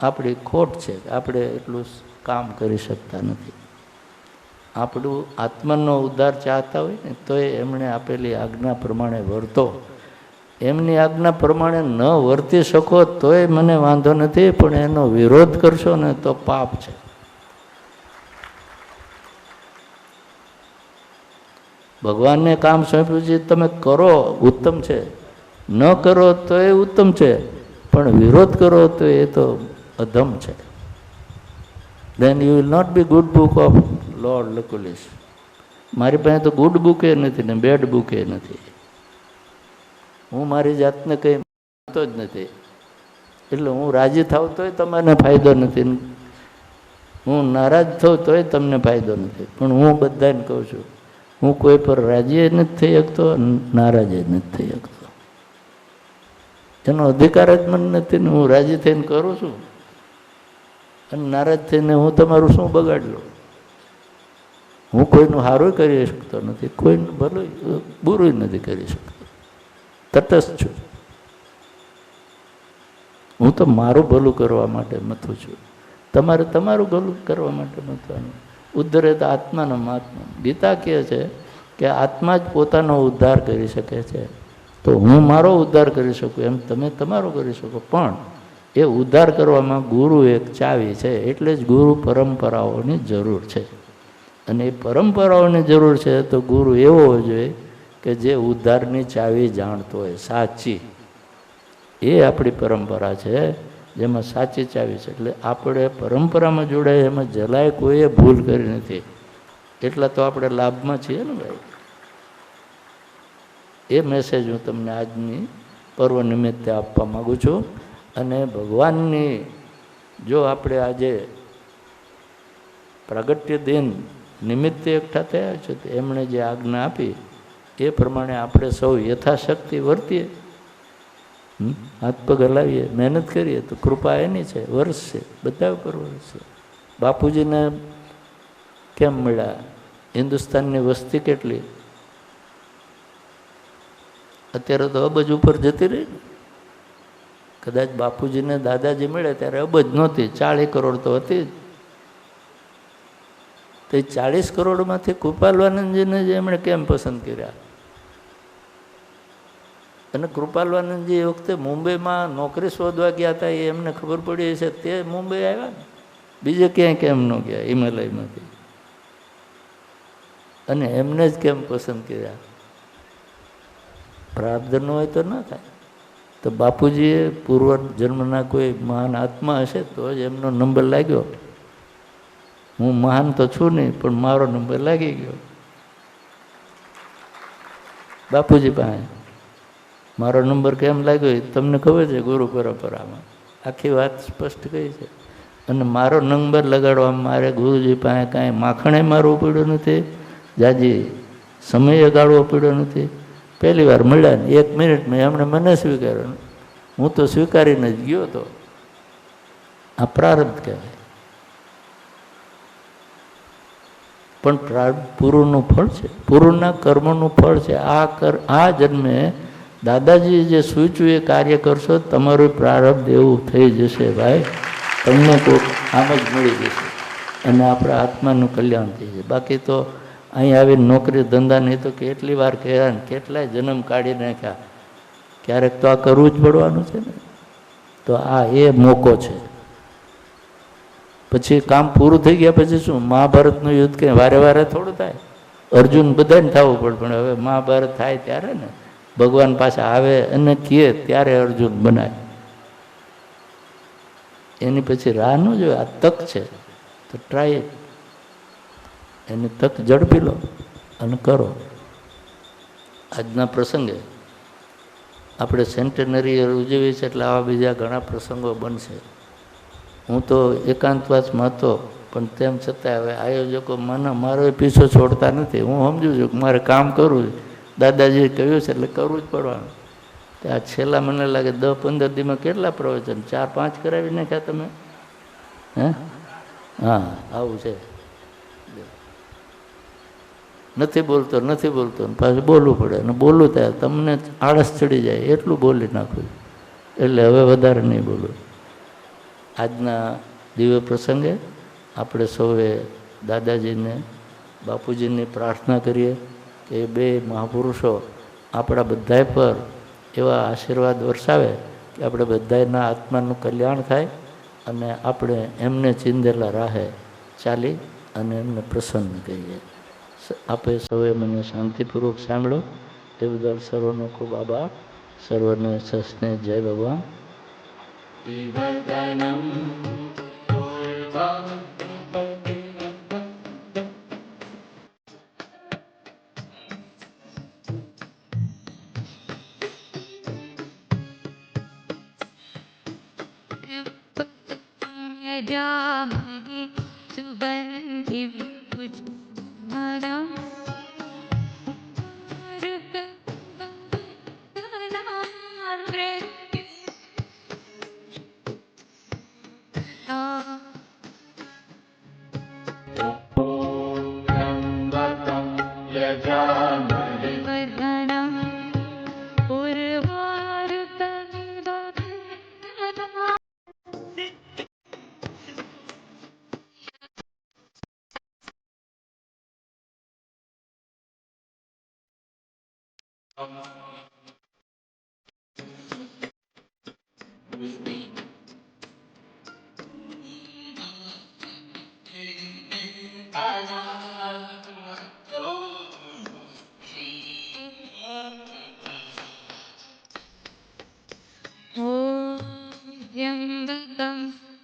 આપણી ખોટ છે, આપણે એટલું કામ કરી શકતા નથી. આપણું આત્માનો ઉદ્ધાર ચાહતા હોય ને તો એમણે આપેલી આજ્ઞા પ્રમાણે વર્તો. એમની આજ્ઞા પ્રમાણે ન વર્તી શકો તોય મને વાંધો નથી, પણ એનો વિરોધ કરશો ને તો પાપ છે. ભગવાનને કામ સોંપ્યું છે તમે કરો, ઉત્તમ છે. ન કરો તો એ ઉત્તમ છે, પણ વિરોધ કરો તો એ તો અધમ છે. then you will not be good book of Lord Lucullus. મારી પાસે તો ગુડ બુકે નથી ને બેડ બુકે નથી. હું મારી જાતને કંઈ માનતો જ નથી, એટલે હું રાજી થાવ તોય તમને ફાયદો નથી, હું નારાજ થાઉં તોય તમને ફાયદો નથી. પણ હું બધાને કહું છું, હું કોઈ પર રાજી નથી થઈ શકતો, નારાજ નથી થઈ શકતો. એનો અધિકાર જ મને નથી ને હું રાજી થઈને કરું છું, અને નારાજ થઈને હું તમારું શું બગાડી લઉં? હું કોઈનું સારું કરી શકતો નથી, કોઈનું ભલું બુરું નથી કરી શકતો. તટસ્થ છું. હું તો મારું ભલું કરવા માટે મથું છું, તમારે તમારું ભલું કરવા માટે મથવાનું. ઉદ્ધરે તો આત્માનો મહાત્મા. ગીતા કહે છે કે આત્મા જ પોતાનો ઉદ્ધાર કરી શકે છે. તો હું મારો ઉદ્ધાર કરી શકું એમ તમે તમારો કરી શકો, પણ એ ઉદ્ધાર કરવામાં ગુરુ એક ચાવી છે. એટલે જ ગુરુ પરંપરાઓની જરૂર છે. અને એ પરંપરાઓની જરૂર છે તો ગુરુ એવો હોવો જોઈએ કે જે ઉદ્ધારની ચાવી જાણતો હોય, સાચી. એ આપણી પરંપરા છે, જેમાં સાચી ચાવી છે. એટલે આપણે પરંપરામાં જોડાય, એમાં જલાય કોઈએ ભૂલ કરી નથી. એટલા તો આપણે લાભમાં છીએ ને ભાઈ. એ મેસેજ હું તમને આજની પર્વ નિમિત્તે આપવા માગું છું. અને ભગવાનની જો આપણે આજે પ્રાગટ્ય દિન નિમિત્તે એકઠા થયા છે તો એમણે જે આજ્ઞા આપી એ પ્રમાણે આપણે સૌ યથાશક્તિ વર્તીએ, હાથ પગ હલાવીએ, મહેનત કરીએ તો કૃપા એની છે, વર્ષ છે, બધા ઉપર વર્ષ છે. બાપુજીને કેમ મળ્યા? હિન્દુસ્તાનની વસ્તી કેટલી? અત્યારે તો અબજ ઉપર જતી રહી ને. કદાચ બાપુજીને દાદાજી મળે ત્યારે અબજ નહોતી, 40 કરોડ તો હતી જ. તો 40 કરોડમાંથી કૃપાલવાનંદજીને જ એમણે કેમ પસંદ કર્યા? અને કૃપાલવાનંદજી એ વખતે મુંબઈમાં નોકરી શોધવા ગયા હતા, એ એમને ખબર પડી છે તે મુંબઈ આવ્યા ને, બીજે ક્યાંય કેમ ન ગયા હિમાલયમાંથી? અને એમને જ કેમ પસંદ કર્યા? પ્રાર્થના ન હોય તો ન થાય. તો બાપુજીએ પૂર્વ જન્મના કોઈ મહાન આત્મા હશે તો જ એમનો નંબર લાગ્યો. હું મહાન તો છું નહીં, પણ મારો નંબર લાગી ગયો બાપુજી પાસે. મારો નંબર કેમ લાગ્યો એ તમને ખબર છે, ગુરુ પરંપરામાં આખી વાત સ્પષ્ટ કહી છે. અને મારો નંબર લગાડવામાં મારે ગુરુજી પાસે કાંઈ માખણે મારવું પડ્યું નથી, જાજી સમયે ગાળવો પડ્યો નથી. પહેલી વાર મળ્યા ને 1 મિનિટમાં એમણે મને સ્વીકાર્યો, હું તો સ્વીકારીને જ ગયો હતો. આ પ્રારબ્ધ કહેવાય. પણ પ્રારબ્ધ પૂર્વનું ફળ છે, પૂર્વના કર્મનું ફળ છે. આ જન્મે દાદાજી જે સૂચવ્યું એ કાર્ય કરશો, તમારું પ્રારબ્ધ એવું થઈ જશે ભાઈ, તમને કોઈક આમ જ મળી જશે અને આપણા આત્માનું કલ્યાણ થઈ જશે. બાકી તો અહીં આવીને નોકરી ધંધા નહીં તો કેટલી વાર કહ્યા ને કેટલાય જન્મ કાઢી નાખ્યા. ક્યારેક તો આ કરવું જ પડવાનું છે ને. તો આ એ મોકો છે. પછી કામ પૂરું થઈ ગયા પછી શું? મહાભારતનું યુદ્ધ કંઈ વારે વારે થોડું થાય? અર્જુન બધાને થવું પડે, પણ હવે મહાભારત થાય ત્યારે ને ભગવાન પાછા આવે અને કહે ત્યારે અર્જુન બનાય. એની પછી રાહ ન જોઈએ. આ તક છે તો ટ્રાય, એની તક ઝડપી લો. અને કરો. આજના પ્રસંગે આપણે સેન્ટેનરી ઉજવીએ છીએ એટલે આવા બીજા ઘણા પ્રસંગો બનશે. હું તો એકાંતવાસમાં હતો, પણ તેમ છતાં હવે આયોજકો મને મારો પીછો છોડતા નથી. હું સમજુ છું કે મારે કામ કરવું છે, દાદાજીએ કહ્યું છે એટલે કરવું જ પડવાનું. આ છેલ્લા મને લાગે 10-15 દીમાં કેટલા પ્રવચન 4-5 કરાવી નાખ્યા તમે? હે? હા, આવું છે. નથી બોલતો પાછું બોલવું પડે, અને બોલવું થાય તમને આળસ ચડી જાય એટલું બોલી નાખું, એટલે હવે વધારે નહીં બોલું. આજના દિવ્ય પ્રસંગે આપણે સૌએ દાદાજીને બાપુજીની પ્રાર્થના કરીએ કે એ બે મહાપુરુષો આપણા બધાય પર એવા આશીર્વાદ વરસાવે કે આપણે બધાયના આત્માનું કલ્યાણ થાય અને આપણે એમને ચીંધેલા રાહે ચાલી અને એમને પ્રસન્ન કરીએ. આપે સૌએ મને શાંતિપૂર્વક સાંભળો એ બદલ સર્વનો ખૂબ આભાર. સર્વને સસ્ને જય ભગવાન.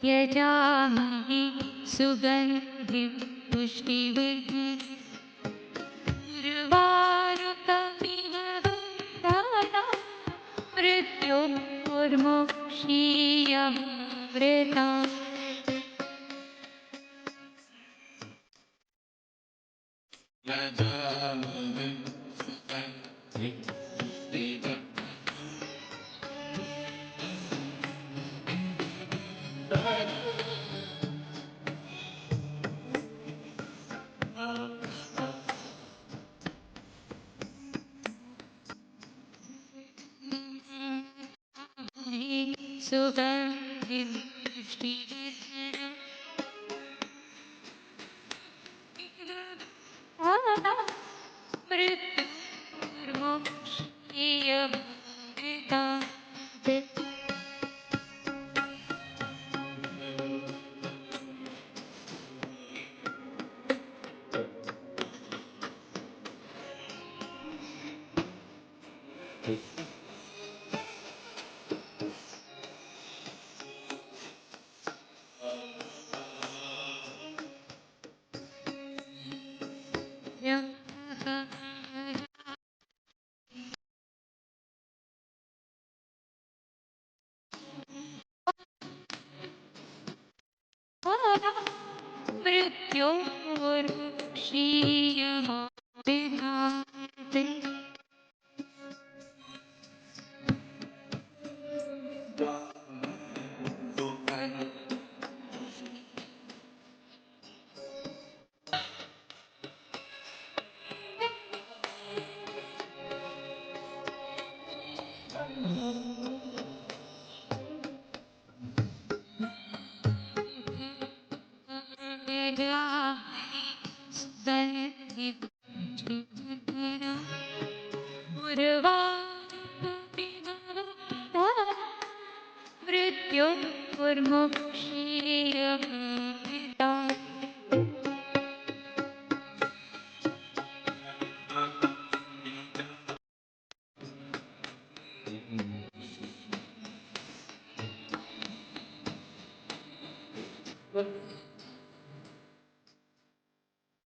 यजामहे सुगन्धिं पुष्टिवर्धनम् उर्वारुकमिव बन्धनान् मृत्योर्मुक्षीयमामृतात्. सुगन्धिं पुष्टिवर्धनम् मृत्योर्मुक्षीयमामृतात्. मृत्योर्मुक्षीयमामृतात्. मृत्योर्मुक्षीयमामृतात्.